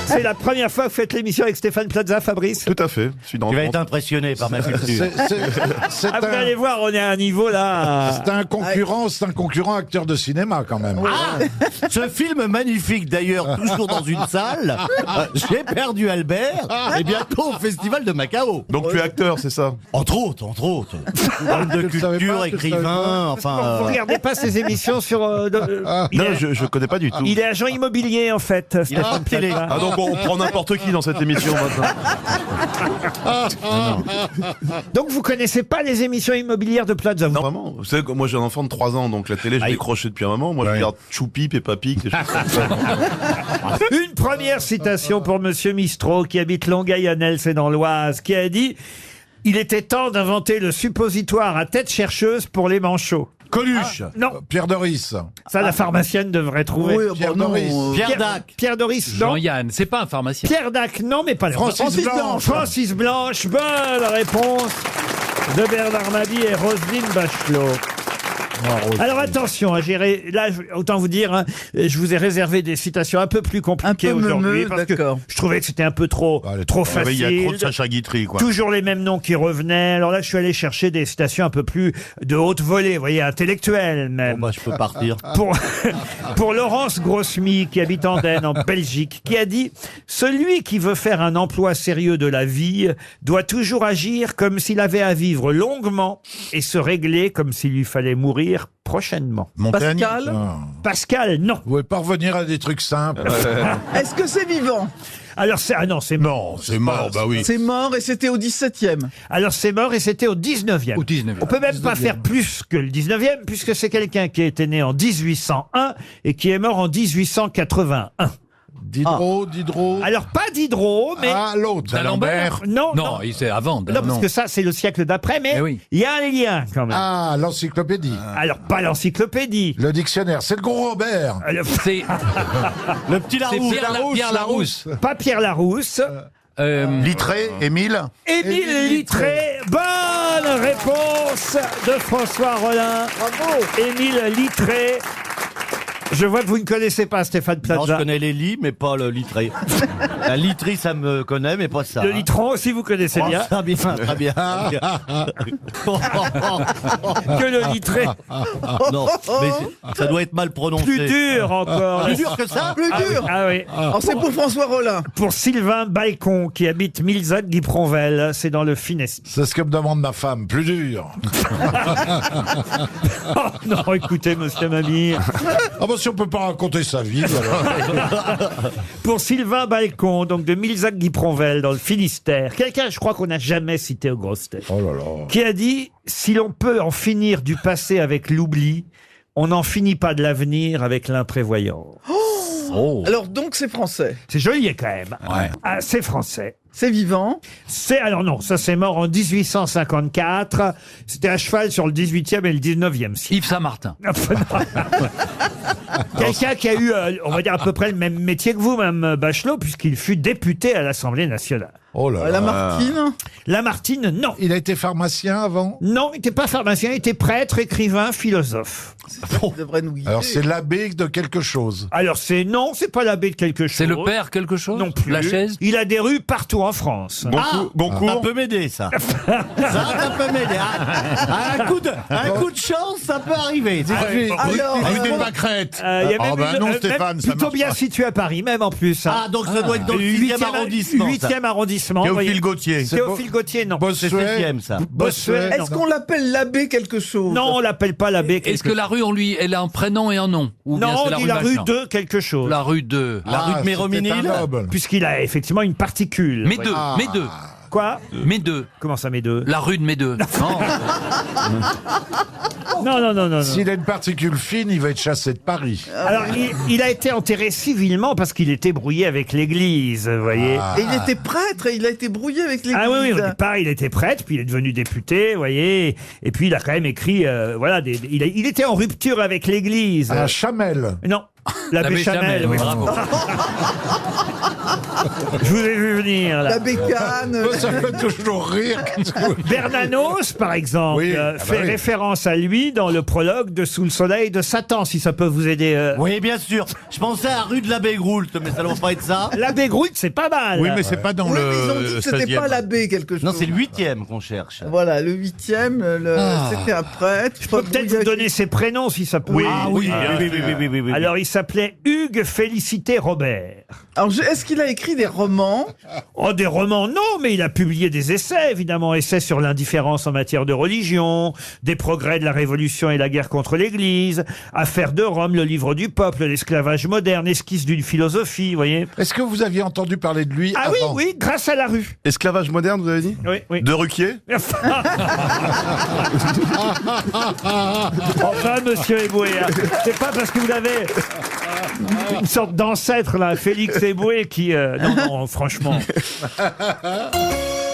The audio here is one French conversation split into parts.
C'est la première fois que vous faites l'émission avec Stéphane Plaza, Fabrice? Tout à fait. Je suis dans Tu le vas être compte. impressionné par ma culture. Vous allez voir, on est à un niveau là. C'est un concurrent acteur de cinéma quand même. Ah, ce film magnifique d'ailleurs, toujours dans une salle. J'ai perdu Albert et bientôt au Festival de Macao. Donc tu es acteur, c'est ça? Entre autres. Homme de Je le savais culture, pas, je le savais écrivain, pas. enfin. Vous regardez pas ces émissions sur... il, Non, est, je connais pas du tout. il est agent immobilier en fait, Il a Stéphane pas de télé. Plaza. Ah donc on prend n'importe qui dans cette émission maintenant. Donc vous connaissez pas les émissions immobilières de Plaza? Non vraiment. Vous savez que moi j'ai un enfant de 3 ans, donc la télé je l'ai décroché depuis un moment. Moi je regarde Choupi, Peppa Pig, des choses comme ça. Une première citation pour Monsieur Mistro, qui habite Longueuil-Annel, c'est dans l'Oise, qui a dit « Il était temps d'inventer le suppositoire à tête chercheuse pour les manchots. Coluche. » Non, Pierre Doris. ça la pharmacienne devrait trouver. Pierre Doris. Pierre Dac. Pierre Doris, non. Jean-Yann, c'est pas un pharmacien. Pierre Dac, non, mais pas loin. Francis Blanche. Francis Blanche, bonne réponse de Bernard Mabie et Roselyne Bachelot. Alors attention, à gérer. Là, autant vous dire, je vous ai réservé des citations un peu plus compliquées aujourd'hui parce que je trouvais que c'était un peu trop Il y a facile. trop de Sacha Guitry quoi. Toujours les mêmes noms qui revenaient. Alors là, je suis allé chercher des citations un peu plus de haute volée, vous voyez, intellectuelles même. Bon, bah, je peux partir. Pour Laurence Grossmy, qui habite Andenne, en Belgique, qui a dit « Celui qui veut faire un emploi sérieux de la vie doit toujours agir comme s'il avait à vivre longuement et se régler comme s'il lui fallait mourir prochainement. » Montaigne. Pascal. Pascal, non. Vous pouvez pas revenir à des trucs simples. Est-ce que c'est vivant? Alors c'est... Ah non, c'est mort. Non, c'est mort, bah oui. C'est mort et c'était au 17e. Alors c'est mort et c'était au 19e. Au 19e. On peut même pas faire plus que le 19e puisque c'est quelqu'un qui était né en 1801 et qui est mort en 1881. Diderot. Alors pas Diderot, mais... Ah, l'autre. D'Alembert. Non, Non, il c'est avant. Non, parce que ça, c'est le siècle d'après, mais Eh oui. il y a un lien quand même. Ah, l'encyclopédie. Alors, pas l'encyclopédie. Le dictionnaire. C'est le gros Robert. C'est Le petit Larousse. Pierre Larousse. Pas Pierre Larousse. Littré, Émile. Émile Littré. Bonne réponse de François Rollin. Bravo. Émile Littré. Je vois que vous ne connaissez pas Stéphane Non, je Plaza. connais les lits, mais pas le litré. La literie, ça me connaît, mais pas ça. Le litron aussi, vous connaissez Oh, bien. très bien, très bien. Que le Littré. Non, mais ça doit être mal prononcé. Plus dur encore. Plus dur que ça. Plus dur. Ah oui. Alors c'est pour François Rollin. Pour Sylvain Balcon, qui habite Milzac-Guipronvel, c'est dans le Finistère. C'est ce que me demande ma femme. Plus dur. Oh, non, écoutez, monsieur Mabie. Ah bah si on peut pas raconter sa vie, alors. Pour Sylvain Balcon, donc de Milzac-Guipronvel, dans le Finistère. Quelqu'un, je crois qu'on n'a jamais cité aux grosses têtes. Oh là là. Qui a dit « Si l'on peut en finir du passé avec l'oubli, on n'en finit pas de l'avenir avec l'imprévoyant. Alors donc c'est français. » C'est joli quand même. Ah, c'est français. C'est vivant. C'est, alors non, ça c'est mort en 1854. C'était à cheval sur le 18e et le 19e siècle. Yves Saint-Martin. Quelqu'un qui a eu, on va dire à peu près le même métier que vous, Mme Bachelot, puisqu'il fut député à l'Assemblée nationale. Oh là là. Lamartine. Lamartine, non. Il a été pharmacien avant. Non, il n'était pas pharmacien, il était prêtre, écrivain, philosophe. Il devrait nous guider. Alors c'est l'abbé de quelque chose. Alors non, c'est pas l'abbé de quelque chose. C'est le père quelque chose. Non plus. La chaise. Il a des rues partout en France. Ça peut m'aider, ça. Ça peut m'aider. Un coup de chance, ça peut arriver. Alors, Rue des Pâquerettes. Il y a même bah une- non, même Stéphane, ça plutôt marche bien pas. situé à Paris, même en plus. Hein. Ah, donc ça doit être dans le 6e arrondissement. 8e arrondissement. Théophile Gautier. Théophile Gautier, non. C'est Bossuet. 7e, ça. Bossuet, non. est-ce qu'on l'appelle l'abbé quelque chose? Non, on l'appelle pas l'abbé. Est-ce que la rue, elle a un prénom et un nom? Ou bien Non, c'est on dit la rue machin de quelque chose. La rue de. La rue de Méroménil. c'était un noble. Puisqu'il a effectivement une particule. Mais deux. Mais deux. Quoi Mais deux. Comment ça, mes deux La rue de Médeux. Non. Non. S'il a une particule fine, il va être chassé de Paris. Alors, il a été enterré civilement parce qu'il était brouillé avec l'Église, vous voyez. Et il était prêtre et il a été brouillé avec l'église. Ah oui, au départ, il était prêtre, puis il est devenu député, vous voyez. Et puis, il a quand même écrit, voilà, il était en rupture avec l'Église. Un Chamel. Non. L'abbé Chanel, oui. bravo. Je vous ai vu venir, là. La bécane. Ça fait toujours rire. Bernanos, par exemple, Oui, fait oui. référence à lui dans le prologue de Sous le soleil de Satan, si ça peut vous aider. Oui, bien sûr. Je pensais à rue de l'abbé Groult, mais ça ne va pas être ça. L'abbé Groult, c'est pas mal. Oui, mais c'est pas dans Oui, le. mais ils ont dit que c'était 16e. pas l'abbé quelque chose. Non, c'est le 8e qu'on cherche. Voilà, le 8e, c'était un prêtre. Je peux peut-être vous donner ses prénoms, si ça peut. Oui, oui, bien oui, sûr. oui. Alors, il s'appelait Hugues Félicité Robert. Alors, est-ce qu'il a écrit des romans? Oh, des romans, non, mais il a publié des essais, évidemment. Essais sur l'indifférence en matière de religion, des progrès de la Révolution et la guerre contre l'Église, Affaires de Rome, le livre du peuple, l'esclavage moderne, esquisse d'une philosophie, vous voyez. Est-ce que vous aviez entendu parler de lui Ah oui, avant oui, grâce à la rue. Esclavage moderne, vous avez dit? Oui, oui. De Ruquier? Enfin, monsieur Eboué, hein, c'est pas parce que vous avez une sorte d'ancêtre, là, Félix Eboué, qui... non, franchement.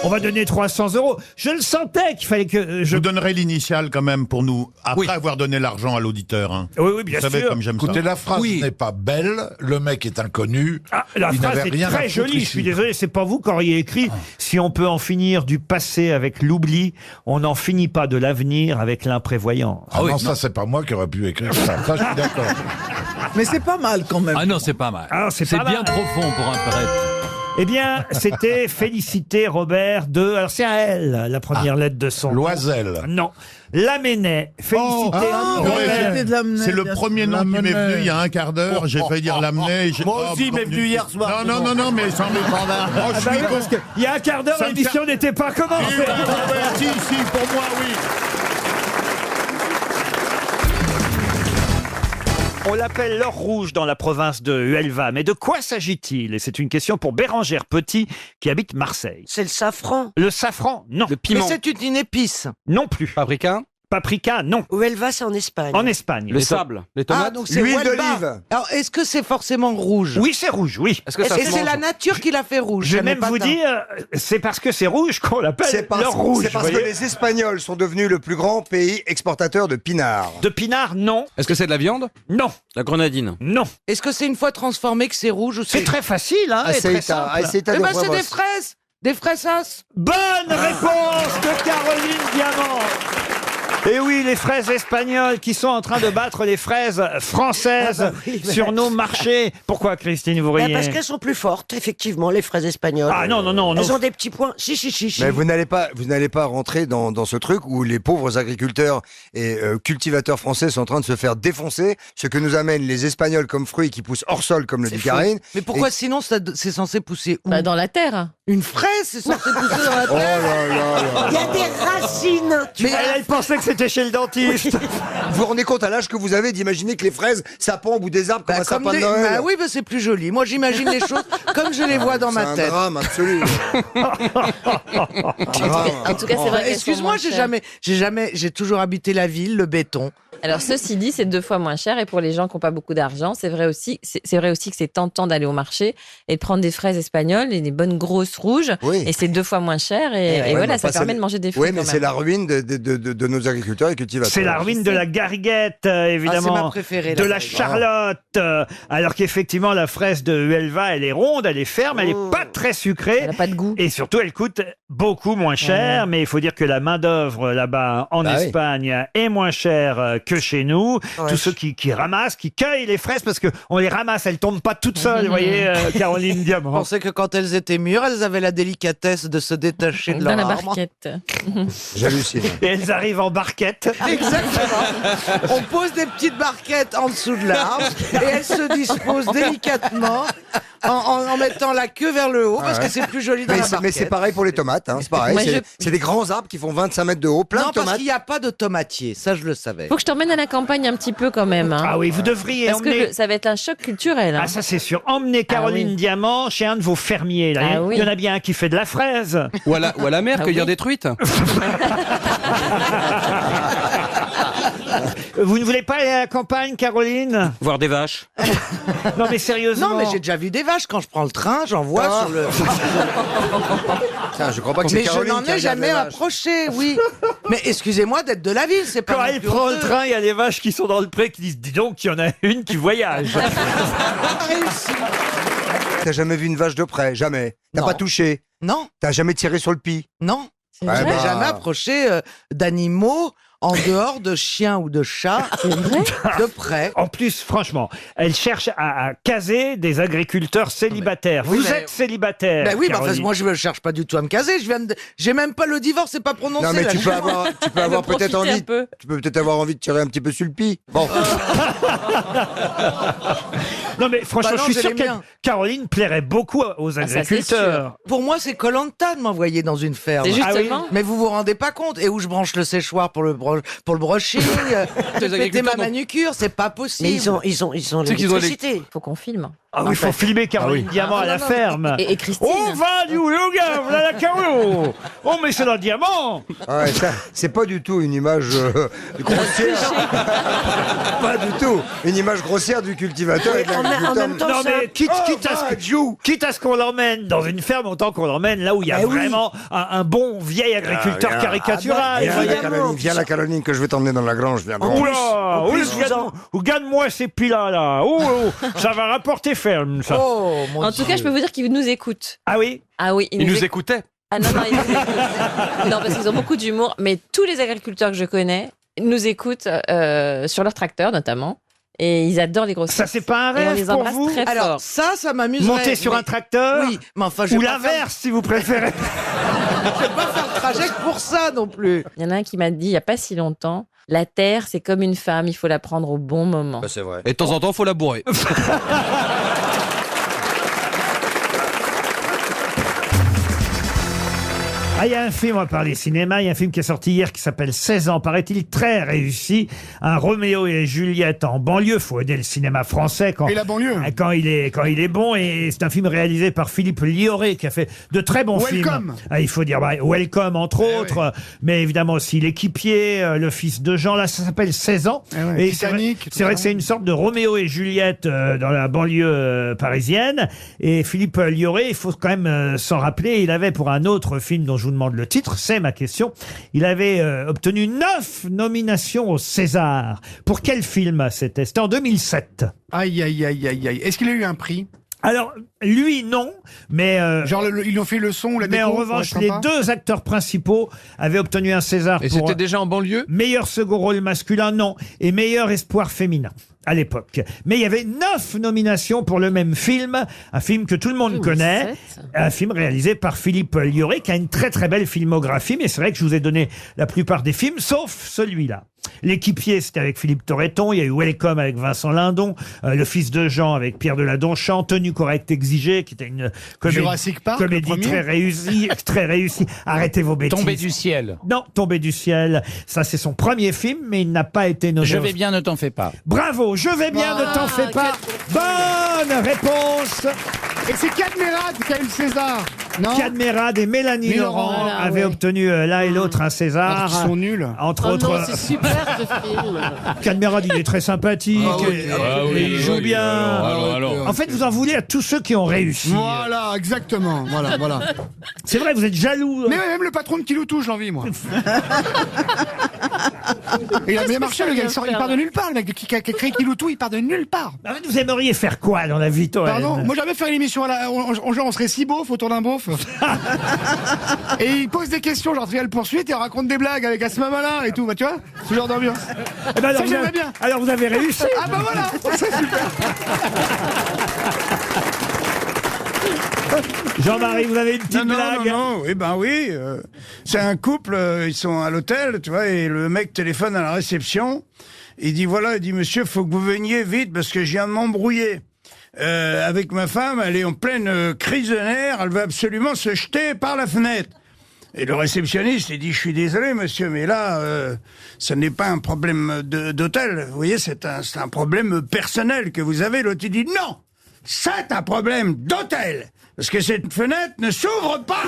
On va donner 300 €. Je le sentais qu'il fallait que Je vous donnerai l'initiale quand même pour nous, après Oui. avoir donné l'argent à l'auditeur. Hein. Oui, oui, bien Vous savez sûr. comme j'aime Écoutez, ça. la phrase Oui. n'est pas belle, le mec est inconnu. Ah, la il phrase n'avait est rien à très foutre jolie, je ici. suis désolé, c'est pas vous qui auriez écrit « Si on peut en finir du passé avec l'oubli, on n'en finit pas de l'avenir avec l'imprévoyance. Ah oui, non, non. ça, c'est pas moi qui aurais pu écrire ça. Ça, je suis d'accord. Mais c'est pas mal quand même. Ah non, c'est pas mal. Ah, c'est c'est pas bien mal. profond pour un prêtre. Eh bien, c'était Félicité Robert de... Alors, c'est à elle, la première lettre de son nom. Loisel. Non. Lamennais. Félicité Ah, Ouais, c'était de l'amener, C'est le bien premier sûr. nom qui m'est L'amener. venu il y a un quart d'heure. J'ai failli dire l'amener. Moi aussi, il m'est venu hier soir. Non, mais sans les standards. Oh, je Ah bah suis oui, con. parce qu'il y a un quart d'heure, Ça me l'émission fait- n'était pas commencée. Si, pour moi, oui. On l'appelle l'or rouge dans la province de Huelva. Mais de quoi s'agit-il? Et c'est une question pour Bérangère Petit, qui habite Marseille. C'est le safran. Le safran, non. Le piment. Mais c'est une épice. Non plus. Paprika. Paprika, non. Huelva, c'est en Espagne. En Espagne. Le sable. Les tomates. Ah, donc c'est Huelva. Alors, est-ce que c'est forcément rouge? Oui, c'est rouge, oui. Est-ce que ça Et se c'est mange la nature qui l'a fait rouge. Je vais ça n'est même pas vous d'un- dire, c'est parce que c'est rouge qu'on l'appelle l'or rouge. C'est parce vous que voyez. les Espagnols sont devenus le plus grand pays exportateur de pinard. De pinard, non. Est-ce que c'est de la viande? Non. La grenadine. Non. Est-ce que c'est une fois transformé que c'est rouge ou C'est très facile, hein, et très simple. Eh ben, c'est des fraises. Des fraisas. Bonne réponse de Caroline Diamant. Et oui, les fraises espagnoles qui sont en train de battre les fraises françaises Ah bah oui, mais- sur nos marchés. Pourquoi, Christine, vous riez? Parce qu'elles sont plus fortes, effectivement, les fraises espagnoles. Ah non, non, non. Elles non. ont des petits points. Si. Mais vous n'allez pas rentrer dans ce truc où les pauvres agriculteurs et cultivateurs français sont en train de se faire défoncer, ce que nous amènent les Espagnols comme fruits qui poussent hors sol, comme le dit Karine. Mais pourquoi sinon c'est censé pousser où? Dans la terre. Une fraise, c'est censé pousser dans la Oh terre. là là là. Il y a des racines. Mais elle pensait que c'était chez le dentiste. Vous vous rendez compte à l'âge que vous avez d'imaginer que les fraises, ça pend au bout des arbres comme un sapin de Noël? Bah oui, c'est plus joli. Moi, j'imagine les choses comme je les vois dans ma C'est un tête. drame absolu. En tout cas, c'est vrai. Excuse-moi, j'ai toujours habité la ville, le béton. Alors, ceci dit, c'est 2 fois moins cher. Et pour les gens qui n'ont pas beaucoup d'argent, c'est vrai aussi que c'est tentant d'aller au marché et de prendre des fraises espagnoles et des bonnes grosses rouges. Oui. Et c'est 2 fois moins cher. Et Ouais, voilà, mais ça enfin, permet c'est- de manger des fruits. Oui, mais quand c'est même. la ruine de nos agriculteurs et cultivateurs. C'est la ruine de la gariguette, évidemment. Ah, c'est ma préférée, de la la gariguette. charlotte. Alors qu'effectivement, la fraise de Huelva, elle est ronde, elle est ferme, elle est pas très sucrée. Elle n'a pas de goût. Et surtout, elle coûte beaucoup moins cher. Mais il faut dire que la main-d'œuvre là-bas en Bah oui. Espagne est moins chère que chez nous. Ouais. Tous ceux qui ramassent, qui cueillent les fraises, parce qu'on les ramasse, elles tombent pas toutes seules, vous voyez, Caroline Je Diamant. pensais que quand elles étaient mûres, elles avaient la délicatesse de se détacher de Dans leur la arbre. barquette. J'hallucine. Et elles arrivent en barquette. Exactement. On pose des petites barquettes en dessous de l'arbre et elles se disposent délicatement en mettant la queue vers le haut parce que c'est plus joli dans Mais la c'est barquette. pareil pour les tomates, hein, c'est pareil. Moi, C'est des grands arbres qui font 25 mètres de haut, plein Non, de parce tomates. qu'il n'y a pas de tomatier, ça je le savais. Faut que je t'emmène à la campagne un petit peu quand même. Hein. Ah oui, vous devriez Parce emmener... que ça va être un choc culturel. Hein. Ah ça c'est sûr. Emmenez Caroline oui. Diamant chez un de vos fermiers. Là. Ah Il oui. y en a bien un qui fait de la fraise. Ou à la mer, Ah cueillir oui. des truites. Vous ne voulez pas aller à la campagne, Caroline? Voir des vaches. Non, mais sérieusement. Non, mais j'ai déjà vu des vaches. Quand je prends le train, j'en vois sur le... Tiens, je crois pas que c'est Mais je Caroline n'en qui ai regarde jamais les vaches. approché, oui. Mais excusez-moi d'être de la ville, c'est pas... Quand non elle plus prend le honteux. train, il y a des vaches qui sont dans le pré qui disent, dis donc, il y en a une qui voyage. T'as jamais vu une vache de près? Jamais. T'as Non. pas touché? Non, T'as jamais tiré sur le pis? non. C'est Ouais, vrai. Je n'ai bah. jamais approché d'animaux en dehors de chiens ou de chats de près. En plus, franchement, elle cherche à caser des agriculteurs célibataires. Oui, Vous mais- êtes célibataire. Ben oui, mais enfin, Caroline. moi je ne cherche pas du tout à me caser. J'ai même pas le divorce, c'est pas prononcé. Non, mais là. tu peux avoir peut-être Profitez un envie. peu. Tu peux peut-être avoir envie de tirer un petit peu sur le pis. Bon. Non, mais franchement, Bah non, je suis j'ai sûr les que miens. Caroline plairait beaucoup aux ça, c'est agriculteurs. Pour moi, c'est Koh-Lanta de m'envoyer dans une ferme. C'est Ah oui. justement. Mais vous vous rendez pas compte. Et où je branche le séchoir pour le brushing, péter agriculteurs ma n'ont- manucure, c'est pas possible. Mais ils ont C'est qu'ils ont l'électricité. Faut qu'on filme. Ah oui, il faut filmer Caroline Diamant à la ferme. Et Christine. On va du Louga, voilà la Caro. On met ça dans le diamant. Ouais, ça, c'est pas du tout une image grossière. Pas du tout. Une image grossière du cultivateur et de En l'agriculteur. même temps, Non, c'est mais quitte à ce qu'on l'emmène dans une ferme, autant qu'on l'emmène là où il y a Eh oui. vraiment un bon vieil agriculteur Ah, caricatural. Viens, la évidemment. Caroline, viens la Caroline que je vais t'emmener dans la grange. Viens. Oula, plus, gagne-moi ces pilas là. Ça va rapporter ferme ça. Oh, mon En Dieu. tout cas, je peux vous dire qu'ils nous écoutent. Ah oui. Ah oui, Ils nous écoutaient. Ah non, non, ils nous écoutent. Non, parce qu'ils ont beaucoup d'humour. Mais tous les agriculteurs que je connais nous écoutent sur leur tracteur, notamment. Et ils adorent les grosses Ça têtes. c'est pas un Et on rêve les pour embrasse vous très Alors, fort. ça m'amuserait. Monter sur mais- un tracteur. Oui, mais enfin, je Ou vais pas faire- l'inverse si vous préférez. je vais pas faire le trajet que pour ça non plus. Il y en a un qui m'a dit il n'y a pas si longtemps, la terre c'est comme une femme, il faut la prendre au bon moment. C'est vrai. Et de temps en temps, faut la bourrer. Ah, il y a un film, on va parler cinéma, il y a un film qui est sorti hier qui s'appelle 16 ans, paraît-il très réussi. Un Roméo et Juliette en banlieue, faut aider le cinéma français quand, Et la banlieue. quand il est bon. Et c'est un film réalisé par Philippe Lioré qui a fait de très bons Welcome. films. Ah, il faut dire Welcome entre autres, mais évidemment aussi L'équipier, Le fils de Jean, là ça s'appelle 16 ans. ouais, Et c'est vrai, Titanic, tout c'est vrai ça. que c'est une sorte de Roméo et Juliette dans la banlieue parisienne. Et Philippe Lioré, il faut quand même s'en rappeler, il avait pour un autre film dont je vous demande le titre, c'est ma question, il avait obtenu 9 nominations au César. Pour quel film c'était? C'était en 2007. Aïe, aïe, aïe, aïe, aïe. Est-ce qu'il a eu un prix? Alors, lui, non, mais... Genre, ils ont fait le son ou la mais déco en pour revanche, être les sympa deux acteurs principaux avaient obtenu un César Et pour c'était déjà en banlieue? meilleur second rôle masculin, non, et meilleur espoir féminin à l'époque. Mais il y avait 9 nominations pour le même film, un film que tout le monde connaît, un film réalisé par Philippe Lioré, qui a une très très belle filmographie, mais c'est vrai que je vous ai donné la plupart des films, sauf celui-là. L'équipier, c'était avec Philippe Torreton. Il y a eu Welcome avec Vincent Lindon, Le fils de Jean avec Pierre Deladonchamp, Tenue correcte exigée, qui était une Jurassic Park, le comédie premier. très réussie, très réussie. Arrêtez vos bêtises. Tombé du ciel. Non, Tombé du ciel. Ça, c'est son premier film, mais il n'a pas été nommé. Je vais bien, ne t'en fais pas. Bravo, je vais bien, ne t'en fais pas. Bonne réponse. Et c'est Cadmerade qui a eu le César. Non? Cadmerade et Mélanie Mais Laurent Laurent, voilà, avaient ouais. obtenu l'un et l'autre un César. Ils sont nuls. Entre Oh autres, non, c'est super ce film. Cadmerade, il est très sympathique. Et il joue bien. alors. En fait, vous en voulez à tous ceux qui ont réussi. Voilà, exactement. Voilà, voilà. C'est vrai, vous êtes jaloux. Mais ouais, même le patron de Kiloutou, je l'envie, moi. Et il a bien marché, le gars. Il part de nulle part, le mec qui a créé Kiloutou, il part de nulle part. En fait, vous aimeriez faire quoi dans la vie, Toen? Pardon, moi j'avais faire une émission on serait si beauf autour d'un beauf. Et il pose des questions, genre Trial Poursuite, et on raconte des blagues avec Asma Malin et tout, bah tu vois, ce genre d'ambiance. Eh ben alors, Ça, j'aimerais bien. alors vous avez réussi. Ah bah voilà, c'est super. Jean-Marie, vous avez une petite blague? Non, oui, ben oui. C'est un couple, ils sont à l'hôtel, tu vois, et le mec téléphone à la réception. Il dit, voilà, il dit, monsieur, faut que vous veniez vite parce que je viens de m'embrouiller. Avec ma femme, elle est en pleine crise de nerfs, elle veut absolument se jeter par la fenêtre. Et le réceptionniste, il dit, je suis désolé, monsieur, mais là, ce n'est pas un problème d'hôtel. Vous voyez, c'est un problème personnel que vous avez. L'autre, il dit, non, c'est un problème d'hôtel. Parce que cette fenêtre ne s'ouvre pas.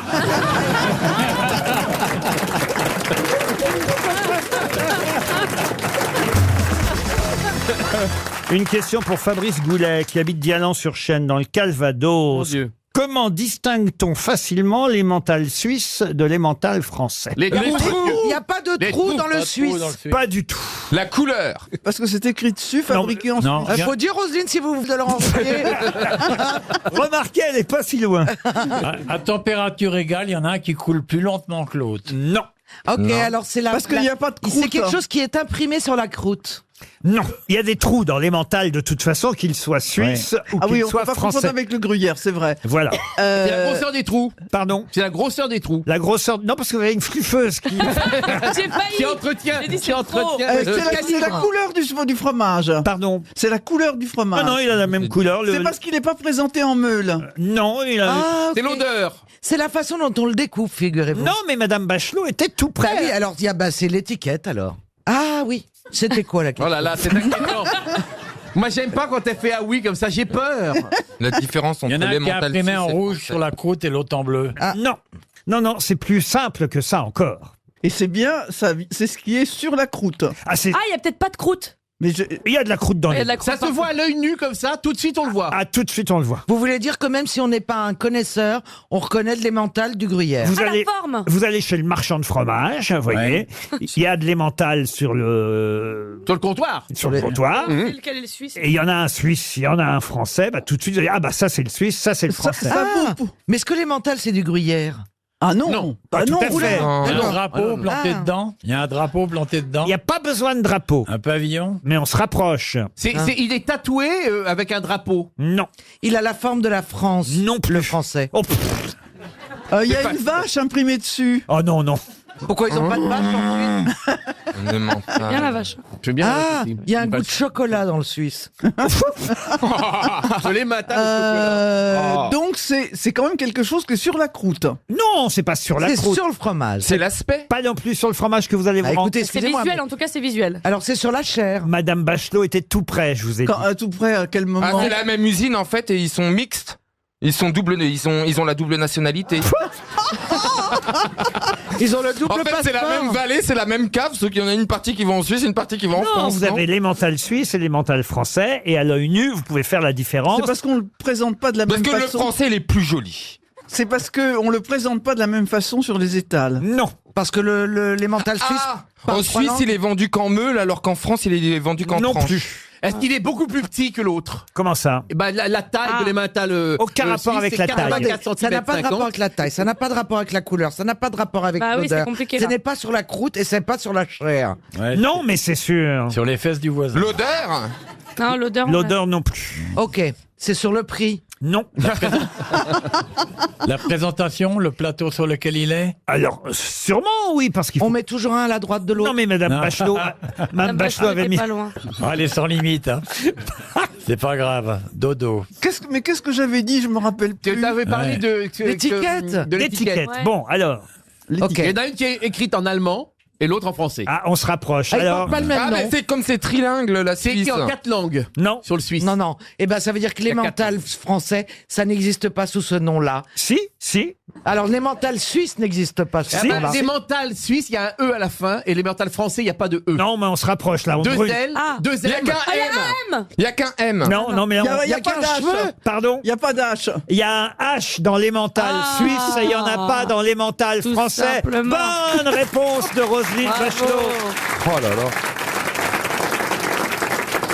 Une question pour Fabrice Goulet, qui habite Dianan-sur-Chêne, dans le Calvados. Mon Dieu. Comment distingue-t-on facilement l'emmental suisse de l'emmental français? Il n'y a pas de trou dans le suisse. Pas du tout. La couleur. Parce que c'est écrit dessus, fabriqué en non. Suisse. Il faut dire, Roselyne, si vous voulez leur envoyer. Remarquez, elle n'est pas si loin. À température égale, il y en a un qui coule plus lentement que l'autre. Non. Ok, Non. alors c'est la. Parce qu'il n'y a pas de croûte. C'est quelque chose qui est imprimé sur la croûte. Non. Il y a des trous dans l'emmental de toute façon, qu'ils soient suisses ou Ah qu'ils oui, on ne soient peut pas confondre français. avec le gruyère, c'est vrai. Voilà. C'est la grosseur des trous. Pardon. C'est la grosseur des trous. La grosseur. Non, parce que vous avez une fluffeuse qui. J'ai failli. Qui entretient. J'ai dit, Qui c'est entretient. C'est la couleur du fromage. Pardon. C'est la couleur du fromage. Ah non, il a la même couleur. C'est parce qu'il n'est pas présenté en meule. Non, il a. Ah, C'est ok. l'odeur. C'est la façon dont on le découpe, figurez-vous. Non, mais Madame Bachelot était tout Bah près. oui, alors c'est l'étiquette alors. Ah oui, c'était quoi la question? Oh là là, c'est inquiétant. Moi, j'aime pas quand elle fait ah oui comme ça, j'ai peur. La différence Il y entre en a un qui est l'emmental imprimé suisse en et rouge français. sur la croûte et l'autre en bleu. Non. Non, non, c'est plus simple que ça encore. Et c'est bien, c'est ce qui est sur la croûte. Ah, c'est. Ah, il n'y a peut-être pas de croûte. Mais Il y a de la croûte dans Il y a les. de la croûte Ça se voit à l'œil nu comme ça, tout de suite on le voit. Ah, tout de suite, on le voit. Vous voulez dire que même si on n'est pas un connaisseur, on reconnaît de l'emmental du gruyère. Vous Ah, allez, la forme. vous allez chez le marchand de fromage, vous voyez. Il y a de l'emmental sur le Sur le comptoir. comptoir. Lequel est le suisse? Et il y en a un suisse, il y en a un français. Bah, tout de suite, vous allez, ah bah ça c'est le suisse, ça c'est le français. Mais est-ce que l'emmental c'est du gruyère? Ah non, Non. Pas tout à fait. Il y a un D'accord. drapeau planté Ah. dedans. Il y a un drapeau planté dedans. Il n'y a pas besoin de drapeau, Un pavillon. mais on se rapproche. Il est tatoué avec un drapeau. Non. Il a la forme de la France. Non plus. Le français. Oh, pff. il y a une vache imprimée dessus. Oh non, non. Pourquoi ils n'ont pas de vache en Suisse? Un emmental. Bien la vache. Je veux bien. Ah, il y a un goût de chocolat dans le Suisse. Je les matin. Donc c'est quand même quelque chose qui est sur la croûte. Non, c'est pas sur la C'est croûte. sur le fromage. C'est l'aspect. Pas non plus sur le fromage que vous allez vous rendre. Écoutez, C'est excusez-moi. visuel, mais- en tout cas, c'est visuel. Alors c'est sur la chair. Madame Bachelot était tout près, je vous ai dit. À tout près, à quel moment? Ah, c'est la même usine en fait et ils sont mixtes. Ils sont ils ont la double nationalité. Ils ont le double En fait, c'est la passeport. même vallée, c'est la même cave, sauf qu'il y en a une partie qui va en Suisse, une partie qui va en Non, France. vous avez l'emmental suisse et l'emmental français, et à l'œil nu, vous pouvez faire la différence. C'est parce qu'on le présente pas de la Parce même que le façon. français, il est plus joli. C'est parce que on le présente pas de la même façon sur les étals. Non. Parce que l'emmental suisse. parle En trois Suisse, langues. il est vendu qu'en meule, alors qu'en France, il est vendu qu'en Non tranches. plus. Est-ce qu'il est beaucoup plus petit que l'autre? Comment ça? Eh ben, la taille de l'emmental. Aucun rapport suisse, avec c'est la taille. 84 Ça n'a pas de centimètres rapport avec la taille, ça n'a pas de rapport avec la couleur, ça n'a pas de rapport avec Bah oui, l'odeur. c'est compliqué, Ce là. n'est pas sur la croûte et c'est pas sur la chair. Ouais, Non, mais c'est sûr. Sur les fesses du voisin. L'odeur Non, l'odeur. L'odeur non plus. Ok, c'est sur le prix. Non. La présentation, le plateau sur lequel il est. Alors, sûrement oui, parce qu'il faut... On met toujours un à la droite de l'autre. Non, mais Madame Non. Bachelot, Madame Bachelot avait mis... pas loin. Ah, elle est sans limite. Hein. C'est pas grave. Dodo. Qu'est-ce que j'avais dit? Je me rappelle plus. Tu avais parlé Ouais. de L'étiquette. de l'étiquette. L'étiquette. Ouais. Bon, alors, Ok. Il y en a une qui est écrite en allemand et l'autre en français. ah, on se rapproche. Ah, ils Alors, portent pas le même Ah, nom. mais c'est comme c'est trilingue, la C'est Suisse. écrit en 4 langues non. sur le suisse. Non, non. Eh ben, ça veut dire que l'emmental français, ça n'existe pas sous ce nom-là. Si, si. Alors, l'emmental suisse n'existe pas sous Ah ce bah, nom-là. l'emmental suisse, il y a un E à la fin, et l'emmental français, il n'y a pas de E. Non, mais on se rapproche là. On Deux brûle. L, Ah. deux Il y a M. qu'un M. Il y a qu'un M. Non, non, mais Il y on... a, y a pas qu'un d'H. cheveu. Pardon. Il y a pas d'H. Il y a un H dans l'emmental Ah. suisse et il n'y en a pas dans l'emmental Tout français. simplement. Bonne réponse de Roselyne Bachelot. Oh là là.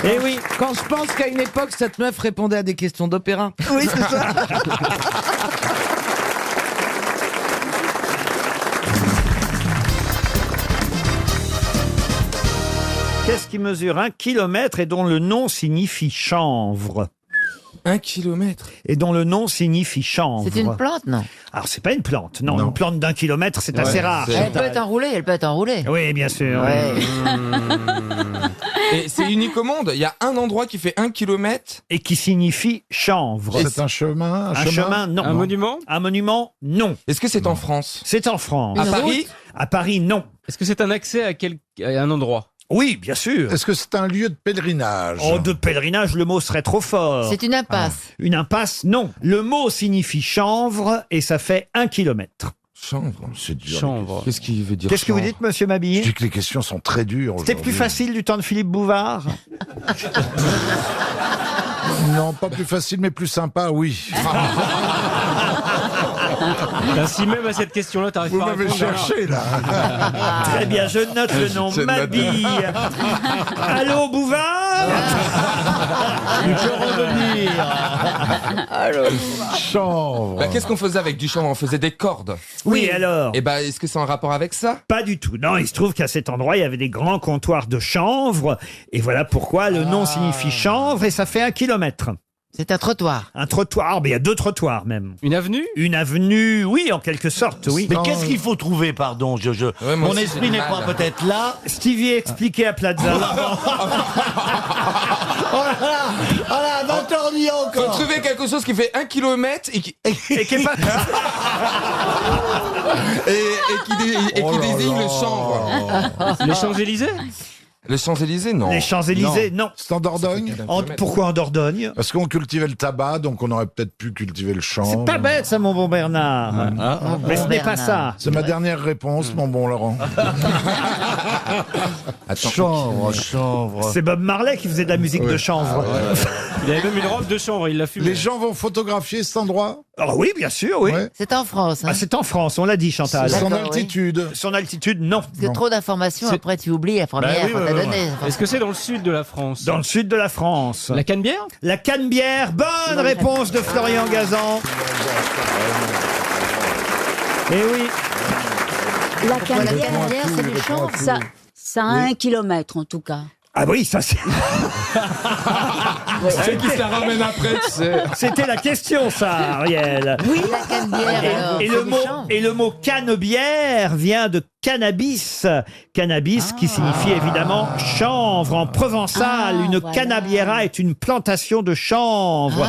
Eh oui. Quand je pense qu'à une époque, cette meuf répondait à des questions d'opéra. Oui, c'est ça. Qu'est-ce qui mesure 1 kilomètre et dont le nom signifie chanvre? 1 kilomètre. Et dont le nom signifie chanvre. C'est une plante, non? Alors, c'est pas une plante. Non, une plante d'1 kilomètre, c'est assez rare. Elle peut être enroulée, elle peut être enroulée. Oui, bien sûr. Ouais. Et c'est unique au monde. Il y a un endroit qui fait 1 kilomètre. Et qui signifie chanvre. C'est un chemin. Un chemin, non. Un monument. Un monument, non. Est-ce que c'est en France? C'est en France. À Paris? À Paris, non. Est-ce que c'est un accès à un endroit? Oui, bien sûr. Est-ce que c'est un lieu de pèlerinage? Oh, de pèlerinage, le mot serait trop fort. C'est une impasse. Une impasse, non. Le mot signifie chanvre et ça fait 1 kilomètre. Chanvre. C'est dur. Chanvre. Qu'est-ce qu'il veut dire Qu'est-ce que vous chanvre dites, monsieur Je Mabille? dis que les questions sont très dures. C'était plus aujourd'hui. facile du temps de Philippe Bouvard? Non, pas plus facile, mais plus sympa, oui. Si même à cette question-là, t'arrives Vous pas à m'avez répondre. cherché, là. Très bien, je note le nom. Je note. Mabille. Allô, Bouvard? Tu peux revenir. Chanvre. Bah, qu'est-ce qu'on faisait avec du chanvre? On faisait des cordes. Oui, alors? Et bah, est-ce que c'est en rapport avec ça? Pas du tout. Non, il se trouve qu'à cet endroit, il y avait des grands comptoirs de chanvre. Et voilà pourquoi le nom signifie chanvre et ça fait 1 kilomètre. C'est un trottoir. Un trottoir, mais il y a 2 trottoirs même. Une avenue? Une avenue, oui, en quelque sorte, oui. Mais qu'est-ce qu'il faut trouver, pardon Ouais, moi Mon aussi, esprit j'ai du n'est mal. pas peut-être là. Stevie, expliquez à Plaza. Oh là, 20 heures d'y Faut encore. trouver quelque chose qui fait 1 kilomètre et qui, Et qui est pas... qui désigne le chanvre. Les Champs-Élysées? Les Champs-Élysées, non. Les Champs-Élysées, non. C'est en Dordogne? Pourquoi en Dordogne? Parce qu'on cultivait le tabac, donc on aurait peut-être pu cultiver le chanvre. C'est pas bête, ça, mon bon Bernard. Mais ce n'est pas ça. C'est ma dernière réponse, mon bon Laurent. Chanvre. C'est Bob Marley qui faisait de la musique de chanvre. Il avait même une robe de chanvre, il l'a fumé. Les gens vont photographier cet endroit? Ah oui, bien sûr, oui. Ouais. C'est en France. Hein. Ah, c'est en France, on l'a dit, Chantal. Son D'accord, altitude. Son altitude, non. Parce que trop d'informations, C'est- après tu oublies la première oui, qu'on oui, t'a oui, donnée. Est-ce que c'est dans le sud de la France? Dans le sud de la France. La Canebière? La Canebière, bonne réponse de Florian Gazan. Eh oui. La Voilà, Canebière, c'est du chanvre. ça a 1 kilomètre en tout cas. Ah oui, ça c'est... Celle qui se la ramène après, tu sais. C'était la question, ça, Ariel. Oui, la canebière, alors. Et le mot canebière vient de cannabis. Cannabis qui signifie évidemment chanvre. En provençal, une voilà. canabiera est une plantation de chanvre.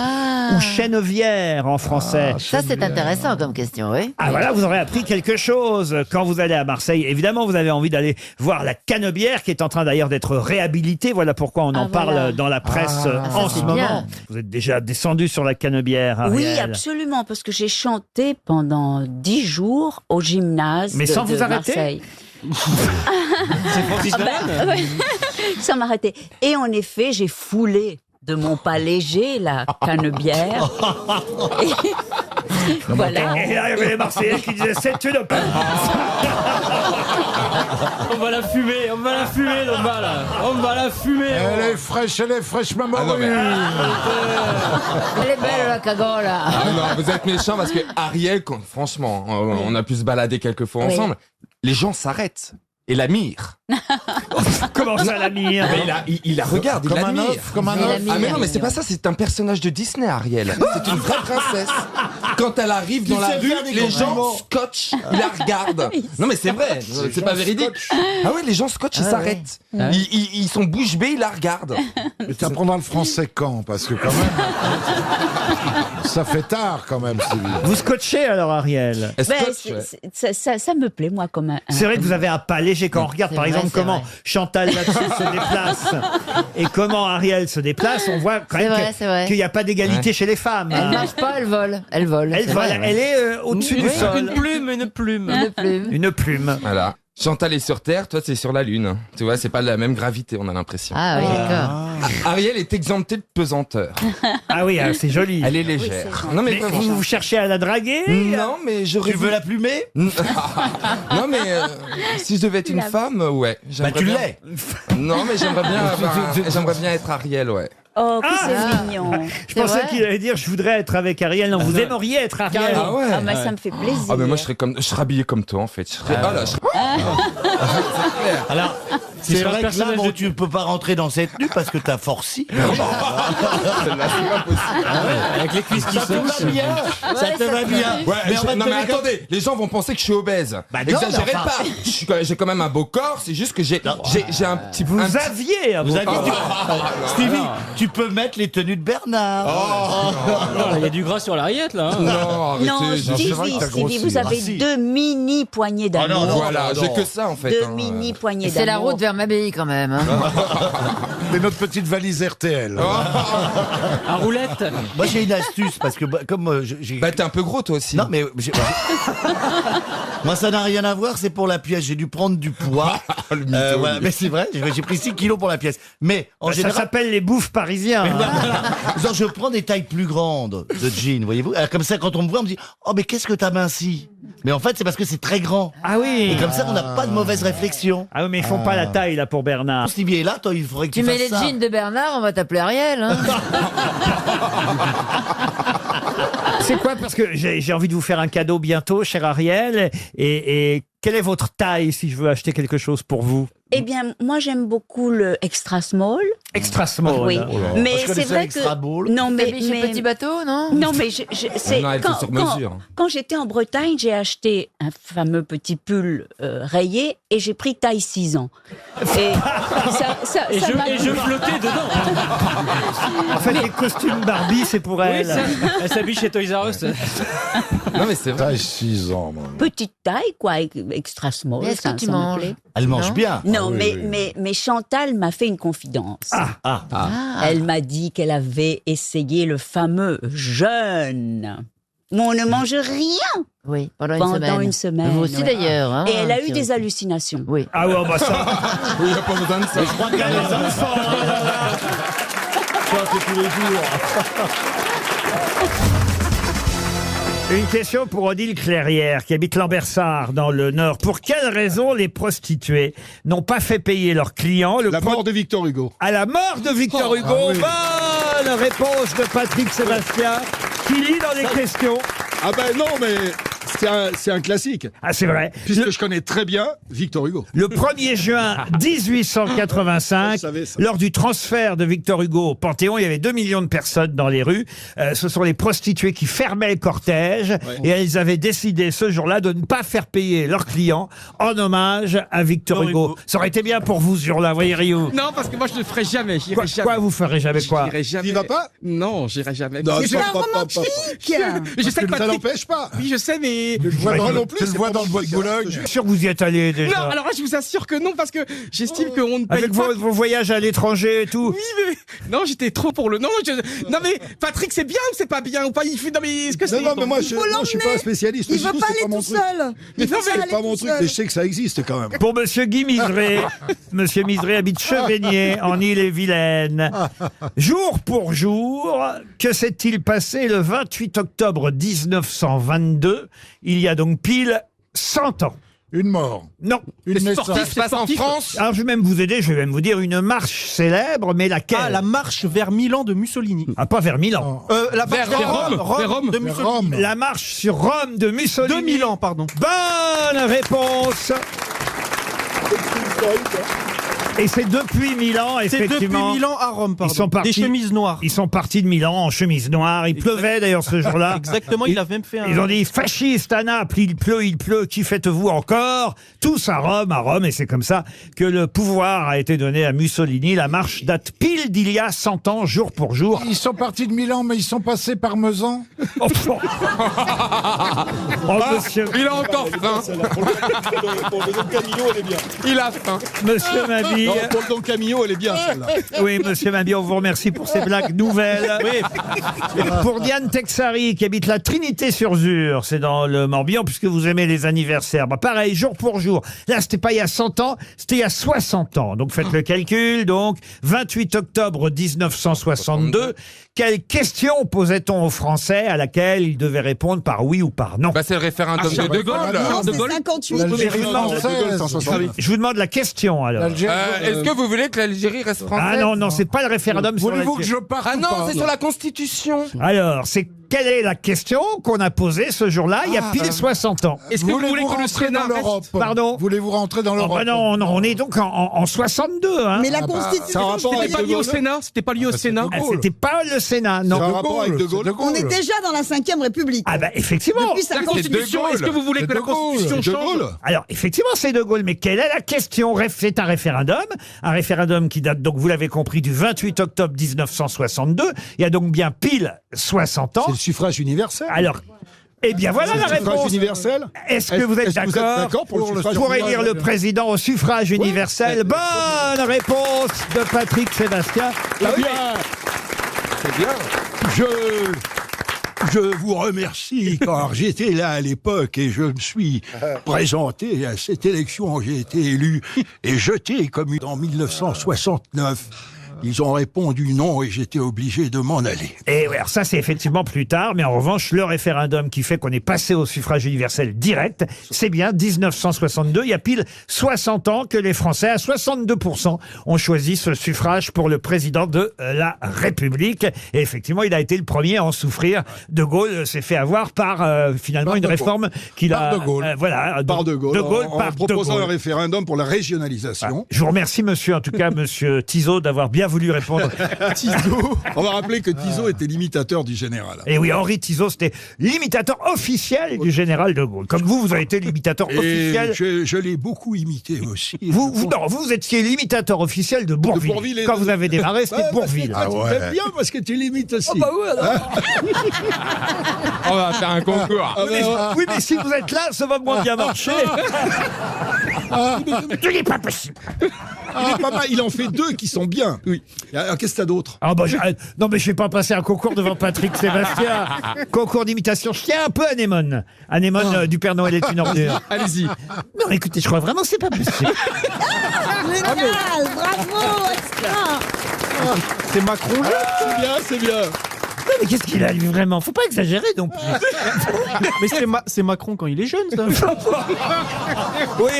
Ou chènevière en français. Ça, c'est intéressant comme question, oui. Ah voilà, vous aurez appris quelque chose quand vous allez à Marseille. Évidemment, vous avez envie d'aller voir la Canebière qui est en train d'ailleurs d'être réhabilitée. Voilà pourquoi on en parle voilà. dans la presse en c'est ce bien. moment. Vous êtes déjà descendu sur la Canebière, Ariel. Oui, absolument, parce que j'ai chanté pendant 10 jours au gymnase Mais de, sans vous de arrêter Marseille. C'est Francis Lalanne? Ouais. Sans m'arrêter. Et en effet, j'ai foulé de mon pas léger la Canebière. Et voilà. Et là, il y avait les Marseillais qui disaient c'est une On va la fumer, l'homme là. On va la fumer. Elle est fraîche, maman. Ah non, mais- Elle est belle, la cagole, là. Ah non, vous êtes méchant parce que Ariel, franchement, on a pu se balader quelques fois Oui. ensemble. Les gens s'arrêtent et la mirent. Comment ça, la mire? Mais il la regarde, il Comme un l'admire. œuf, comme un Il œuf. l'admire. Ah mais non, mais c'est pas ça, c'est un personnage de Disney, Ariel. C'est une vraie princesse. Quand elle arrive dans la sais rue, faire des les gens compliments. scotchent, ils la regardent. Non mais c'est vrai, c'est pas véridique. Ah oui, les gens scotchent, ils s'arrêtent. Ils sont bouche bée, ils la regardent. Mais tu apprendras le français quand? Parce que quand même, ça fait tard quand même, Sylvie. Vous scotchez alors, Ariel? Elle Ben, scotche, ouais. ça me plaît, moi, comme un. C'est vrai que vous avez un pas léger quand on regarde, C'est par vrai, exemple, c'est comment vrai. Chantal là-dessus se déplace et comment Ariel se déplace. On voit quand C'est même vrai, c'est vrai. qu'il n'y a pas d'égalité chez les femmes. Elle marche pas, elle vole. Elle vole. Elle c'est vole, vrai. elle est au-dessus du sol. Une plume. Une plume. Une plume. Voilà. Chantal est sur Terre, toi c'est sur la Lune. Tu vois, c'est pas la même gravité, on a l'impression. Ah oui, d'accord. Ariel est exemptée de pesanteur. Ah oui, c'est joli. Elle est légère. Non mais Mais vraiment. vous cherchez à la draguer? Non mais je Tu veux la plumer? Non mais si je devais être une femme, ouais. Bah j'aimerais tu bien- l'es. Non mais j'aimerais bien être Ariel, ouais. Oh, que Ah. c'est mignon. Je pensais vrai qu'il allait dire je voudrais être avec Ariel. Non, vous aimeriez être Ariel. Ah ouais. Ah, mais ça me fait plaisir. Ah mais moi je serais habillé comme toi en fait. Je serais, oh là, je- Alors, Tu c'est seras vrai que là, personnage bon, de- tu peux pas rentrer dans cette tenue parce que t'as forci. Celle-là, c'est pas possible. Avec les cuisses qui Ça te va sautent. bien. Ça te va bien. Ouais, Mais on va te non mais donner comme- attendez, les gens vont penser que je suis obèse. Bah non, Exagérez mais enfin- pas. J'ai quand même un beau corps, c'est juste que j'ai un petit Vous un petit- aviez un Vous beau avez corps. Stevie, tu peux mettre les tenues de Bernard. Non, il y a du gras sur l'arriette là. hein. Non, arrêtez. Non, c'est vrai Stevie, que t'as grossi. vous avez Ah, si. deux mini poignées d'amour. non, non. Voilà, j'ai que ça en fait. Deux hein. mini poignées Et d'amour. c'est la route vers Mabille quand même. Hein. C'est notre petite valise RTL. À roulette. Moi j'ai une astuce parce que comme j'ai. Bah t'es un peu gros toi aussi. Non mais moi ça n'a rien à voir, c'est pour la pièce. J'ai dû prendre du poids. Voilà, mais c'est vrai, j'ai pris 6 kilos pour la pièce. Mais en Ça général. s'appelle les bouffes parisiens. Genre, je prends des tailles plus grandes de jeans, voyez-vous. Alors, comme ça, quand on me voit, on me dit « Oh, mais qu'est-ce que t'as minci ?» Mais en fait, c'est parce que c'est très grand. Ah oui. Et comme ça, on n'a pas de mauvaise réflexion. Ah oui, mais ils font pas la taille là pour Bernard. Stevie est là, toi, il faudrait que tu Tu mets fasses les ça. jeans de Bernard, on va t'appeler Ariel. Hein. C'est quoi? Parce que j'ai envie de vous faire un cadeau bientôt, cher Ariel. Et quelle est votre taille si je veux acheter quelque chose pour vous? Eh bien, moi, j'aime beaucoup le extra small. Extra small. Oui, mais je connaissais c'est vrai l'extra que ball. non, mais Petit bateau, non? non, mais c'est Non, elle fait sur mesure. quand j'étais en Bretagne, j'ai acheté un fameux petit pull rayé et j'ai pris taille 6 ans. Et ça m'a plu. flottais dedans. En fait, les costumes Barbie, c'est pour elle. Elle s'habille chez Toys R Us. Non mais c'est vrai. T'as 6 ans, mon ami. Petite taille, quoi, extra small. Mais est-ce ça- que tu ça me manges? plaît. Elle mange bien. Non, oui, oui. mais Chantal m'a fait une confidence. Elle m'a dit qu'elle avait essayé le fameux jeûne. Mais on ne mange rien Oui, pendant une semaine. Vous aussi ouais. d'ailleurs. Hein, Et elle a eu Thierry. des hallucinations. Oui. Ah ouais, bah ça. Il n'y a pas besoin de ça. Je crois qu'elle a les enfants. Ça, c'est tous les jours. Une question pour Odile Clairière, qui habite Lambersart, dans le Nord. Pour quelle raison les prostituées n'ont pas fait payer leurs clients La mort de Victor Hugo. à la mort de Victor Hugo? ah oui. Bonne réponse de Patrick Sébastien, qui lit dans les questions. Ah ben non, mais c'est un classique. Ah, c'est vrai. Puisque je connais très bien Victor Hugo. Le 1er juin 1885, Je savais ça. lors du transfert de Victor Hugo au Panthéon, il y avait 2 millions de personnes dans les rues. Ce sont les prostituées qui fermaient le cortège et elles avaient décidé ce jour-là de ne pas faire payer leurs clients en hommage à Victor Hugo. Ça aurait été bien pour vous ce jour-là, voyez Ryu. Non, parce que moi je le ferai jamais. J'irai jamais. Quoi, vous ferez jamais quoi? J'irai jamais. Tu vas pas? Non, j'irai jamais. Non, Mais je- pas. Mais je sais que Ça Patrick. n'empêche pas. Oui, je sais, mais. Je vois Tu non plus. le c'est vois pas dans mon le bois de truc, hein, Boulogne. je te Je jure. suis sûr que vous y êtes allé déjà. Non, alors là, je vous assure que non, parce que j'estime qu'on ne paye Avec pas. vos voyages à l'étranger et tout. Oui, mais non, j'étais trop pour le. Non, non, mais Patrick, c'est bien ou c'est pas bien ou pas? Il fait. Non, mais est-ce que c'est. Non, mais moi, je suis pas un spécialiste. Il Du veut tout, pas c'est aller mon tout truc. seul. Mais Il non, veut pas c'est aller pas tout mon truc, seul. mais je sais que ça existe quand même. Pour Monsieur Guy Miseré. Monsieur Miseré habite Chevigné, en Île-et-Vilaine. Jour pour jour, que s'est-il passé le 28 octobre 1922? Il y a donc pile 100 ans. Une mort. Non. Une naissance. Ça se passe en France. Alors je vais même vous aider, je vais même vous dire une marche célèbre, mais laquelle? Ah, la marche vers Milan de Mussolini. Ah, pas vers Milan. La marche Vers Rome. de Vers Mussolini. Rome. La marche sur Rome de Mussolini. 2000 ans, pardon. Bonne réponse. Et c'est depuis Milan, C'est depuis effectivement. Milan à Rome, pardon. Ils sont partis. Des chemises noires. Ils sont partis de Milan en chemise noire. Il pleuvait d'ailleurs ce jour-là. Exactement, il a même fait un... Ils ont dit fasciste à Naples, il pleut, qui faites-vous encore? Tous à Rome, et c'est comme ça que le pouvoir a été donné à Mussolini. La marche date pile d'il y a 100 ans, jour pour jour. Ils sont partis de Milan, mais ils sont passés par Mezan. Oh, monsieur, Il a encore faim. Pour le Don Camillo, elle est bien. Il a faim. monsieur Mabille. Non, pour le Don Camillo, elle est bien, celle-là. Oui, monsieur Mabille, on vous remercie pour ces blagues nouvelles. Pour Diane Texari, qui habite la Trinité-sur-Zur, c'est dans le Morbihan, puisque vous aimez les anniversaires. Bah, pareil, jour pour jour. Là, c'était pas il y a 100 ans, c'était il y a 60 ans. Donc, faites le calcul. Donc, 28 octobre 1962. Quelle question posait-on aux Français à laquelle ils devaient répondre par oui ou par non? Bah c'est le référendum de De Gaulle. Non, De c'est Gaulle. 58. L'Algérie française. Je vous demande la question, alors. Est-ce que vous voulez que l'Algérie reste française? Ah non, non, c'est pas le référendum sur Voulez-vous que l'Algérie. je parte Ah ou non, pas c'est sur la Constitution. Alors, c'est quelle est la question qu'on a posée ce jour-là, il y a pile 60 ans? Est-ce que vous voulez Voulez-vous que le rentrer Sénat dans reste. l'Europe? Pardon? Voulez-vous rentrer dans Oh, l'Europe? bah non, non, on est donc en 62, hein. Mais la Ça a Constitution, rapport C'était avec pas De lié au Gaulle. Sénat. C'était pas lié au Sénat. Ah, c'était pas le Sénat, Ça a non. rapport avec De Gaulle. on est déjà dans la 5e République. Ah bah effectivement. Depuis sa La Constitution. Constitution. De Gaulle. Est-ce que vous voulez C'est que la De Gaulle. Constitution De change? Gaulle. Alors effectivement, c'est De Gaulle, mais quelle est la question? C'est un référendum qui date donc, vous l'avez compris, du 28 octobre 1962. Il y a donc bien pile 60 ans. C'est le suffrage universel. Alors, Eh bien, voilà la Le suffrage réponse. universel. Est-ce que vous êtes d'accord pour élire le président au suffrage universel? Bonne réponse de Patrick Sébastien. C'est bien. C'est bien. Je vous remercie, car j'étais là à l'époque et je me suis présenté à cette élection. J'ai été élu et jeté comme en 1969. Ils ont répondu non et j'étais obligé de m'en aller. Et ouais, alors ça, c'est effectivement plus tard, mais en revanche, le référendum qui fait qu'on est passé au suffrage universel direct, c'est bien 1962. Il y a pile 60 ans que les Français, à 62%, ont choisi ce suffrage pour le président de la République. Et effectivement, il a été le premier à en souffrir. De Gaulle s'est fait avoir par, finalement, une réforme qu'il a... Par De Gaulle. Voilà. Par De Gaulle. En En proposant De un Gaulle. référendum pour la régionalisation. Je vous remercie, monsieur, en tout cas, monsieur Tizot, d'avoir bien voulu répondre. Tizot. On va rappeler que Tizot était l'imitateur du général. Et oui, Henri Tizot, c'était l'imitateur officiel du général de Gaulle. Comme vous avez été l'imitateur officiel. Et je l'ai beaucoup imité aussi. Vous étiez l'imitateur officiel de Bourville. Quand vous avez démarré, c'était Bourville. J'aime bien parce que tu l'imites aussi. On va faire un concours. Oui, mais si vous êtes là, ça va moins bien marcher. Ce n'est pas possible. Il est pas mal, il en fait 2 qui sont bien. Oui. Alors, qu'est-ce que t'as d'autre? Non, mais je vais pas passer un concours devant Patrick Sébastien. Concours d'imitation. Je tiens un peu Anémone. Anémone du Père Noël est une ordure. Allez-y. Non, écoutez, je crois vraiment que c'est pas possible. Génial, bravo, extra. C'est Macron. C'est bien, c'est bien. Non, mais qu'est-ce qu'il a, lui, vraiment? Faut pas exagérer non plus. Mais c'est Macron quand il est jeune, ça. Oui,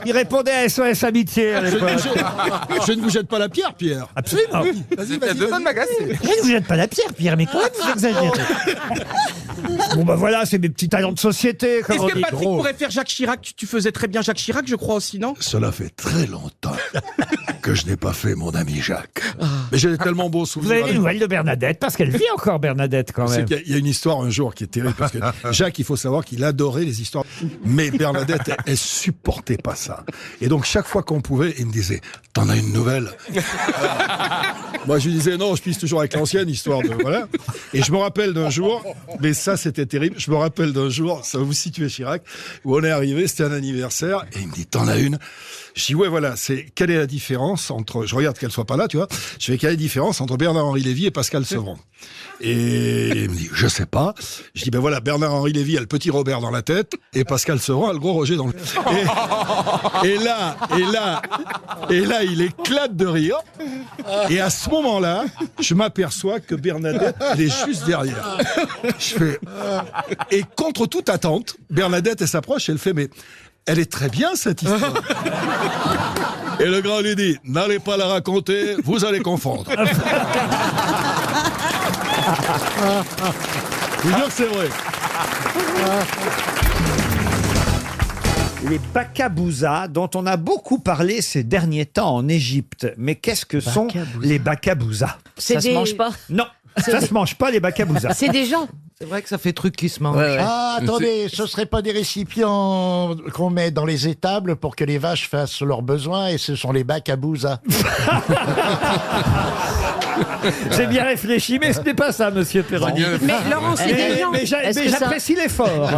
il répondait à SOS Amitié à l'époque. Je ne vous jette pas la pierre, Pierre. Absolument. Vas-y, T'as deux bonnes m'agacer. Je ne vous jette pas la pierre, Pierre, mais quand même, vous exagérez. Bon, bah voilà, c'est mes petits talents de société, comme Est-ce on que dit. Patrick pourrait faire Jacques Chirac? Tu faisais très bien Jacques Chirac, je crois aussi, non? Cela fait très longtemps que je n'ai pas fait mon ami Jacques. Mais j'ai tellement beaux Vous souvenirs. avez des nouvelles de Bernadette, parce qu'elle vit encore, Bernadette, quand C'est même. qu'il y a une histoire un jour qui est terrible parce que Jacques, il faut savoir qu'il adorait les histoires, mais Bernadette, elle supportait pas ça. Et donc chaque fois qu'on pouvait, il me disait "T'en as une nouvelle?" Moi, je lui disais "Non, je pisse toujours avec l'ancienne histoire de voilà." Et je me rappelle d'un jour, mais ça c'était terrible. Je me rappelle d'un jour, ça va vous situer Chirac, où on est arrivé, c'était un anniversaire, et il me dit "T'en as une?" Je dis "Ouais, voilà, c'est quelle est la différence entre..." Je regarde qu'elle soit pas là, tu vois. Je fais "Quelle est la différence entre Bernard-Henri Lévy et Pascal Sevran?" Et il me dit "Je sais pas." Je dis "Ben voilà, Bernard-Henri Lévy a le petit Robert dans la tête et Pascal Sevran a le gros Roger dans le..." Et là, il éclate de rire. Et à ce moment-là, je m'aperçois que Bernadette, elle est juste derrière. Je fais... Et contre toute attente, Bernadette, elle s'approche et elle fait "Mais elle est très bien, cette histoire." Et le grand lui dit "N'allez pas la raconter, vous allez confondre." Je vous jure que c'est vrai. Les bakabouza, dont on a beaucoup parlé ces derniers temps en Égypte. Mais qu'est-ce que sont les bakabouza? Ça se mange pas. Non, ça se mange pas, les bakabouza. C'est des gens. C'est vrai que ça fait truc qui se mange. Ah, attendez, ce serait pas des récipients qu'on met dans les étables pour que les vaches fassent leurs besoins et ce sont les bacs à bouza. J'ai bien réfléchi, mais ce n'est pas ça, monsieur Perron. Mais Laurent, c'est des gens. Mais Est-ce que ça- j'apprécie l'effort.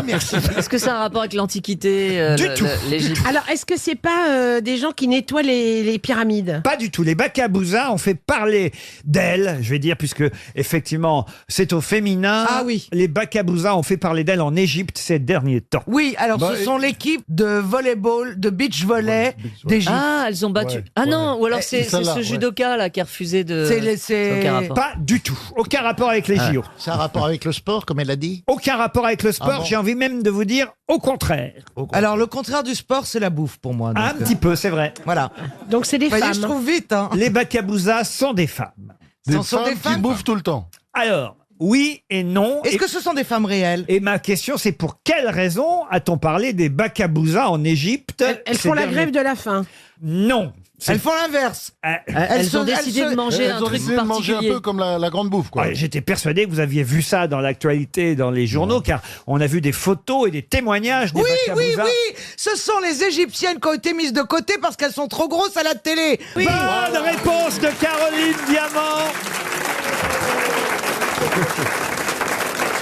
Est-ce que ça a un rapport avec l'Antiquité, Du tout. l'Égypte? Alors, est-ce que c'est pas des gens qui nettoient les pyramides? Pas du tout. Les bakabouza ont fait parler d'elles, je vais dire, puisque effectivement c'est au féminin. Ah oui. Les bakabouza ont fait parler d'elles en Égypte ces derniers temps. Oui, alors ce sont l'équipe de volleyball, de beach volley d'Égypte. Ah, elles ont battu. Ah non, ou alors c'est celle-là, ce ouais. judoka là qui a refusé de. C'est Aucun rapport. Pas du tout. Aucun rapport avec les JO. C'est un rapport avec le sport, comme elle a dit? Aucun rapport avec le sport. Ah bon J'ai envie même de vous dire au contraire. Alors le contraire du sport, c'est la bouffe pour moi. donc, Un petit peu, c'est vrai. Voilà. Donc, c'est des Vous voyez, femmes. je trouve vite. Hein. Les bakabouza sont des femmes. Ce sont des femmes. bouffent tout le temps. Alors, oui et non. Est-ce Et- que ce sont des femmes réelles? Et ma question, c'est pour quelle raison a-t-on parlé des bakabouza en Égypte? Elles ces font la derniers- grève de la faim. Non. C'est- Elles font l'inverse. Elles ont décidé de manger un Elles ont truc décidé de manger un particulier. peu comme la grande bouffe, quoi. Ouais, j'étais persuadé que vous aviez vu ça dans l'actualité, dans les journaux, car on a vu des photos et des témoignages des Oui, oui, bakabouza. oui. Ce sont les Égyptiennes qui ont été mises de côté parce qu'elles sont trop grosses à la télé. Oui. Bonne réponse de Caroline Diamant.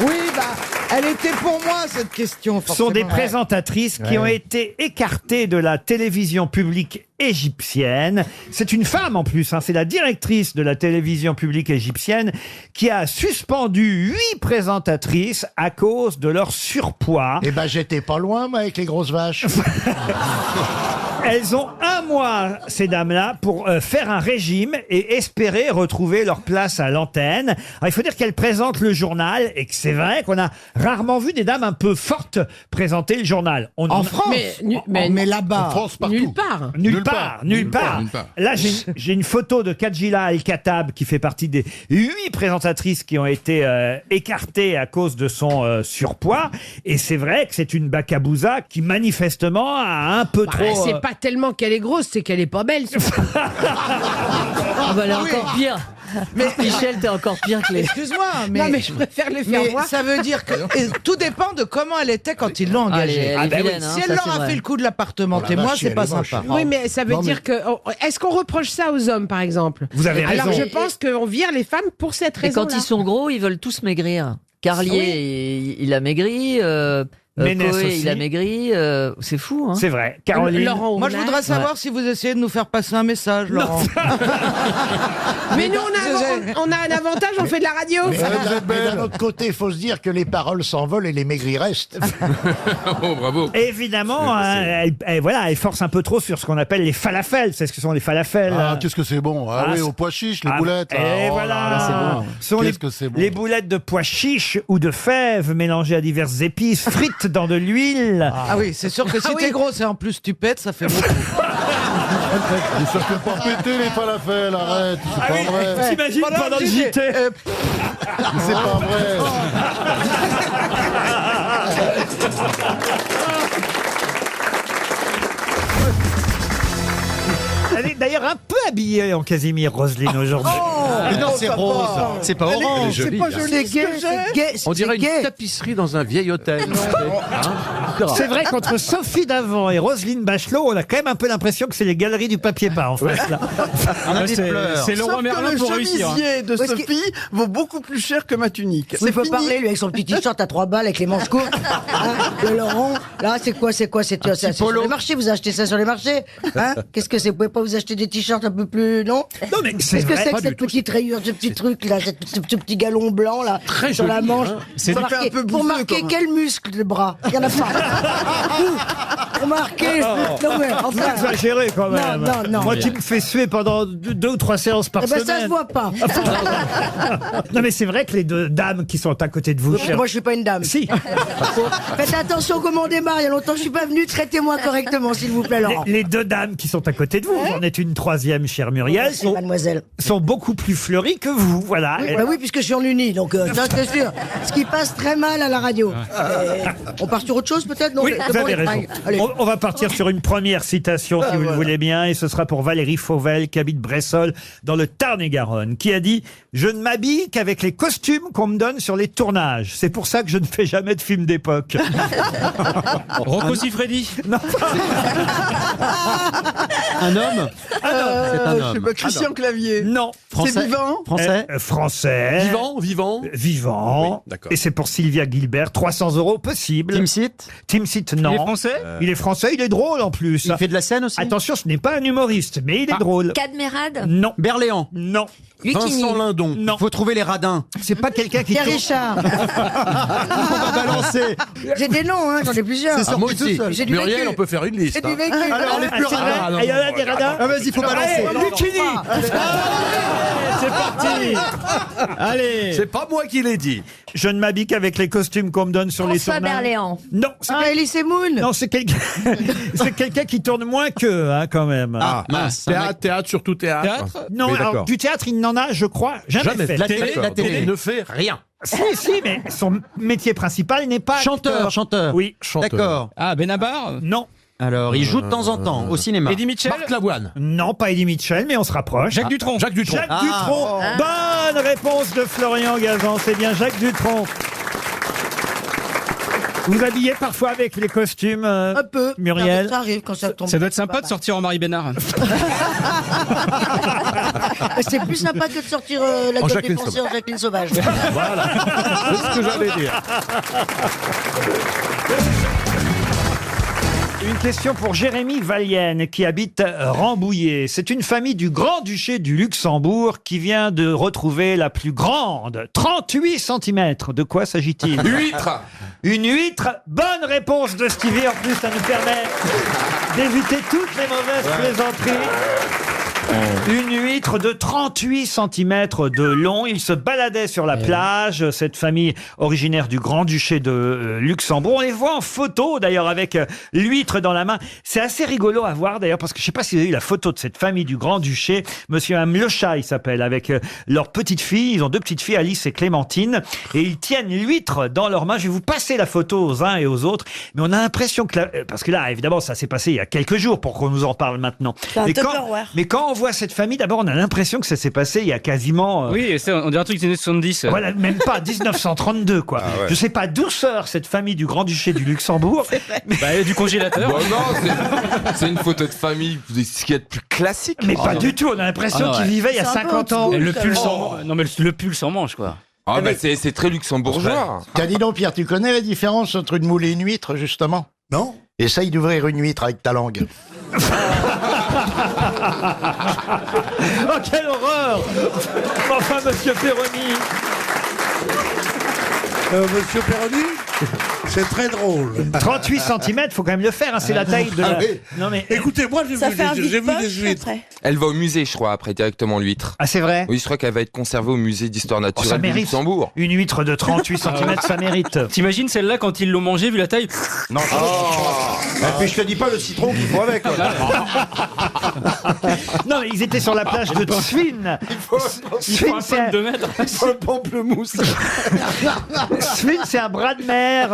Oui, Elle était pour moi, cette question. Ce sont des forcément. présentatrices qui Ouais. ont été écartées de la télévision publique égyptienne. C'est une femme en plus, hein, c'est la directrice de la télévision publique égyptienne qui a suspendu 8 présentatrices à cause de leur surpoids. Eh ben, j'étais pas loin, moi, avec les grosses vaches. Elles ont un mois, ces dames-là, pour faire un régime et espérer retrouver leur place à l'antenne. Alors, il faut dire qu'elles présentent le journal et que c'est vrai qu'on a rarement vu des dames un peu fortes présenter le journal. En France mais là-bas. En France, partout. Nulle part. Nulle part, nulle part. Là, j'ai une photo de Kadjila Al-Khattab qui fait partie des 8 présentatrices qui ont été écartées à cause de son surpoids. Et c'est vrai que c'est une bacabouza qui manifestement a un peu trop... C'est pas tellement qu'elle est grosse, c'est qu'elle est pas belle. Ah bah, elle est encore pire. Mais Michel, t'es encore pire que les... Excuse-moi, mais, Non, mais je préfère les faire mais moi. ça veut dire que et tout dépend de comment elle était quand ils l'ont engagée. elle est vilaine, si hein, elle ça, leur c'est a vrai. fait le coup de l'appartement Oh la témoin, vache, c'est elle pas est moche. sympa. Oui, mais ça veut Non, dire que... Est-ce qu'on reproche ça aux hommes, par exemple? Vous avez Alors, raison. je pense qu'on vire les femmes pour cette Et raison. quand ils sont gros, ils veulent tous maigrir. Carlier, il a maigri. Ménès Coé, aussi. il a maigri. C'est fou, hein. C'est vrai. Caroline. Laurent Moi, je voudrais savoir si vous essayez de nous faire passer un message, Laurent. Mais nous, on a un avantage, on fait de la radio. Mais d'un autre côté, il faut se dire que les paroles s'envolent et les maigris restent. Oh, bravo. Évidemment, hein, elle force un peu trop sur ce qu'on appelle les falafels. C'est ce que sont les falafels. Ah, qu'est-ce que c'est bon. Ah, Ah, oui, c'est- au pois chiche, les Ah, boulettes. et là. Oh voilà. là là. C'est bon. Ce sont Qu'est-ce que c'est bon. les boulettes de pois chiches ou de fèves mélangées à diverses épices, frites dans de l'huile. Ah oui, c'est sûr que si t'es grosse et en plus tu pètes, ça fait beaucoup. Mais ça fait pas péter les falafels, arrête. C'est Ah pas oui, vrai. t'imagines Voilà, pendant le je disais, JT. C'est pas vrai. Elle est d'ailleurs un peu habillée en Casimir, Roselyne, aujourd'hui. Mais non, c'est rose. C'est pas orange. C'est pas joli. C'est gay, c'est gay. On dirait une gay. tapisserie dans un vieil hôtel. C'est vrai qu'entre Sophie Davant et Roselyne Bachelot, on a quand même un peu l'impression que c'est les galeries du papier peint, en fait. Là. C'est Leroy Merlin pour réussir. Le chemisier de Sophie vaut beaucoup plus cher que ma tunique. Il faut parler, lui, avec son petit t-shirt à 3 balles, avec les manches courtes. Le Laurent, là, c'est quoi C'est sur les marchés, vous achetez ça sur les marchés. Hein? Qu'est-ce que c'est? Vous pouvez pas vous acheter des t-shirts un peu plus... Non, Non, mais c'est Qu'est-ce que vrai. c'est que cette petite rayure, ce petit truc, là, ce petit galon blanc, là, sur la manche? C'est Pour fait un marquer, peu pour bouffeux, marquer quand même. quel muscle de bras? Il y en a pas. Pour marquer... Non, mais Vous enfin... exagérez quand même. Non. Moi qui me fais suer pendant 2 ou 3 séances par Eh ben, semaine. ça se voit pas. Non mais c'est vrai que les deux dames qui sont à côté de vous, cher... Moi, je suis pas une dame. Si. Faites attention comment on démarre. Il y a longtemps que je suis pas venu. Traitez-moi correctement, s'il vous plaît, Laurent. Les deux dames qui sont à côté de vous, j'en ai une troisième, chère Muriel, Mademoiselle. sont beaucoup plus fleuries que vous, voilà. Oui, bah oui, puisque je suis en uni, donc ça c'est sûr. Ce qui passe très mal à la radio. On part sur autre chose peut-être? Non, Oui, c'est vous bon, avez les raison. fringues. Allez. On va partir sur une première citation, si vous le voulez bien, et ce sera pour Valérie Fauvel, qui habite Bressol, dans le Tarn-et-Garonne, qui a dit « Je ne m'habille qu'avec les costumes qu'on me donne sur les tournages. C'est pour ça que je ne fais jamais de films d'époque. » Rocco Siffredi. Non. Un homme. Ah non. C'est un Je sais homme. pas, Christian Clavier. Non. C'est vivant. Français. Français. Vivant. Vivant. Oui, d'accord. Et c'est pour Sylvia Gilbert. 300 € possible. Tim Sit. Tim Sit, non. Il est français Il est français, il est drôle en plus. Il fait de la scène aussi. Attention, ce n'est pas un humoriste, mais il est drôle. Cadmerade. Non. Berléand. Non. Lucchini. Vincent Lindon. Non. Faut trouver les radins. C'est pas quelqu'un qui Pierre tourne- Richard. On va balancer. J'ai des noms, hein, j'en ai plusieurs. C'est Ah, moi sorti aussi. tout seul. J'ai du Muriel, vécu. on peut faire une liste. J'ai du hein. vécu. Alors, les Ah, plus c'est vrai radins. Ah, il y en a des radins. Ah, vas-y, faut balancer. Allez, Lucchini. C'est parti. Allez. C'est pas moi qui l'ai dit. Je ne m'habille qu'avec les costumes qu'on me donne sur les François tournages. Berléand. Non, c'est Ah, Elise Moon. non, c'est quelqu'un c'est quelqu'un qui tourne moins qu'eux, hein, quand même. Ah, mince. Théâtre, surtout théâtre. Théâtre. Non, Oui, alors, d'accord. du théâtre, il n'en a, je crois, jamais fait. La télé, D'accord. la Donc, télé. il ne fait rien. Si, mais son métier principal n'est pas Chanteur, acteur. chanteur. Oui. D'accord. Ah, Benabar. Non. Alors, il joue de temps en temps au cinéma. Eddie Mitchell. Marc Lavoine. Non, pas Eddie Mitchell, mais on se rapproche. Jacques Dutronc. Jacques Dutronc. Jacques Dutronc. Bonne réponse de Florian Gazan. C'est bien Jacques Dutronc. Vous habillez parfois avec les costumes, Un peu. Muriel? Ça arrive quand ça tombe. Ça doit être sympa de sortir en Marie Bénard. C'est plus sympa que de sortir la gueule défoncée en Jacqueline Sauvage. Voilà. C'est ce que j'allais dire. Une question pour Jérémy Valienne qui habite Rambouillet. C'est une famille du Grand-Duché du Luxembourg qui vient de retrouver la plus grande, 38 cm. De quoi s'agit-il? Huître. Une huître. Bonne réponse de Stevie. En plus, ça nous permet d'éviter toutes les mauvaises plaisanteries. Une huître de 38 cm de long. Il se baladait sur la plage, cette famille originaire du Grand-Duché de Luxembourg. On les voit en photo d'ailleurs avec l'huître dans la main. C'est assez rigolo à voir d'ailleurs parce que je sais pas si vous avez eu la photo de cette famille du Grand-Duché. Monsieur et Mme Le Chat, il s'appelle, avec leur petite fille. Ils ont 2 petites filles, Alice et Clémentine. Et ils tiennent l'huître dans leurs mains. Je vais vous passer la photo aux uns et aux autres. Mais on a l'impression que parce que là, évidemment, ça s'est passé il y a quelques jours pour qu'on nous en parle maintenant. Mais quand on voit cette famille, d'abord, on a l'impression que ça s'est passé il y a quasiment... Oui, on dirait un truc des années 70. Voilà, même pas 1932, quoi. Ah ouais. Je sais pas d'où sort cette famille du Grand-Duché du Luxembourg. Bah, du congélateur. Bon, non, c'est une photo de famille, ce qu'il y a de plus classique. Mais pas du tout, on a l'impression qu'ils vivaient il y a 50 ans. Et le pull sans non mais le pull sans manche quoi. Ah bah c'est très luxembourgeois. Tiens, dis donc, Pierre, tu connais la différence entre une moule et une huître, justement? Non? Essaye d'ouvrir une huître avec ta langue. Oh, quelle horreur! Enfin, monsieur Perroni. Monsieur Perroni, c'est très drôle. 38 cm, faut quand même le faire, hein, c'est la taille de la... Non, mais... Écoutez, moi j'ai vu des huîtres. Elle va au musée, je crois, après directement l'huître. Ah, c'est vrai? Oui, je crois qu'elle va être conservée au musée d'histoire ça naturelle de mérite. Luxembourg. Une huître de 38 cm, ça mérite. T'imagines celle-là quand ils l'ont mangée vu la taille? Non, Et puis je te dis pas le citron qu'il faut avec. Non, mais ils étaient sur la plage de Tsvin. Tsvin, c'est un... 2 mètres. Le pamplemousse. Tsvin, c'est un bras de mer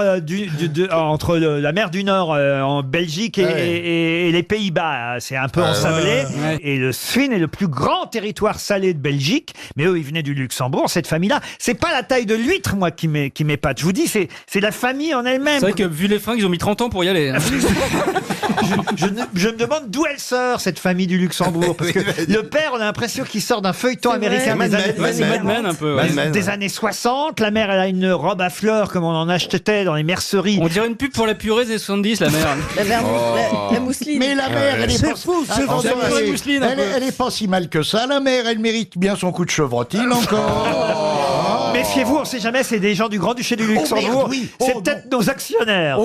entre la mer du Nord en Belgique et les Pays-Bas. C'est un peu ensablé. Ouais. Et le Tsvin est le plus grand territoire salé de Belgique. Mais eux, ils venaient du Luxembourg, cette famille-là. C'est pas la taille de l'huître, moi, qui m'épate. Je vous dis, c'est la famille en elle-même. C'est vrai que vu les fringues, ils ont mis 30 ans pour y aller. Hein. Je me demande d'où elle sort, cette famille du Luxembourg. Parce que le père, on a l'impression qu'il sort d'un feuilleton américain des années, un peu. des années 60. La mère, elle a une robe à fleurs comme on en achetait dans les merceries. On dirait une pub pour la purée des 70, la mère. La mousseline. Mais la mère, elle est pas fou, c'est elle est pas si mal que ça, la mère. Elle mérite bien son coup de chevrotine encore. Méfiez-vous, on sait jamais, c'est des gens du Grand-Duché du Luxembourg. C'est peut-être nos actionnaires.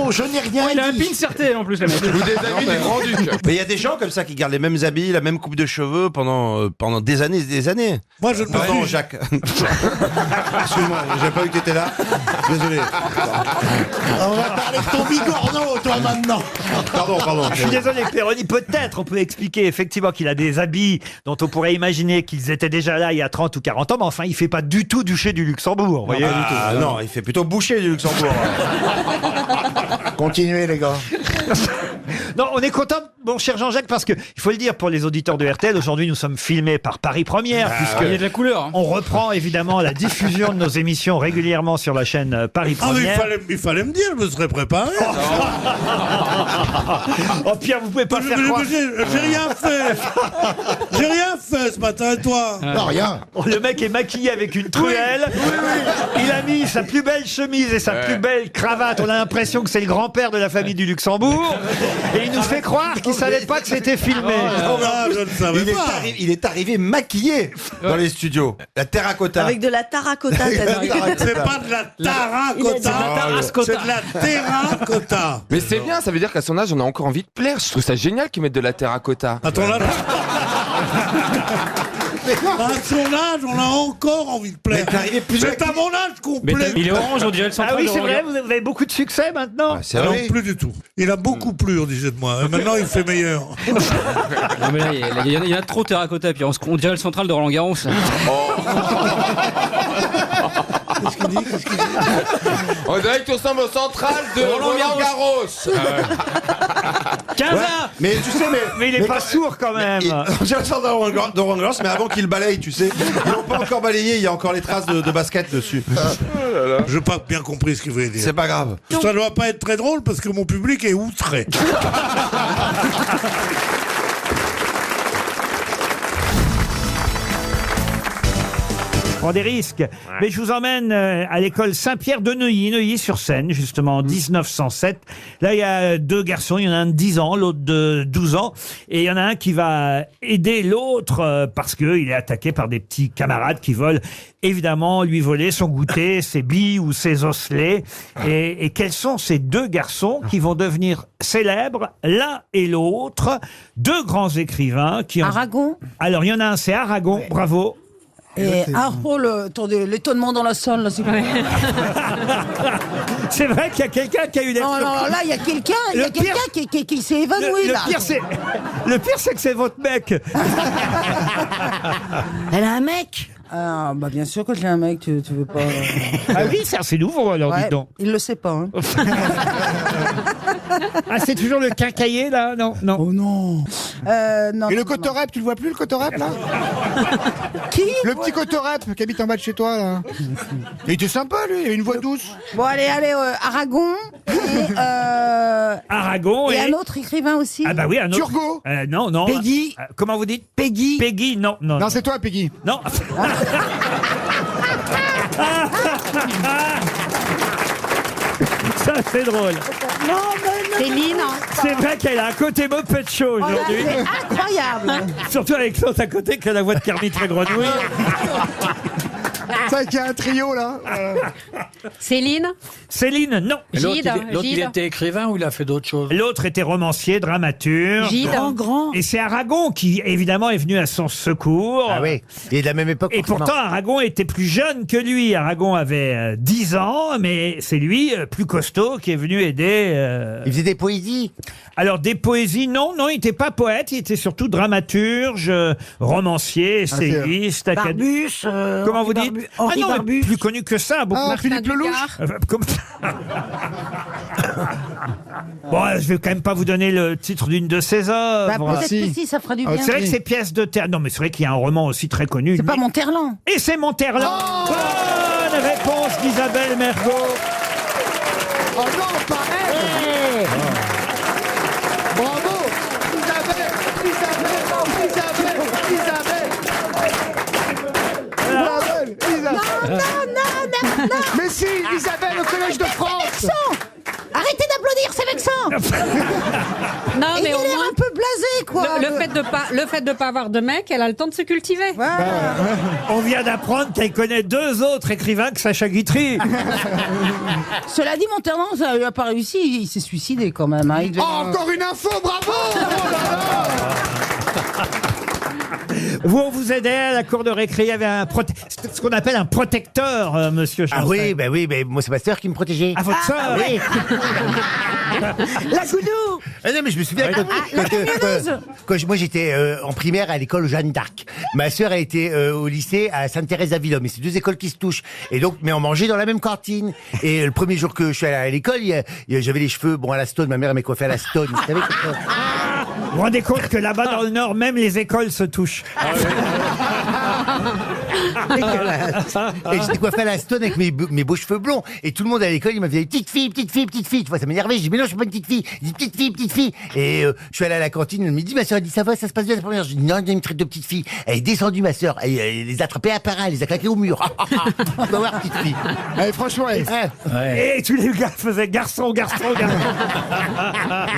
Je n'ai rien Il a un dit. pin certé en plus, la mec. Ou des amis du Grand-Duc. Mais il y a des gens comme ça qui gardent les mêmes habits, la même coupe de cheveux pendant des années et des années. Moi je ne Pardon, Jacques. Excuse-moi, j'ai pas vu que t'étais là. Désolé. On va parler de ton bigorneau, toi, maintenant. Pardon. Je suis désolé, Perroni, peut-être on peut expliquer effectivement qu'il a des habits dont on pourrait imaginer qu'ils étaient déjà là il y a 30 ou 40 ans, mais enfin il fait pas du tout duché du Luxembourg. Voyez Non, il fait plutôt boucher du Luxembourg. Continuez, les gars. Non, on est content, mon cher Jean-Jacques, parce que il faut le dire pour les auditeurs de RTL, aujourd'hui nous sommes filmés par Paris Première, puisque Il y a de la couleur. Hein. on reprend évidemment la diffusion de nos émissions régulièrement sur la chaîne Paris Ah, mais Première. il fallait me dire, je me serais préparé. Oh Pierre, vous pouvez pas faire croire. J'ai rien fait. J'ai rien fait ce matin, et toi? Non, rien. Oh, le mec est maquillé avec une truelle. Il a mis sa plus belle chemise et sa plus belle cravate. On a l'impression que c'est le grand-père de la famille du Luxembourg. Et il nous fait croire qu'il savait pas que c'était filmé. Je ne savais pas. Il est arrivé maquillé dans les studios. La terracotta. Avec de la terracotta, t'as dit. C'est pas de la terracotta, c'est de la terracotta. Mais c'est bien, ça veut dire qu'à son âge, on a encore envie de plaire. Je trouve ça génial qu'ils mettent de la terracotta. Attends là. À son âge, on a encore envie de plaire. C'est à mon âge qu'on Mais plaît. il est orange, on dirait le central. Ah oui, de c'est Roland vrai, Garros. vous avez beaucoup de succès maintenant. C'est Ah non, vrai. plus du tout. Il a beaucoup plu, on disait de moi. Et maintenant, il fait meilleur. Non, mais là, il y en a trop terracotta, puis on dirait le central de Roland Garros. Qu'est-ce qu'il dit? On dirait que tu ressembles au central de Roland Garros. 15 ans. Mais tu sais, Mais il est pas sourd quand même. On dirait ça dans Roland Garros, mais avant qu'il balaye, tu sais. Ils l'ont pas encore balayé, il y a encore les traces de basket dessus. Je n'ai pas bien compris ce qu'il voulait dire. C'est pas grave. Ça doit pas être très drôle parce que mon public est outré. Prend des risques. Mais je vous emmène à l'école Saint-Pierre de Neuilly-sur-Seine, justement, en 1907. Là, il y a deux garçons. Il y en a un de 10 ans, l'autre de 12 ans. Et il y en a un qui va aider l'autre parce qu'il est attaqué par des petits camarades qui veulent évidemment lui voler son goûter, ses billes ou ses osselets. Et quels sont ces deux garçons qui vont devenir célèbres, l'un et l'autre? Deux grands écrivains qui ont... Aragon. Alors, il y en a un, c'est Aragon, bravo. Et attendez, l'étonnement dans la salle, là, c'est quoi? C'est vrai qu'il y a quelqu'un qui a eu des... Non, là, il y a quelqu'un qui s'est évanoui, là. Le pire, c'est que c'est votre mec. Elle a un mec? Ah, bah bien sûr que j'ai un mec, tu veux pas... Ah oui, c'est nouveau, alors, ouais, dites donc. Il le sait pas, hein. Ah, c'est toujours le quincailler, là? Non, non. Oh non. Non. Et le cotorep, tu le vois plus, le cotorep, là? Qui? Le petit cotorep qui habite en bas de chez toi, là. Il était sympa, lui, il avait une voix douce. Bon, allez, Aragon et... Aragon et un autre écrivain aussi. Ah bah oui, un autre. Turgot. Non. Peggy. Comment vous dites? Peggy. Peggy, non. Non, c'est toi, Peggy. Non. Ça, c'est drôle. Non, mais Céline. C'est vrai qu'elle a un côté Muppet Show aujourd'hui. C'est incroyable. Surtout avec l'autre à côté qui a la voix de Kermit la Grenouille. C'est vrai qu'il y a un trio, là. Céline. Céline, non. Gide. L'autre, il était écrivain ou il a fait d'autres choses? L'autre était romancier, dramaturge. Gide. Grand. Et c'est Aragon qui, évidemment, est venu à son secours. Ah oui, il est de la même époque. Et pourtant, Aragon était plus jeune que lui. Aragon avait 10 ans, mais c'est lui, plus costaud, qui est venu aider. Il faisait des poésies. Alors, des poésies, non, il n'était pas poète, il était surtout dramaturge, romancier, essayiste, Barbus. Comment vous dites? Henri non, Barbus. plus connu que ça. Beaucoup. Ah, Philippe Lelouch. Bon, je vais quand même pas vous donner le titre d'une de ses œuvres. Bah, peut-être que si, ça fera du bien. C'est vrai que c'est pièces de théâtre. Non, mais c'est vrai qu'il y a un roman aussi très connu. C'est pas Monterland. Et c'est Monterland. Bonne réponse d'Isabelle Mergo. Oh non, pas elle. Bravo. Non. Mais si, Isabelle au Collège de France. Arrêtez d'applaudir, c'est vexant. Non, Et mais il au a l'air moins un peu blasé, quoi. le fait de pas avoir de mec, elle a le temps de se cultiver. On vient d'apprendre qu'elle connaît deux autres écrivains que Sacha Guitry. Cela dit, Monterland, ça n'a pas réussi. Il s'est suicidé quand même. Hein. Oh, encore une info, bravo. Vous, on vous aidait à la cour de récré, il y avait ce qu'on appelle un protecteur, monsieur Chancel. Ah oui, mais moi c'est ma sœur qui me protégeait. Ah, votre sœur? Oui. La goudou. Ah non, mais je me souviens moi j'étais en primaire à l'école Jeanne d'Arc. Ma sœur a été au lycée à Sainte-Thérèse d'Avillon. Mais c'est deux écoles qui se touchent. Et donc, mais on mangeait dans la même cantine. Et le premier jour que je suis allé à l'école, j'avais les cheveux à la Stone. Ma mère m'a coiffé à la Stone. Vous savez vous vous rendez compte que là-bas dans le Nord, même les écoles se touchent. Et j'étais coiffé à la Stone avec mes beaux cheveux blonds. Et tout le monde à l'école, il m'avait dit petite fille. Tu vois, ça m'énervait. Je dis mais non, je suis pas une petite fille. Il dit petite fille. Et je suis allé à la cantine. Elle me dit ma soeur, elle dit ça va, ça se passe bien la première. Je dis non, il me traite de petite fille. Elle est descendue, ma soeur. Elle les a attrapés à part, elle les a claqués au mur. Tu vas voir, petite fille. Allez, franchement, Et tous les gars faisaient garçon.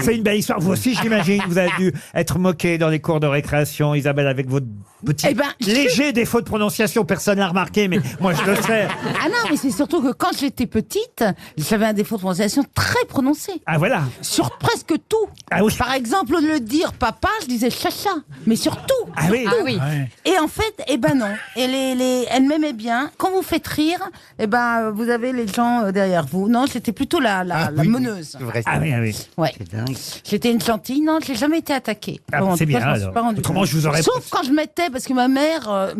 C'est une belle histoire. Vous aussi, j'imagine, vous avez dû être moqué dans les cours de récréation, Isabelle, avec votre petit léger défaut de prononciation. Personne l'a remarqué, mais moi je le sais. Ah non, mais c'est surtout que quand j'étais petite, j'avais un défaut de prononciation très prononcé. Ah voilà. Sur presque tout. Ah oui. Par exemple, le dire papa, je disais chacha. Mais sur tout. Ah oui. Tout. Ah oui. Et en fait, non. Et elle m'aimait bien. Quand vous faites rire, vous avez les gens derrière vous. Non, c'était plutôt la meneuse. C'est vrai, Ah oui. Ouais. J'étais une gentille. Non, je n'ai jamais été attaquée. Ah, c'est bien, alors. Autrement, je vous aurais... Sauf quand je mettais, parce que ma mère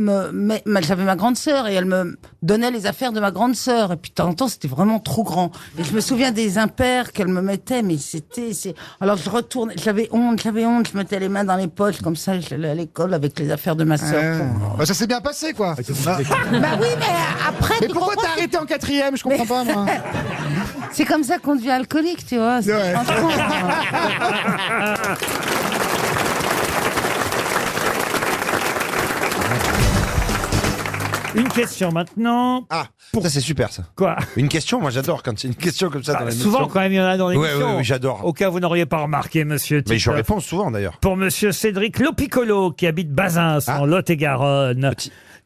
j'avais ma grande sœur et elle me donnait les affaires de ma grande sœur. Et puis de temps en temps, c'était vraiment trop grand. Et je me souviens des impairs qu'elle me mettait, mais alors je retournais, j'avais honte, je mettais les mains dans les poches comme ça, j'allais à l'école avec les affaires de ma sœur. Bah, ça s'est bien passé, quoi. Bah oui, mais après. Mais pourquoi t'as arrêté en 4e? Je comprends pas, moi. C'est comme ça qu'on devient alcoolique, tu vois. Ouais. Une question maintenant. Ah, ça c'est super ça. Quoi? Une question, moi j'adore quand c'est une question comme ça dans l'émission. Souvent, quand même, il y en a dans l'émission. Oui, j'adore. Au cas où vous n'auriez pas remarqué, monsieur Mais je Titoff. réponds souvent d'ailleurs. Pour monsieur Cédric Lopiccolo, qui habite Bazins, en Lot-et-Garonne.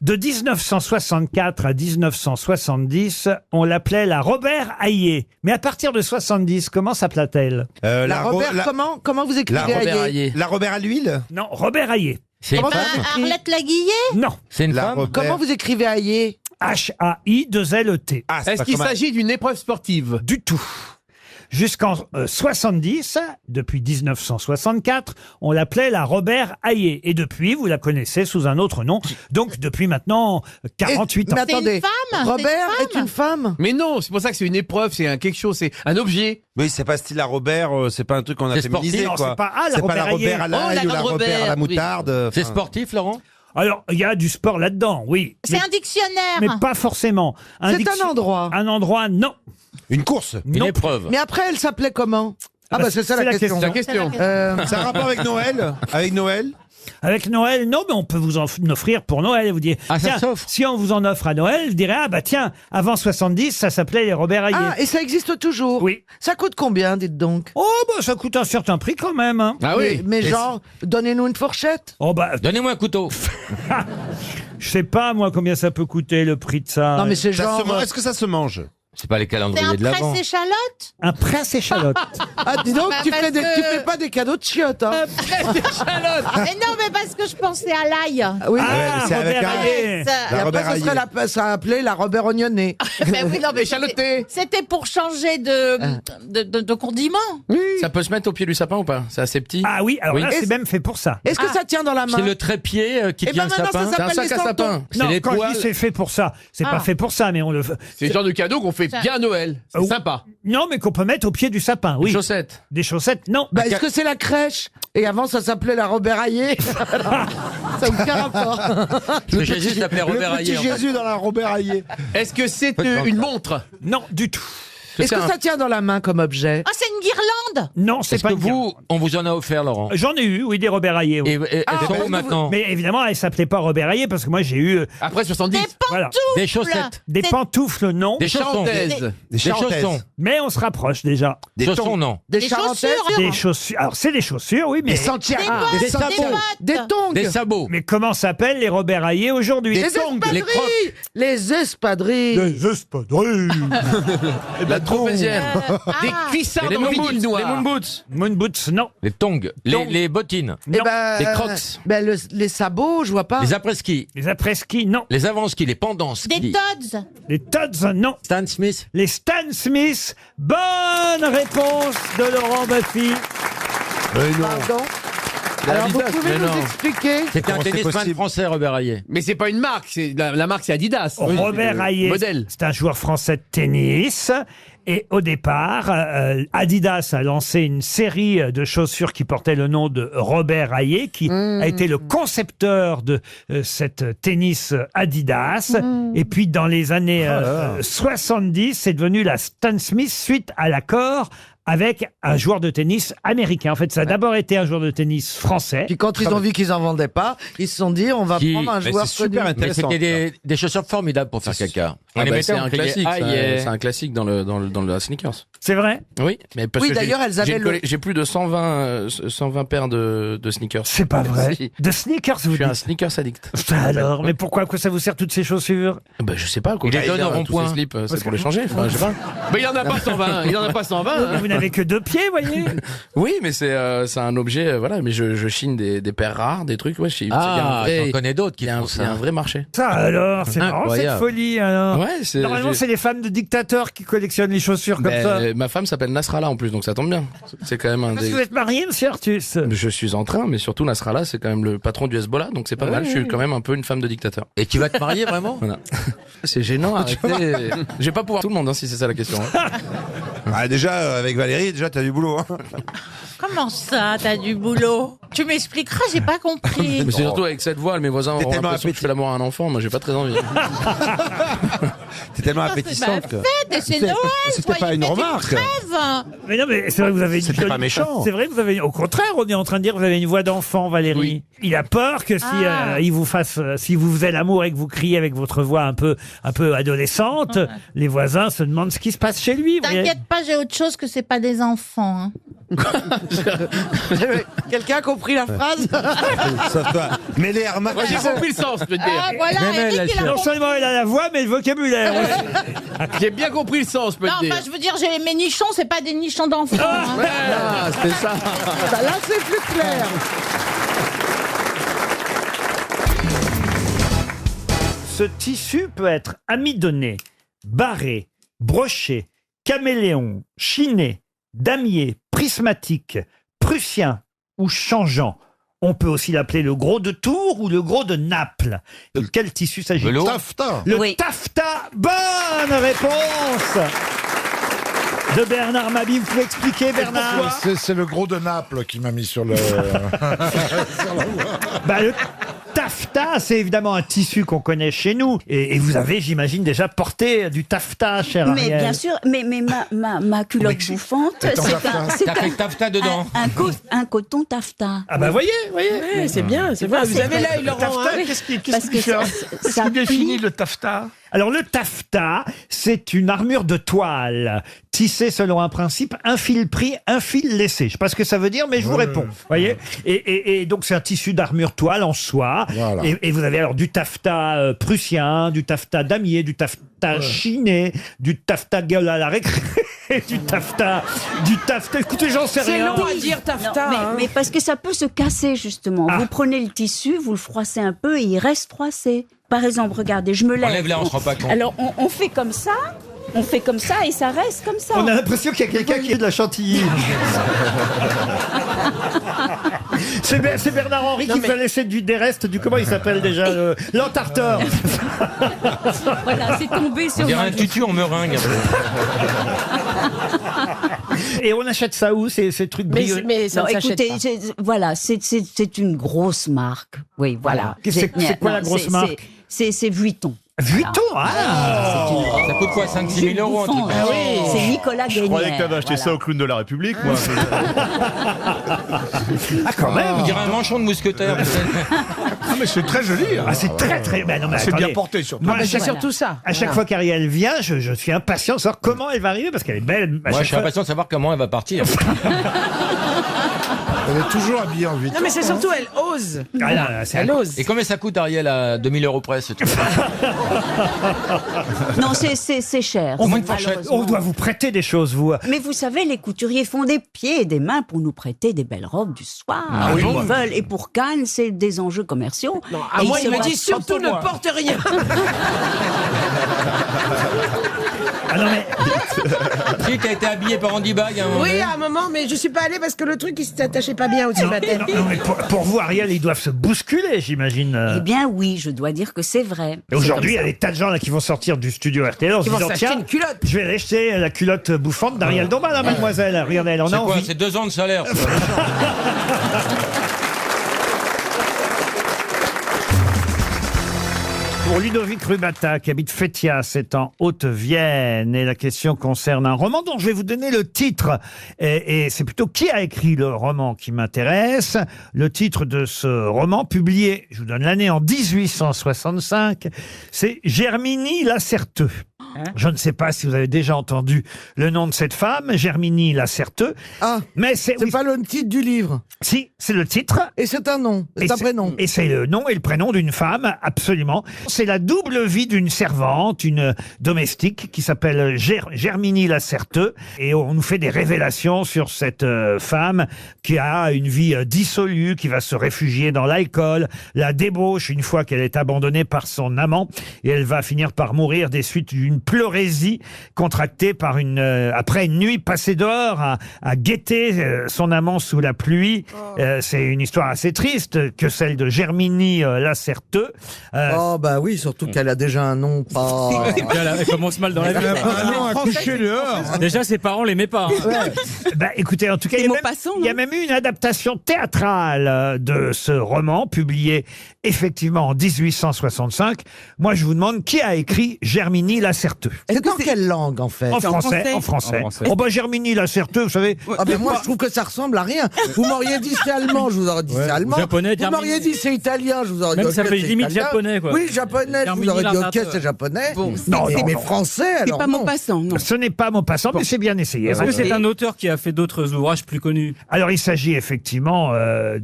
De 1964 à 1970, on l'appelait la Robert Hayé. Mais à partir de 70, comment s'appelait-elle? La Robert, comment vous écrivez Hayé? La Robert à l'huile? Non, Robert Hayé. Comment Arlette Laguillet? Non. C'est une femme. Comment vous écrivez Hayé? H-A-I-2-L-E-T. Est-ce qu'il s'agit d'une épreuve sportive? Du tout. Jusqu'en 70, depuis 1964, on l'appelait la Robert Hayé. Et depuis, vous la connaissez sous un autre nom. Donc, depuis maintenant 48 ans. Mais attendez, Robert est une femme? Mais non, c'est pour ça que c'est une épreuve, c'est quelque chose, c'est un objet. Oui, c'est pas style la Robert, c'est pas un truc qu'on a féminisé Non, quoi. c'est pas, la C'est pas Robert la Robert à Hayé. l'ail ou la Robert à la moutarde. C'est sportif, Laurent? Alors, il y a du sport là-dedans, oui. C'est un dictionnaire. Mais pas forcément. C'est un endroit. Un endroit, non. Une course? Une épreuve. Mais après, elle s'appelait comment? Ah bah c'est ça la question. La question. C'est un rapport avec Noël? Avec Noël? Avec Noël, non, mais on peut vous en offrir pour Noël. Vous dites, Ah, ça tiens, s'offre. si on vous en offre à Noël, je dirais, ah bah tiens, avant 70, ça s'appelait les Robert Hayé. Ah, et ça existe toujours? Oui. Ça coûte combien, dites donc? Oh, bah ça coûte un certain prix quand même. Hein. Ah oui. Mais genre, donnez-nous une fourchette. Oh bah, Donnez-moi un couteau. je sais pas moi combien ça peut coûter le prix de ça. Non mais c'est Ça genre... se mange- Est-ce que ça se mange? C'est pas les C'est calendriers un de l'avant. presse-échalote? Un presse-échalote. Ah, dis donc, Bah, tu parce fais, que- tu fais pas des cadeaux de chiottes, hein? Mais non, mais parce que je pensais à l'ail. Oui. Ah, c'est avec Robert un- Hayé. Et La après, Robert ça serait Hayé. ça appelé la Robert Oignonnée. Mais oui, non, mais Échaloté. c'était pour changer de condiment. Ça peut se mettre au pied du sapin ou pas? C'est assez petit. Ah oui, alors Oui. là, c'est Est-ce- même fait pour ça. Est-ce que ça tient dans la main? C'est le trépied qui Eh tient ben le maintenant, ça sapin. C'est un s'appelle sac à les sapin. C'est Non, les quand je poils. dis c'est fait pour ça, c'est pas fait pour ça, mais on le... C'est le genre de cadeau qu'on fait bien à Noël. C'est sympa. Non, mais qu'on peut mettre au pied du sapin, oui. Des chaussettes. Des chaussettes, non. Bah, est-ce que c'est la crèche? Et avant, ça s'appelait la Robert Hayé. Ça n'a aucun rapport. Parce que Jésus s'appelait Robert Le petit Hayé. en fait. Jésus dans la Robert Hayé. Est-ce que c'est une montre? Non, du tout. Est-ce que ça tient dans la main comme objet? Ah, c'est une guirlande. Non, c'est Est-ce pas que une guirlande. vous, on vous en a offert, Laurent? J'en ai eu, oui, des Robert Hayé. Oui. Et elles sont où maintenant? Mais évidemment, elle s'appelait pas Robert Hayé parce que moi j'ai eu Après 70. Des voilà, pantoufles. Des chaussettes. des pantoufles, non. Des chaussons. Des Des charentaises. chaussons. Mais on se rapproche déjà. Des Chaussons, tongs. non. Des Des charentaises? chaussures. Des chaussures. Alors c'est des chaussures, oui, mais Des sentières. bottes, Des sabots. bottes. Des tongs. Des sabots. mais comment s'appellent les Robert Hayé aujourd'hui? Les espadrilles. Les espadrilles. Des espadrilles. La tropézienne. Des cuissards Et les dans le vinyle moon noir. boots, les moon boots. Moon boots, non. Les tongs. Les bottines. Non. Eh ben, Les crocs. les sabots, je vois pas. Les après-ski. Les après-ski, non. Les avant-ski. Les pendants-ski. Des Todds. Les Todds, non. Stan Smith. Les Stan Smith. Bonne réponse de Laurent Baffy. Pardon. Alors, vous pouvez mais nous non. expliquer? C'était un Comment c'est tennisman possible français, Robert Hayé. Mais c'est pas une marque, c'est la marque c'est Adidas. Robert Hayé, Modèle. c'est un joueur français de tennis. Et au départ, Adidas a lancé une série de chaussures qui portaient le nom de Robert Hayé, qui a été le concepteur de cette tennis Adidas. Et puis dans les années 70, c'est devenu la Stan Smith suite à l'accord avec un joueur de tennis américain. En fait, ça a d'abord été un joueur de tennis français. Puis quand ils ont vu qu'ils en vendaient pas, ils se sont dit on va prendre un joueur connu. Mais c'était des chaussures formidables pour faire caca. On les mettait c'est en un criait, classique, aïe, c'est un classique dans le sneakers. C'est vrai? Oui, mais parce Oui, que d'ailleurs, elles avaient j'ai plus de 120 paires de sneakers. C'est pas vrai. Si. De sneakers, Je vous suis un dites? sneakers addict. Alors, mais pourquoi que ça vous sert toutes ces chaussures? Bah, je sais pas. Il les donne au tous rond-point. ces slips, c'est pour les changer. Enfin, je sais pas. Mais il en a pas 120. Il en a pas 120. Vous n'avez que 2 pieds, voyez. Oui, mais c'est un objet, voilà. Mais je chine des paires rares, des trucs. Ouais, j'en connais d'autres qui font ça. Il y a un vrai marché. Ça alors, c'est marrant cette folie alors. Ouais, Normalement, c'est les femmes de dictateurs qui collectionnent les chaussures comme ça. Ma femme s'appelle Nasrallah en plus, donc ça tombe bien. C'est quand même un Parce des... que vous êtes marié, monsieur Artus? Je suis en train, mais surtout Nasrallah, c'est quand même le patron du Hezbollah, donc c'est pas mal. Je suis quand même un peu une femme de dictateur. Et tu vas te marier vraiment? Voilà. C'est gênant, arrêtez. Je vais pas pouvoir tout le monde, hein, si c'est ça la question. Déjà, avec Valérie, t'as du boulot. Hein. Comment ça, t'as du boulot? Tu m'expliqueras, j'ai pas compris. Mais c'est surtout avec cette voix, mes voisins auront l'impression que je fais l'amour à un enfant. Moi, j'ai pas très envie. T'es tellement appétissante. C'est Noël, c'était pas une remarque. Mais non, mais c'est vrai que vous avez une C'était jolie- pas méchant. C'est vrai que vous avez, au contraire, on est en train de dire que vous avez une voix d'enfant, Valérie. Oui. Il a peur que si il vous fasse, si vous faisiez l'amour et que vous criez avec votre voix un peu adolescente, les voisins se demandent ce qui se passe chez lui. vous voyez. T'inquiète pas, j'ai autre chose que c'est pas des enfants. Hein. Quelqu'un a compris la phrase? Sauf toi. Mais les remarques. Moi, j'ai compris le sens, je peux te dire. Ah voilà, Eric, il a Non compris. seulement il a la voix, mais le vocabulaire. J'ai bien compris le sens, je peux Non, te dire. enfin, je veux dire, mes nichons, c'est pas des nichons d'enfants. hein. Ah, c'était ça. Là, c'est plus clair. Ce tissu peut être amidonné, barré, broché, caméléon, chiné, damier, prismatique, prussien ou changeant. On peut aussi l'appeler le gros de Tours ou le gros de Naples. De quel tissu s'agit-il? Le taffetas. Le Oui. taffetas. Bonne réponse de Bernard Mabie. Vous pouvez expliquer, Bernard? C'est le gros de Naples qui m'a mis sur le. Bah, le taffetas, c'est évidemment un tissu qu'on connaît chez nous. Et vous avez, j'imagine, déjà porté du taffetas, cher Mais Ariel. bien sûr, mais ma culotte bouffante, c'est T'as fait le taffetas dedans. un coton taffetas. Ah bah voyez. Ouais, c'est bien, c'est bien. Vous avez l'œil, Laurent. taffetas, hein. Parce que ça définit le taffetas? Alors le taffetas, c'est une armure de toile tissée selon un principe un fil pris, un fil laissé. Je sais pas ce que ça veut dire, mais je vous réponds. Voyez. Et donc c'est un tissu d'armure toile en soie. Voilà. Et vous avez alors du taffetas prussien, du taffetas damier, du taffetas chiné, du taffetas gueule à la récré. Du taffetas. Écoutez, j'en sais C'est rien. long à dire taffetas. Non, hein. mais parce que ça peut se casser justement. Ah. Vous prenez le tissu, vous le froissez un peu et il reste froissé. Par exemple, regardez, je me lève. Enlève-la, on se rend pas compte. Alors on fait comme ça. On fait comme ça et ça reste comme ça. On a l'impression qu'il y a quelqu'un qui est de la chantilly. C'est Bernard Henry qui nous a laissé des restes du comment il s'appelle déjà l'entarteur. Voilà, c'est tombé On sur dirait moi. un tutu en meringue. Et on achète ça où ces trucs brillants? Mais ça Non, ne s'achète écoutez, pas. voilà, c'est une grosse marque. Oui, voilà. C'est quoi la grosse marque? C'est Vuitton. Vuitton, Ça coûte quoi, 5-6 000 euros un truc? Ah oui. C'est Nicolas Gainière. Je croyais que t'avais acheté ça au clown de la République, moi. Ah, quand même. On dirait un manchon de mousquetaire. Ah, mais c'est très joli. hein. Ah, c'est très très. Ben non, mais C'est bien attendez. porté surtout. Moi, C'est surtout ça. à chaque fois qu'Ariel vient, je suis impatient de savoir comment elle va arriver parce qu'elle est belle. À Moi, chaque je suis fois- impatient de savoir comment elle va partir. Elle est toujours habillée en Vuitton. Non, mais c'est surtout, elle ose. Ah, là, c'est Elle ose. Et combien ça coûte, Ariel, à 2000 euros près, ce truc? Non, c'est cher. On, malheureusement. on doit vous prêter des choses, vous. Mais vous savez, les couturiers font des pieds et des mains pour nous prêter des belles robes du soir. Ah oui, Ils moi. veulent. Et pour Cannes, c'est des enjeux commerciaux. Non, Et moi, ils il se me battent dit surtout contre ne moi. porte rien. Ah non, mais Si, t'as été habillé par Andy Bag à un moment Oui, donné. à un moment, mais je suis pas allée parce que le truc, il s'attachait pas bien au-dessus de ma tête. non, mais pour vous, Ariel, ils doivent se bousculer, j'imagine. Eh bien, oui, je dois dire que c'est vrai. Et aujourd'hui, il y C'est a des tas de gens là qui vont sortir du studio RTL en se Qui vont disant s'acheter tiens, une culotte. je vais aller acheter la culotte bouffante d'Ariel Dombal, hein, mademoiselle. Regardez, elle en C'est a quoi? envie. C'est 2 ans de salaire. ça. Pour Ludovic Rubata, qui habite Fétia, c'est en Haute-Vienne. Et la question concerne un roman dont je vais vous donner le titre. Et c'est plutôt qui a écrit le roman qui m'intéresse. Le titre de ce roman, publié, je vous donne l'année, en 1865, c'est Germiny Lacerteux. Je ne sais pas si vous avez déjà entendu le nom de cette femme, Germinie Lacerteux. Ah, mais c'est pas le titre du livre. Si, c'est le titre. Et c'est un nom, c'est un prénom. Et c'est le nom et le prénom d'une femme, absolument. C'est la double vie d'une servante, une domestique qui s'appelle Germinie Lacerteux. Et on nous fait des révélations sur cette femme qui a une vie dissolue, qui va se réfugier dans l'alcool, la débauche une fois qu'elle est abandonnée par son amant. Et elle va finir par mourir des suites d'une pleurésie contractée par après une nuit passée dehors à guetter son amant sous la pluie. C'est une histoire assez triste que celle de Germinie Lacerteux. Oh bah oui, surtout qu'elle a déjà un nom pas... Elle commence mal dans la vie. Elle a pas un nom à coucher dehors. Déjà, ses parents l'aimaient pas. Bah, écoutez, en tout cas, il y a même eu une adaptation théâtrale de ce roman, publié effectivement en 1865. Moi, je vous demande qui a écrit Germinie Lacerteux. C'est dans quelle langue, en fait? En français. En français. Oh bah Germinie Lacerteux, vous savez... Ah ben moi, je trouve que ça ressemble à rien. Vous m'auriez dit c'est allemand, je vous aurais dit c'est allemand. Japonais, vous m'auriez dit c'est italien, je vous aurais dit même ok, ça fait c'est limite italien. japonais, quoi. Oui, japonais, je vous aurais dit ok, c'est japonais. Bon, mais français, alors non. Ce n'est pas Maupassant, mais c'est bien essayé. Est-ce que c'est un auteur qui a fait d'autres ouvrages plus connus? Alors, il s'agit effectivement...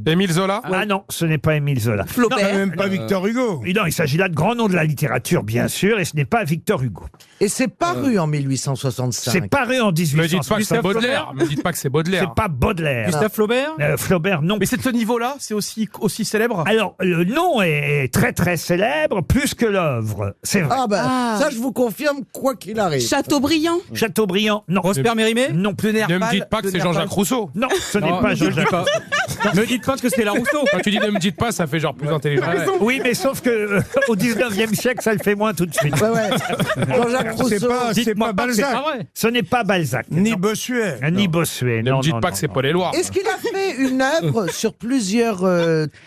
Émile Zola? Ah non, ce n'est pas Émile Zola. Non, même pas Victor Hugo. Non, il s'agit là de grands noms de la littérature, bien sûr, et ce n'est pas Victor Hugo. Et c'est paru en 1865. C'est paru en 1865. Me dites pas que c'est Baudelaire. Me dites pas que c'est Baudelaire. C'est pas Baudelaire. Gustave Flaubert? Flaubert, non. Mais c'est de ce niveau-là, c'est aussi célèbre? Alors, le nom est très très célèbre, plus que l'œuvre, c'est vrai. Ah bah, ça je vous confirme, quoi qu'il arrive. Chateaubriand? Chateaubriand, non. Prosper Mérimée? Non. Ne me dites pas que c'est Jean-Jacques Rousseau. Non, ce n'est pas Jean-Jacques Rousseau. Me dites pas que c'est la Rousseau. Quand tu dis ne me dites pas, ça fait genre plus intelligent. Oui, mais sauf que au 19e siècle, ça le fait moins tout de suite. Jean-Jacques Rousseau. C'est pas Balzac. Ce n'est pas Balzac. Ni Bossuet. Ni Bossuet. Ne me dites pas que c'est Paul Éluard. Est-ce qu'il a fait une œuvre sur plusieurs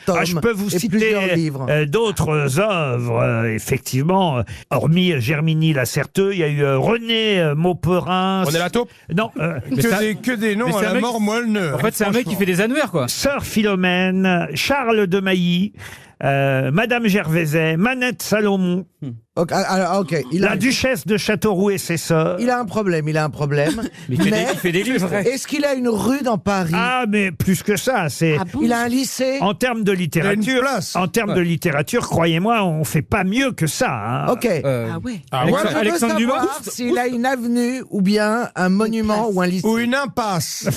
tomes? Je peux vous et plusieurs citer livres. d'autres œuvres, effectivement. Hormis Germinie Lacerteux, il y a eu René Mauperin. René Lataupe? Non. Que des noms à la mort moelleux. En fait, c'est un mec qui fait des annuaires, quoi. Sœur Philomène, Charles de Mailly, Madame Gervaiset, Manette Salomon, Ok. la duchesse de Châteauroux et ses sœurs. Il a un problème. Mais il fait des livres. Est-ce qu'il a une rue dans Paris? Ah, mais plus que ça, c'est... Il a un lycée? En termes de littérature, de littérature, croyez-moi, on fait pas mieux que ça. Hein. Ok. Ah Moi, ouais. je veux Alexandre Dumas? savoir s'il a une avenue ou bien un monument ou un lycée. Ou une impasse.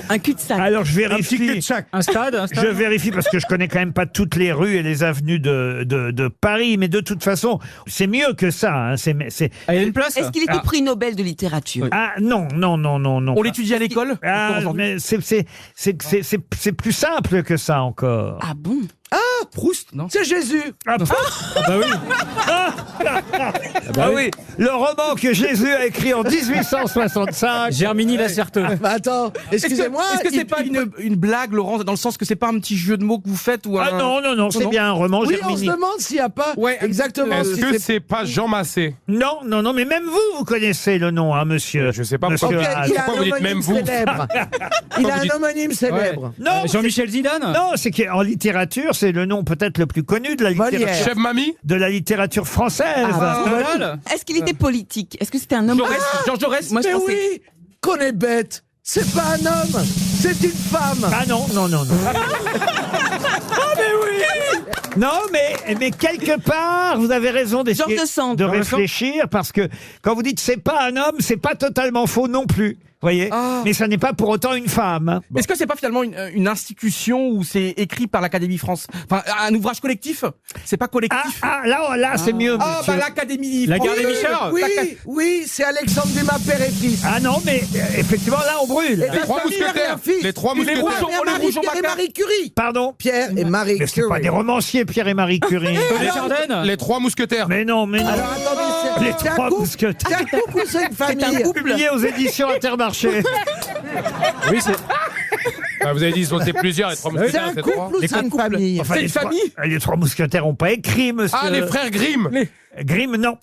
Un cul-de-sac. Alors, je Un petit vérifie. cul-de-sac. Un stade. Je vérifie parce que je connais quand même pas toutes les rues et les avenues de Paris, mais de toute façon, c'est mieux que ça. Hein. Ah, il y a une place. Est-ce qu'il était prix Nobel de littérature? Ah non. On l'étudie à l'école? Ah, mais c'est plus simple que ça encore. Ah bon? Ah, Proust, non? c'est Jésus. Ah bah oui. Ah oui, le roman que Jésus a écrit en 1865. Germinie Lacerteux. Bah attends, excusez-moi. Est-ce que c'est pas une blague, Laurent, dans le sens que c'est pas un petit jeu de mots que vous faites ou Ah non, c'est bien un roman Oui, on se Germinie. demande s'il n'y a pas exactement. Est-ce que c'est pas Jean Massé? Non, mais même vous connaissez le nom, hein, monsieur. Je sais pas Monsieur pourquoi. Haas. Il a Pourquoi un vous dites même homonyme vous? célèbre. Il a un homonyme célèbre. Non, Jean-Michel Zidane? non, c'est qu'en littérature, c'est le nom peut-être le plus connu de la littérature, Molière. Chef Mamie? de la littérature française. Stendhal? Est-ce qu'il était politique? Est-ce que c'était un homme? Jean Jaurès? Moi, je Mais pensais... oui, qu'on est bête. C'est pas un homme, c'est une femme. Ah non. Non, mais quelque part, vous avez raison d'essayer Georges de Sand. de réfléchir, parce que quand vous dites c'est pas un homme, c'est pas totalement faux non plus. Voyez, mais ça n'est pas pour autant une femme. Est-ce que c'est pas finalement une institution où c'est écrit par l'Académie France? Enfin, un ouvrage collectif? C'est pas collectif? Là, c'est mieux, Ah, monsieur. bah l'Académie La France. gare des Michard? Oui, c'est Alexandre Dumas père et fils. Ah non, mais effectivement, là, on brûle. Et Les trois mousquetaires. Les trois mousquetaires. Pierre et Marie Curie. Pardon? Pierre et Marie Mais c'est pas Curie. des romanciers, Pierre et Marie Curie. Tony Chardin? Les trois mousquetaires. Mais non. Alors attendez, Les c'est un trois couple. mousquetaires. C'est un couple ou c'est une famille? Publié aux éditions Intermarché. Oui, c'est. Ah, vous avez dit, ils sont plusieurs, les trois C'est mousquetaires, un c'est trois. couple ou c'est une famille? Enfin, C'est une les trois- famille? Les trois mousquetaires n'ont pas écrit, monsieur. Ah, les frères Grimm. Grimm, non.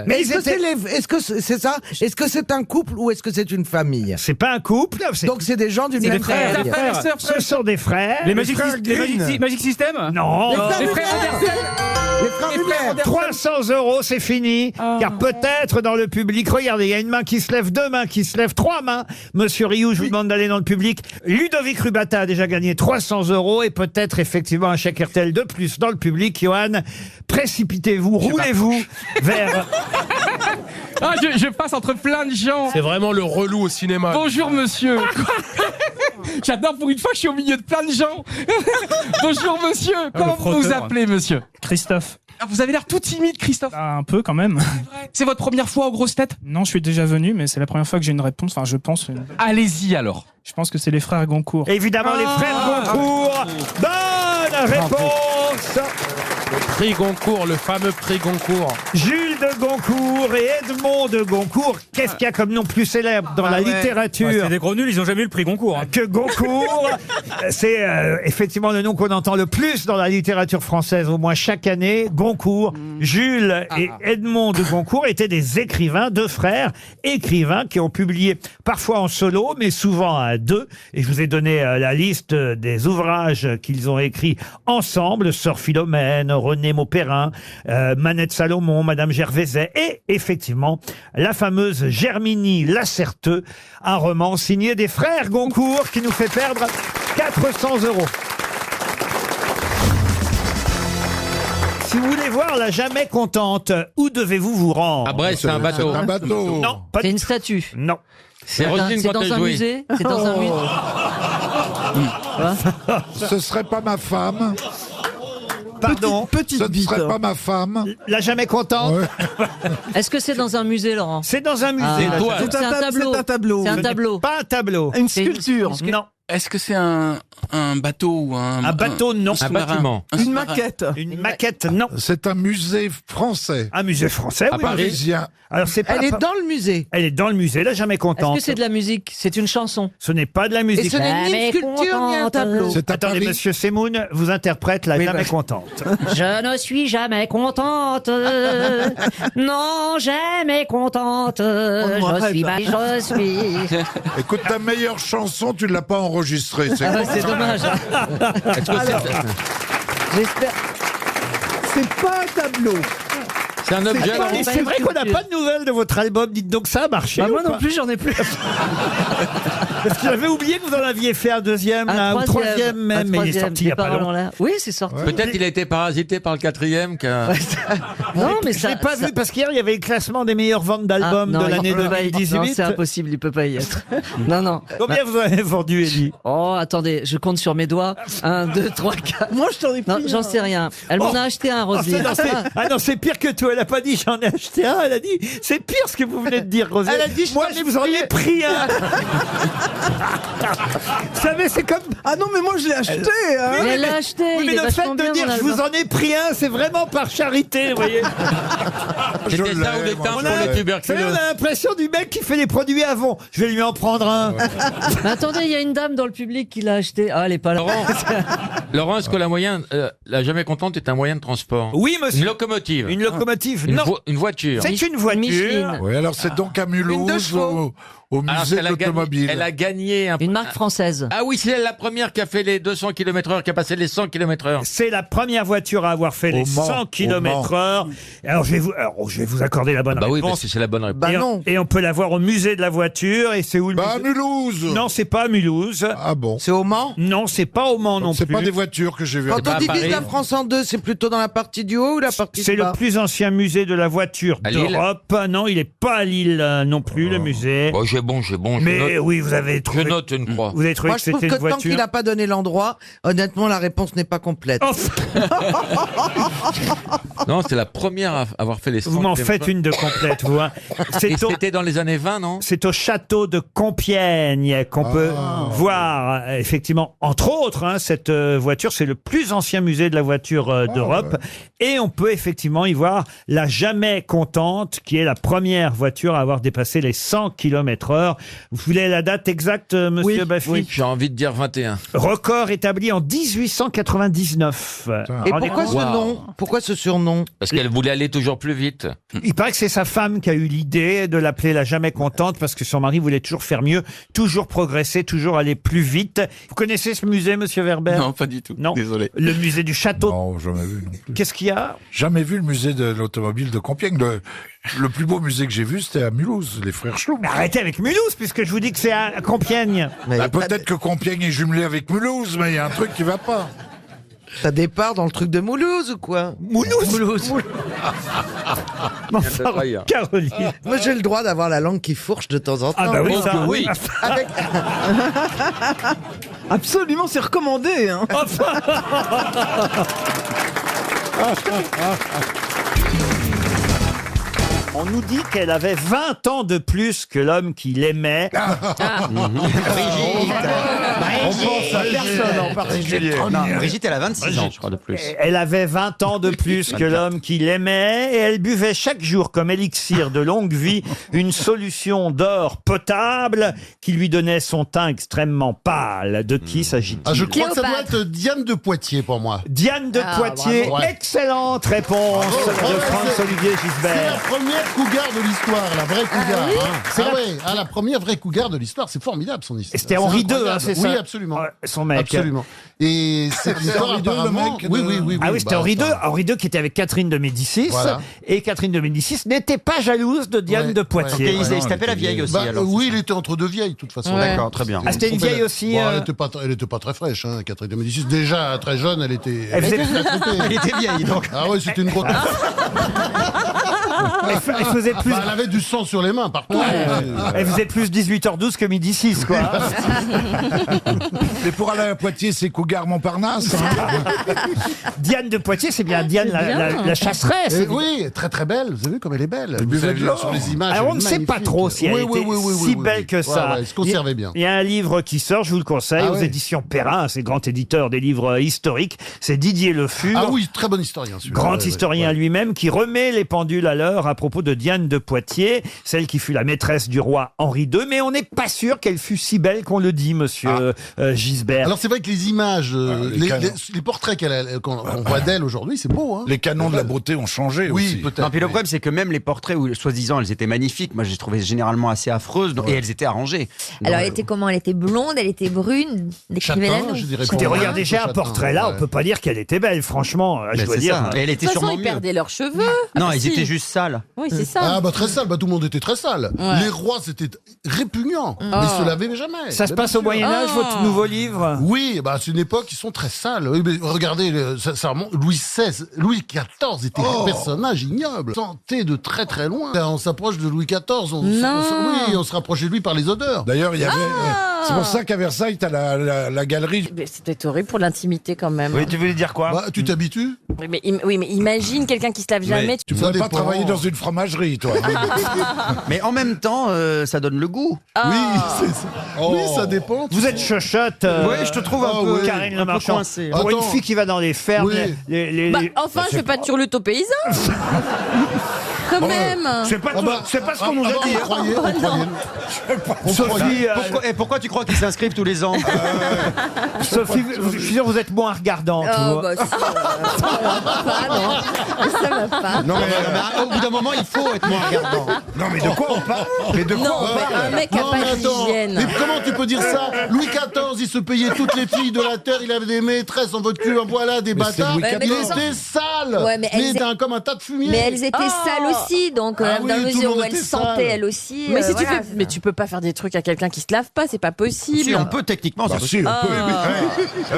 Mais est-ce que c'est ça? Est-ce que c'est un couple ou est-ce que c'est une famille? C'est pas un couple. Donc c'est des gens d'une même famille. Ce sont des frères. Les Magic System? Non. Les frères Andersen? 300 €, c'est fini. Car peut-être dans le public, regardez, il y a une main qui se lève, deux mains qui se lèvent, trois mains. Monsieur Rioux, je vous demande d'aller dans le public. Ludovic Rubata a déjà gagné 300 € et peut-être effectivement un chèque RTL de plus dans le public. Johan, précipitez-vous, roulez-vous vers... Je passe entre plein de gens. C'est vraiment le relou au cinéma. Bonjour monsieur. J'adore, pour une fois je suis au milieu de plein de gens. Bonjour monsieur. Comment vous vous appelez monsieur? Christophe. Vous avez l'air tout timide Christophe. Un peu quand même. C'est votre première fois aux grosses têtes? Non, je suis déjà venu, mais c'est la première fois que j'ai une réponse. Enfin, je pense. Allez-y alors. Je pense que c'est les frères Goncourt. Évidemment, les frères Goncourt. Bonne réponse. Le prix Goncourt, le fameux prix Goncourt. Jules de Goncourt et Edmond de Goncourt. Qu'est-ce qu'il y a comme nom plus célèbre dans la littérature? C'est des gros nuls, ils ont jamais eu le prix Goncourt. Que Goncourt. C'est effectivement le nom qu'on entend le plus dans la littérature française, au moins chaque année. Goncourt, Jules et Edmond de Goncourt étaient des écrivains, deux frères écrivains qui ont publié parfois en solo, mais souvent à deux. Et je vous ai donné la liste des ouvrages qu'ils ont écrits ensemble. Sœur Philomène, René Mauperrin, Manette Salomon, Madame Gervaiset et effectivement la fameuse Germinie Lacerteux, un roman signé des frères Goncourt qui nous fait perdre 400 €. Si vous voulez voir la Jamais Contente, où devez-vous vous rendre? À Brest, c'est un bateau. C'est un bateau. Non, pas C'est une statue. Non. C'est Roselyne C'est quand dans elle un jouait. musée. C'est dans un musée. Ce serait pas ma femme. Pardon. Ce ne serait pas ma femme. La Jamais Contente. Est-ce que c'est dans un musée, Laurent? C'est dans un musée. Ah, la Jamais- c'est un tableau. C'est un tableau. C'est un Ce n'est tableau. Pas un tableau. Une sculpture. Non. Est-ce que c'est un bateau ou Un bateau, non. Un bâtiment. Une maquette. Une maquette, non. C'est un musée français. Un musée français, oui. Parisien. Alors c'est pas. Elle est dans le musée. Elle est dans le musée. La Jamais Est-ce Contente. que c'est de la musique? C'est une chanson. Ce n'est pas de la Et musique. ce n'est ni une sculpture ni un tableau. C'est à Attendez, Paris. Monsieur Semoun vous interprète la Jamais Contente. Je ne suis jamais contente. Non, jamais contente. Je suis. Écoute, ta meilleure chanson, tu ne l'as pas enregistrée. C'est Ah, c'est dommage. Est-ce que J'espère. C'est pas un tableau. c'est un objet pas- Laurent Et c'est vrai qu'on n'a pas de nouvelles de votre album. Dites donc, ça a marché. Bah, moi ou non pas plus, j'en ai plus. Parce que j'avais oublié que vous en aviez fait un deuxième, là, ou troisième même, mais il est sorti il n'y a pas longtemps. Là. Oui, c'est sorti. Peut-être il a été parasité par le quatrième. Non, mais Je ça. l'ai pas ça- vu parce qu'hier il y avait le classement des meilleures ventes d'albums Ah, non, de l'année il peut pas y- 2018. Non, c'est impossible, il peut pas y être. Non, non. Combien vous en avez vendu, Elie? Oh, attendez, je compte sur mes doigts. 1, 2, 3, 4. Moi, je t'en ai pris. Non, j'en sais rien. Elle m'en Oh. a acheté un, Ah, Roselyne. non, c'est pire que tout. Elle a pas dit j'en ai acheté un, elle a dit c'est pire ce que vous venez de dire, Roselyne. Elle a dit, moi je vous en ai pris un. Vous savez, c'est comme. Ah non, mais moi, je l'ai acheté. hein. Mais elle l'a acheté. Oui, il mais est le fait vachement de bien, dire mon je vous album. en ai pris un, c'est vraiment par charité, vous voyez. C'était ça ou les timbre pour le Vous savez, tuberculeux. on a l'impression du mec qui fait les produits avant. Je vais lui en prendre un. Mais attendez, il y a une dame dans le public qui l'a acheté. Ah, elle est pas là. Laurent, est-ce que la Jamais Contente est un moyen de transport? Oui, monsieur. Une locomotive. Une locomotive, Une, non. une voiture. C'est une voiture. Micheline. Oui, alors c'est donc à Une de Mulhouse, chevaux. au Alors, musée de elle a gagné- l'automobile. Elle a gagné un Une marque française. Ah oui, c'est la première qui a fait les 200 km/h, qui a passé les 100 km/h. C'est la première voiture à avoir fait les Mans, 100 au km/h. Alors je vais vous accorder la bonne Bah oui, réponse. parce que c'est la bonne réponse. Bah et, non. et on peut la voir au musée de la voiture. Et c'est où le Bah, à musée Mulhouse. Non, c'est pas à Mulhouse. Ah bon. C'est au Mans. Non, c'est pas au Mans non C'est plus. pas des voitures que j'ai vues. Quand pas on à divise Paris. la France en deux, c'est plutôt dans la partie du haut ou la partie C'est du le bas? plus ancien musée de la voiture À Lille d'Europe. Non, il est pas à Lille non plus, le musée. Oh, j'ai bon. Mais je note, oui, vous avez je trouvé. note une croix. Vous avez trouvé Moi, que je trouve c'était que une tant qu'il voiture. n'a pas donné l'endroit, honnêtement, la réponse n'est pas complète. Oh, Non, c'est la première à avoir fait les 100 vous m'en km/h. faites une de complète, vous. Hein. Et C'est au, c'était dans les années 20, non? c'est au château de Compiègne qu'on peut voir, effectivement, entre autres, hein, cette voiture. C'est le plus ancien musée de la voiture d'Europe. Et on peut effectivement y voir la Jamais Contente, qui est la première voiture à avoir dépassé les 100 km/h. 24 heures. Vous voulez la date exacte, monsieur Baffy? Oui, j'ai envie de dire 21. Record établi en 1899. Et pourquoi ce nom? Pourquoi ce surnom? Parce qu'elle voulait aller toujours plus vite. Il paraît que c'est sa femme qui a eu l'idée de l'appeler la jamais contente parce que son mari voulait toujours faire mieux, toujours progresser, toujours aller plus vite. Vous connaissez ce musée, monsieur Werber? Non, pas du tout. Non. Désolé. Le musée du château. Non, jamais vu non plus. Qu'est-ce qu'il y a? Jamais vu le musée de l'automobile de Compiègne. Le plus beau musée que j'ai vu, c'était à Mulhouse, les frères Schlum. Mais arrêtez avec Mulhouse, puisque je vous dis que c'est à Compiègne. Bah, peut-être que Compiègne est jumelé avec Mulhouse, mais il y a un truc qui va pas. T'as des parts dans le truc de Moulouse ou quoi? Moulouse. Enfin, Caroline. Moi, j'ai le droit d'avoir la langue qui fourche de temps en temps. Ah bah oui, ça, oui. Avec... Absolument, c'est recommandé. Hein. On nous dit qu'elle avait 20 ans de plus que l'homme qui l'aimait. On pense à personne en particulier. Brigitte, elle a 26 ans, je crois, de plus. Elle avait 20 ans de plus que l'homme qui l'aimait et elle buvait chaque jour comme élixir de longue vie une solution d'or potable qui lui donnait son teint extrêmement pâle. De qui s'agit-il? Ah, je crois que ça doit être Diane de Poitiers pour moi. Diane de Poitiers, bravo. Ouais. Excellente réponse de Franz-Olivier C'est Gisbert. la première cougar de l'histoire, la vraie cougar. La première vraie cougar de l'histoire, c'est formidable son histoire. C'était Henri II, hein, c'est ça? Oui, absolument. Son mec. Absolument. Et cette histoire, Henri II, le apparemment... mec Oui. Ah oui, c'était Henri II. Henri II qui était avec Catherine de Médicis. Voilà. Et Catherine de Médicis n'était pas jalouse de Diane de Poitiers. Il se tapait la vieille aussi, alors. Oui, il était entre deux vieilles, de toute façon. Ouais. D'accord, très bien. Ah, c'était une vieille aussi. Bon, elle était pas très fraîche, hein, Catherine de Médicis. Déjà, très jeune, elle était... Elle faisait- Elle était vieille, donc. Ah ouais, c'était une grosse... Elle faisait plus. elle avait du sang sur les mains, partout. Elle faisait plus 18h12 que midi 6, quoi. Mais pour aller à Poitiers, c'est Cougar Montparnasse. Diane de Poitiers, c'est bien Diane la chasseresse. Oui, très très belle. Vous avez vu comme elle est belle. Elle buvait de l'or. Sur les images. Alors on elle ne est sait pas magnifique. trop si elle était si belle que ça. Ouais, elle se conservait bien. Il y a un livre qui sort, je vous le conseille, Ah aux ouais. éditions Perrin, c'est grand éditeur des livres historiques. C'est Didier Le Fur. Ah oui, très bon historien celui-là. Grand Ouais, historien ouais. lui-même qui remet les pendules à l'heure à propos de Diane de Poitiers, celle qui fut la maîtresse du roi Henri II, mais on n'est pas sûr qu'elle fût si belle qu'on le dit, monsieur Gisbert. Alors c'est vrai que les images, les portraits qu'on voit d'elle aujourd'hui, c'est beau. Hein. Les canons de la beauté ont changé aussi. Oui, peut-être. Non, puis le problème, c'est que même les portraits où, soi-disant, elles étaient magnifiques, moi, je les trouvais généralement assez affreuses, et elles étaient arrangées. Alors, elle était comment? Elle était blonde, elle était brune? Décrivez-la nous. Écoutez, regardez, j'ai un portrait là, on peut pas dire qu'elle était belle, franchement, je dois dire. Et elle était De toute façon, sûrement ils mieux. perdaient leurs cheveux. Non, Ah, ils si. étaient juste sales. Oui, c'est ça. Ah bah très sale, bah tout le monde était très sale. Ouais. Les rois c'était répugnant, Oh. ils se lavaient jamais. Ça se Bien passe au sûr. Moyen-Âge, votre nouveau livre? Oui, bah c'est une époque, ils sont très sales. Oui, mais regardez, ça remonte. Louis XVI, Louis XIV était un personnage ignoble, sentait de très très loin. On s'approche de Louis XIV, on se rapprochait de lui par les odeurs. D'ailleurs, il y avait. C'est pour ça qu'à Versailles, t'as la galerie. Mais c'était horrible pour l'intimité quand même. Oui, tu voulais dire quoi? Bah, tu t'habitues. Oui, mais imagine quelqu'un qui se lave jamais. Tu ne pas travailler dans une fromagerie, toi. Mais en même temps, ça donne le goût. Oui, c'est ça. Oui, ça dépend. Vous êtes chochotte, Oui, je te trouve un peu, Karine Le un peu Marchand. coincée. Pour une Attends. fille qui va dans les fermes, Oui. Enfin, je fais pas de turlute aux paysans. Quand même. c'est pas, c'est pas ce qu'on nous a dit. On croyait. Sophie, Pourquoi tu crois qu'ils s'inscrivent tous les ans Sophie, je suis sûr que vous êtes moins regardante. Oh, vous. bah, ça va pas, non. Ça va pas. Non, mais au bout d'un moment, il faut être moins regardant. Non, mais de quoi on parle? Mais de quoi Non, on mais parle? un mec a Non, pas mais attends, d'hygiène. mais comment tu peux dire ça? Louis XIV, il se payait toutes les filles de la terre, il avait des maîtresses en votre cul, en voilà, des Mais c'est bâtards. Louis Il XIV. était sale, Ouais, mais elles comme un tas de fumier. Mais elles étaient Oh. sales aussi, donc Ah dans oui, la tout le mesure monde où elles était sentaient sale. elles aussi. Mais si tu voilà. fais, mais tu peux pas faire des trucs à quelqu'un qui se lave pas, c'est pas possible. Si, on peut techniquement, Bah, c'est si, possible. on peut.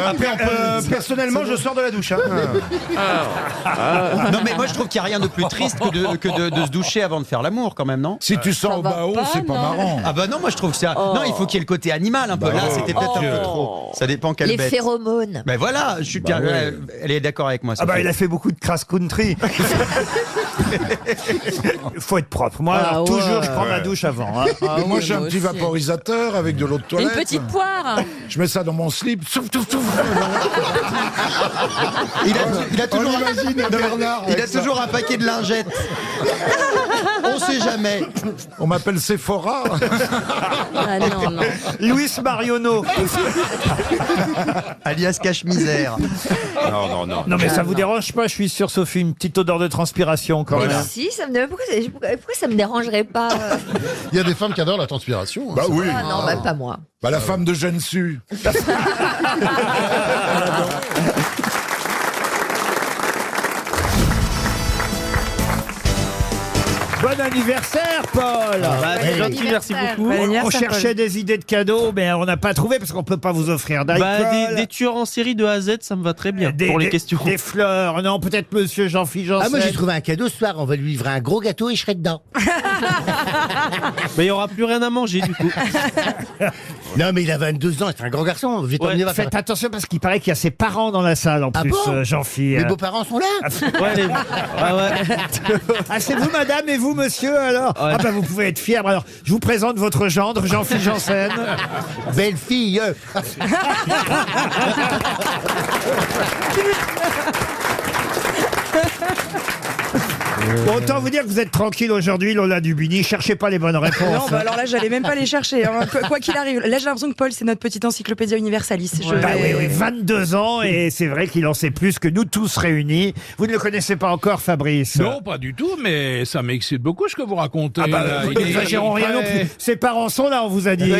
Après, personnellement, je sors de la douche. Hein. Non, mais moi, je trouve qu'il n'y a rien de plus triste que de se doucher avant de faire l'amour, quand même, non? Si tu sens au bas haut, c'est pas marrant. Ah bah non, moi je trouve que ça. Non, il faut qu'il y ait le côté animal un peu. Là, c'était peut-être un peu trop. Ça dépend quelle Les bête. phéromones. Ben voilà, je suis. Elle est d'accord avec moi. Ah bah Sophie. il a fait beaucoup de crass country. Il faut être propre. Moi, Ah ouais. toujours, je prends ma douche avant. Hein. Moi, j'ai un moi petit aussi. vaporisateur avec de l'eau de Une toilette. petite poire. Je mets ça dans mon slip. Souf, souf, souf. Il a toujours. Bernard. Il a toujours un paquet de lingettes. On sait jamais. On m'appelle Sephora. Ah non, non. Louis Marionneau. Alias cache-misère. Non. Non, mais ça vous dérange pas, je suis sûr, Sophie, une petite odeur de transpiration quand Mais même. si, ça me dérange. Pourquoi ça me dérangerait pas Il y a des femmes qui adorent la transpiration. Bah oui. Ah non, bah, pas moi. Bah la femme de Gensu. Bon anniversaire, Paul. C'est gentil, merci beaucoup. On cherchait des idées de cadeaux, mais on n'a pas trouvé parce qu'on peut pas vous offrir d'alcool. Des tueurs en série de A à Z, ça me va très bien pour les questions. Des fleurs, non, peut-être Monsieur Jean-Philippe Janssen. Ah, moi j'ai trouvé un cadeau ce soir, on va lui livrer un gros gâteau et je serai dedans. Mais il n'y aura plus rien à manger du coup. Non, mais il a 22 ans, c'est un grand garçon. Je vais t'emmener, va faire- Faites attention parce qu'il paraît qu'il y a ses parents dans la salle en Ah plus, bon Jean-Philippe. Mes beaux-parents sont là. Ah, c'est vous, madame, et vous, monsieur, alors Ah, bah, vous pouvez être fier. Alors, je vous présente votre gendre, Jean-Philippe Janssen. Belle fille. Bon, autant vous dire que vous êtes tranquille aujourd'hui, Lola Dubini. Cherchez pas les bonnes réponses. Non, bah alors là, j'allais même pas les chercher. Hein. Quoi qu'il arrive. Là, j'ai l'impression que Paul, c'est notre petite encyclopédia universalis. Bah oui, 22 ans, et c'est vrai qu'il en sait plus que nous tous réunis. Vous ne le connaissez pas encore, Fabrice? Non, pas du tout, mais ça m'excite beaucoup ce que vous racontez. Ah bah, là. vous n'exagérons rien non plus. Ses parents sont là, on vous a dit.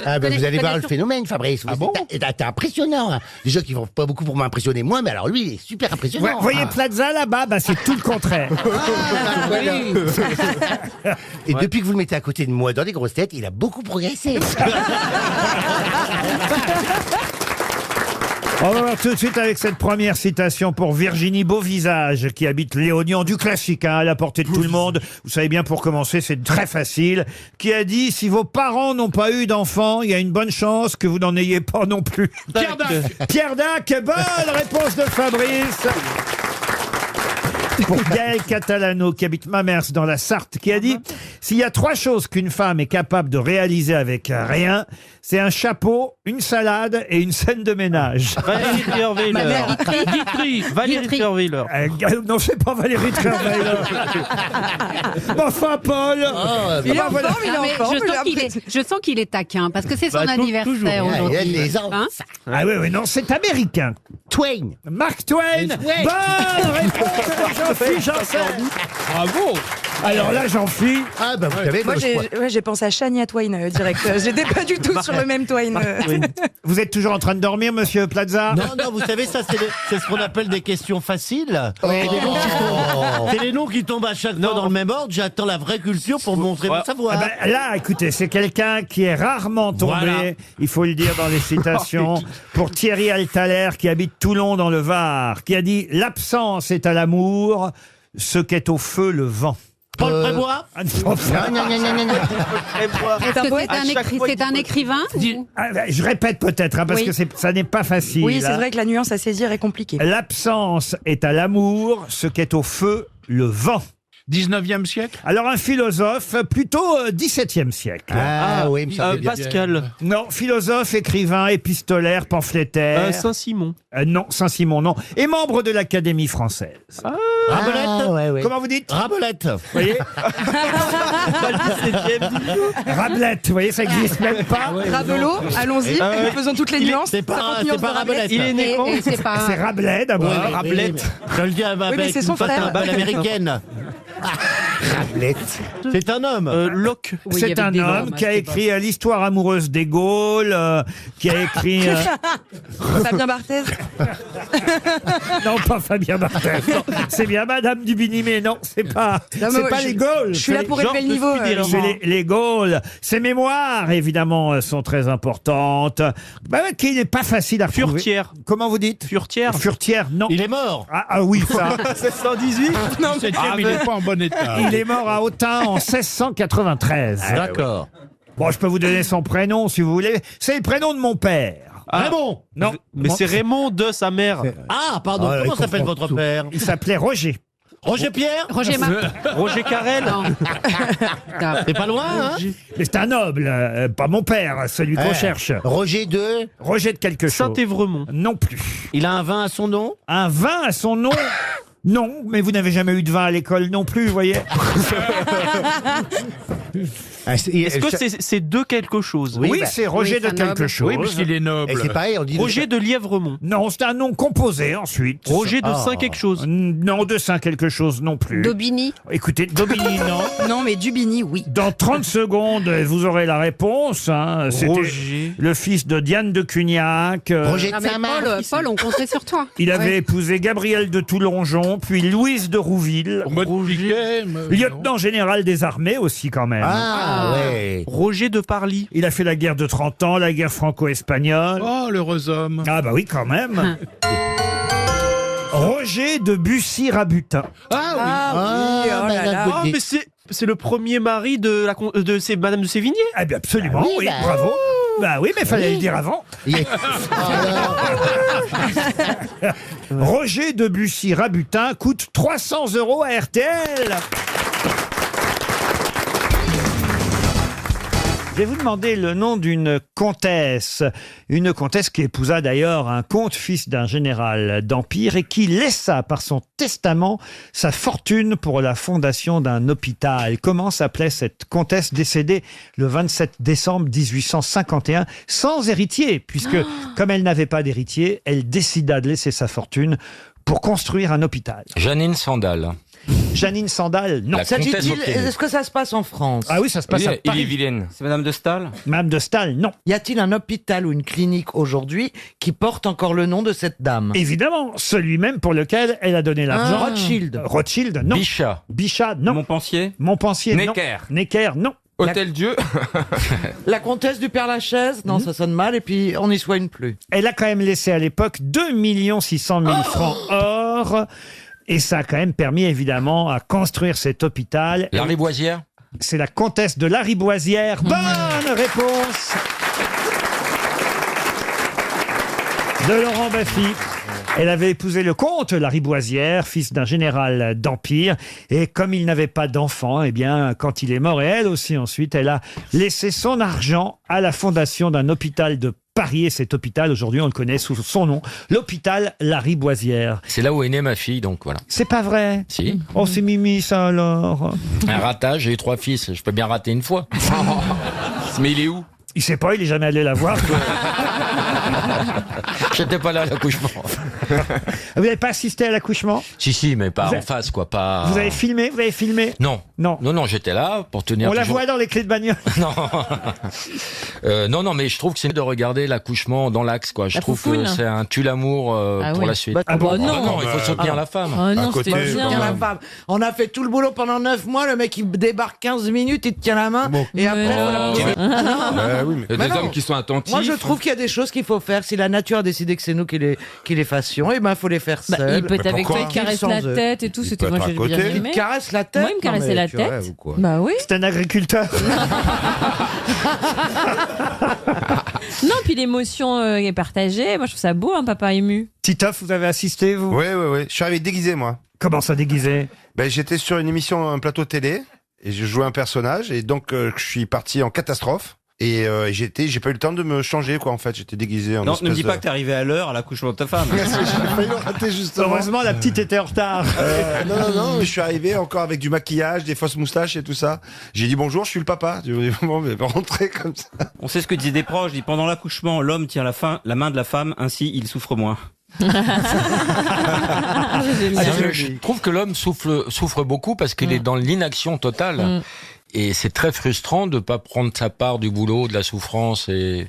Ah ben vous allez voir le phénomène, Fabrice. Ah bon? T'es impressionnant. Hein. Les gens qui vont pas beaucoup pour m'impressionner moi, mais alors lui, il est super impressionnant. Vous voyez Plaza là-bas, bah, c'est tout le contraire. Et depuis que vous le mettez à côté de moi dans les grosses têtes, il a beaucoup progressé. On va voir tout de suite avec cette première citation pour Virginie Beauvisage, qui habite Léognan, du classique, hein, à la portée de tout le monde. Vous savez bien, pour commencer, c'est très facile. Qui a dit, si vos parents n'ont pas eu d'enfants, il y a une bonne chance que vous n'en ayez pas non plus. Pierre Dac. Pierre Dac, bonne réponse de Fabrice. Pour Gaël Catalano, qui habite Mamers dans la Sarthe, qui a dit « S'il y a 3 choses qu'une femme est capable de réaliser avec rien, c'est un chapeau, une salade et une scène de ménage. » Valérie Trierweiler. Valérie Trierweiler. Non, c'est pas Valérie Trierweiler. Enfin, Paul. Il est en forme, il est en forme. Je sens qu'il est taquin, parce que c'est son Bah, anniversaire toujours. aujourd'hui. Les ans. Hein Ah oui, non, c'est américain. Twain. Mark Twain. Bonne réponse de Jean-Philippe Janssen. Bravo. Alors là, Jean-Philippe. Ah bah vous savez, Moi, j'ai pensé à Shania Twain direct. J'étais pas du tout sur le même Twain. Vous êtes toujours en train de dormir, monsieur Plaza? Non, vous savez, ça, c'est ce qu'on appelle des questions faciles. C'est les noms qui tombent à chaque fois dans le même ordre. J'attends la vraie culture pour montrer mon savoir. Ah ben, là, écoutez, c'est quelqu'un qui est rarement tombé, Voilà. il faut le dire dans les citations, pour Thierry Altaler, qui habite Toulon dans le Var, qui a dit « L'absence est à l'amour, ce qu'est au feu le vent ». Paul Prébois. Ah, non. Est-ce que c'est un écrivain Ah, ben, je répète peut-être, hein, parce Oui. que ça n'est pas facile. Oui, c'est hein. vrai que la nuance à saisir est compliquée. L'absence est à l'amour, ce qu'est au feu le vent. 19e siècle. Alors un philosophe, plutôt 17e siècle. Ah oui, il me semble bien. Pascal. Non, philosophe, écrivain, épistolaire, pamphlétaire. Saint-Simon. Non, Saint-Simon, non. Et membre de l'Académie française. Rabelais. Ouais. Comment vous dites? Rabelette. Vous voyez? Rablette, vous voyez, ça n'existe même pas. Rabelot, allons-y, faisons toutes les nuances. C'est pas Rabelette. Il est né quand c'est pas... C'est Rabelais d'abord. Rablette. Je le dis avec mais c'est son une façon frère. un peu américaine. Rabelette. C'est un homme. Locke. Oui, il y C'est avait un des homme normes, qui a c'était écrit l'histoire amoureuse des Gaules, qui a écrit... Fabien Barthez. Non, pas Fabien Barthez. Non, c'est bien Madame Dubini, mais non, c'est pas, Non, mais c'est moi, pas les Gaules. Je suis là c'est pour les- élever le niveau. C'est les Gaules. Ses mémoires, évidemment, sont très importantes. Bah, qui n'est pas facile à retrouver. Furetière. Comment vous dites? Furetière. Furetière, non. Il est mort. Ah oui, ça. 718. Non, il n'est pas en bon état. Il est mort à Autun en 1693. D'accord. Bon, je peux vous donner son prénom si vous voulez. C'est le prénom de mon père. Raymond. Non. Mais c'est Raymond de sa mère. Ah, pardon. Ah, Comment il s'appelle comprend votre tout. père? Il s'appelait Roger. Roger Pierre. Roger Roger Carrel. Non. C'est pas loin, hein? Mais c'est un noble, pas mon père, celui qu'on cherche. Roger de. Roger de quelque chose. Saint-Évremont. Non plus. Il a un vin à son nom. Un vin à son nom. Non, mais vous n'avez jamais eu de vin à l'école non plus, vous voyez. Est-ce que c'est de quelque chose? Oui, c'est Roger de quelque chose. Oui, puisqu'il est noble. Et c'est pareil, on dit Roger de Lièvremont. Non, c'est un nom composé ensuite. Roger de Saint quelque chose. Non, de Saint quelque chose non plus. Daubigny. Écoutez, Daubigny, non. Non, mais Dubigny, oui. Dans 30 secondes, vous aurez la réponse. Hein. C'était Roger. le fils de Diane de Cugnac. Roger de Ah, mais Saint-Marc. Paul, on comptait sur toi. Il avait épousé Gabrielle de Toulongeon, puis Louise de Rouville. Lieutenant général des armées aussi quand même. Ah, ouais. Roger de Parly. Il a fait la guerre de 30 ans, la guerre franco-espagnole. Oh, l'heureux homme. Ah bah oui, quand même. Roger de Bussy-Rabutin. Ah oui. Ah oui, oh là là. Ah, mais c'est le premier mari de Madame de Sévigné. Ah bien absolument, oui, bravo. Bah oui, mais fallait le dire avant. Roger de Bussy-Rabutin coûte 300 € à RTL. Je vais vous demander le nom d'une comtesse qui épousa d'ailleurs un comte, fils d'un général d'Empire, et qui laissa par son testament sa fortune pour la fondation d'un hôpital. Comment s'appelait cette comtesse décédée le 27 décembre 1851 sans héritier, puisque comme elle n'avait pas d'héritier, elle décida de laisser sa fortune pour construire un hôpital. Jeannine Sandal. Janine Sandal, non. Est-ce que ça se passe en France? Ah oui, ça se passe à Paris. Vilaine. C'est Madame de Staël. Madame de Staël, non. Y a-t-il un hôpital ou une clinique aujourd'hui qui porte encore le nom de cette dame? Évidemment, celui-même pour lequel elle a donné l'argent. Rothschild. Rothschild, non. Bichat, non. Montpensier. Montpensier, non. Necker. Necker, non. Hôtel Dieu. La comtesse du Père-Lachaise? Non, ça sonne mal, et puis on n'y soigne plus. Elle a quand même laissé à l'époque 2 600 000 francs or. Et ça a quand même permis, évidemment, à construire cet hôpital. La Riboisière. C'est la comtesse de Lariboisière. Bonne réponse de Laurent Baffy. Elle avait épousé le comte Lariboisière, fils d'un général d'Empire. Et comme il n'avait pas d'enfant, eh bien, quand il est mort, et elle aussi ensuite, elle a laissé son argent à la fondation d'un hôpital de Paris. Et cet hôpital, aujourd'hui, on le connaît sous son nom, l'hôpital Lariboisière. C'est là où est née ma fille, donc voilà. C'est pas vrai? Si. Oh, c'est Mimi, ça, alors. Un ratage, j'ai eu 3 fils. Je peux bien rater une fois. Mais il est où? Il sait pas, il est jamais allé la voir. J'étais pas là à l'accouchement. Vous n'avez pas assisté à l'accouchement? Si, mais pas Vous en face, quoi. Pas... Vous avez filmé? Non. Non, j'étais là pour tenir. On la voit dans les clés de bagnole. Non, mais je trouve que c'est de regarder l'accouchement dans l'axe, quoi. Je trouve que c'est un tue-l'amour pour la suite. Non, il faut soutenir la femme. Non, c'était bien. La femme. On a fait tout le boulot pendant 9 mois, le mec il débarque 15 minutes, il te tient la main, et après... Oui, mais... Il y a des hommes qui sont attentifs. Moi, je trouve qu'il y a des choses qu'il faut faire. Si la nature a décidé que c'est nous qui les fassions, et ben, il faut les faire seuls. Il peut être avec toi, il caresse la tête et tout. C'était moi, j'ai bien aimé. Il caresse la tête. Moi, il me caressait la tête. Bah oui. C'est un agriculteur. Non, puis l'émotion est partagée. Moi, je trouve ça beau, un papa ému. Titoff, vous avez assisté, vous? Oui. Je suis arrivé déguisé, moi. Comment ça, déguisé? J'étais sur une émission, un plateau télé, et je jouais un personnage, et donc je suis parti en catastrophe. Et j'ai pas eu le temps de me changer, quoi, en fait. J'étais déguisé en Non, ne me dis pas que t'es arrivé à l'heure à l'accouchement de ta femme. J'ai failli le rater, justement. Heureusement, la petite était en retard. Non, mais je suis arrivé encore avec du maquillage, des fausses moustaches et tout ça. J'ai dit bonjour, je suis le papa. Je dis bon, mais rentrer comme ça. On sait ce que disaient des proches. Pendant l'accouchement, l'homme tient la main de la femme, ainsi il souffre moins. Je trouve que l'homme souffre beaucoup parce qu'il est dans l'inaction totale. Et c'est très frustrant de pas prendre sa part du boulot, de la souffrance et...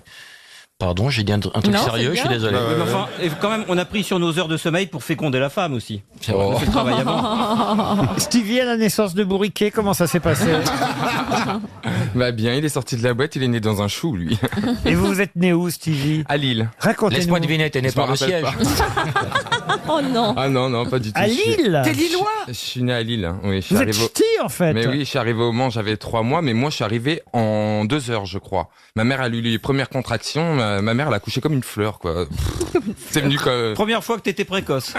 Pardon, j'ai dit un truc sérieux, je suis désolé. Mais enfin, et quand même, on a pris sur nos heures de sommeil pour féconder la femme aussi. C'est vrai. On fait le travail avant. Stevie, à la naissance de Bourriquet, comment ça s'est passé? Bien, il est sorti de la boîte, il est né dans un chou, lui. Et vous êtes né où, Stevie? À Lille. Racontez-nous. Laisse-moi deviner, t'es né par le siège. Oh non. Ah non, pas du tout. À Lille? T'es lillois? Je suis né à Lille, hein. Oui. Vous êtes ch'ti, en fait. Mais oui, je suis arrivé au Mans, j'avais 3 mois, mais moi, je suis arrivé en 2 heures, je crois. Ma mère a eu les premières contractions, ma mère, elle a couché comme une fleur, quoi. C'est venu comme... Première fois que t'étais précoce.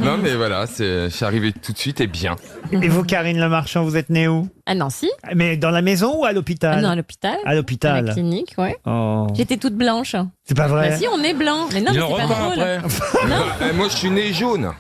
Non, mais voilà, je suis arrivé tout de suite et bien. Et vous, Karine Le Marchand, vous êtes née où? À Nancy. Mais dans la maison ou à l'hôpital? Non, à l'hôpital. À l'hôpital. À la clinique, ouais. Oh. J'étais toute blanche. C'est pas vrai? Bah si, on est blanc. Mais non, mais c'est pas drôle. Moi, je suis né jaune.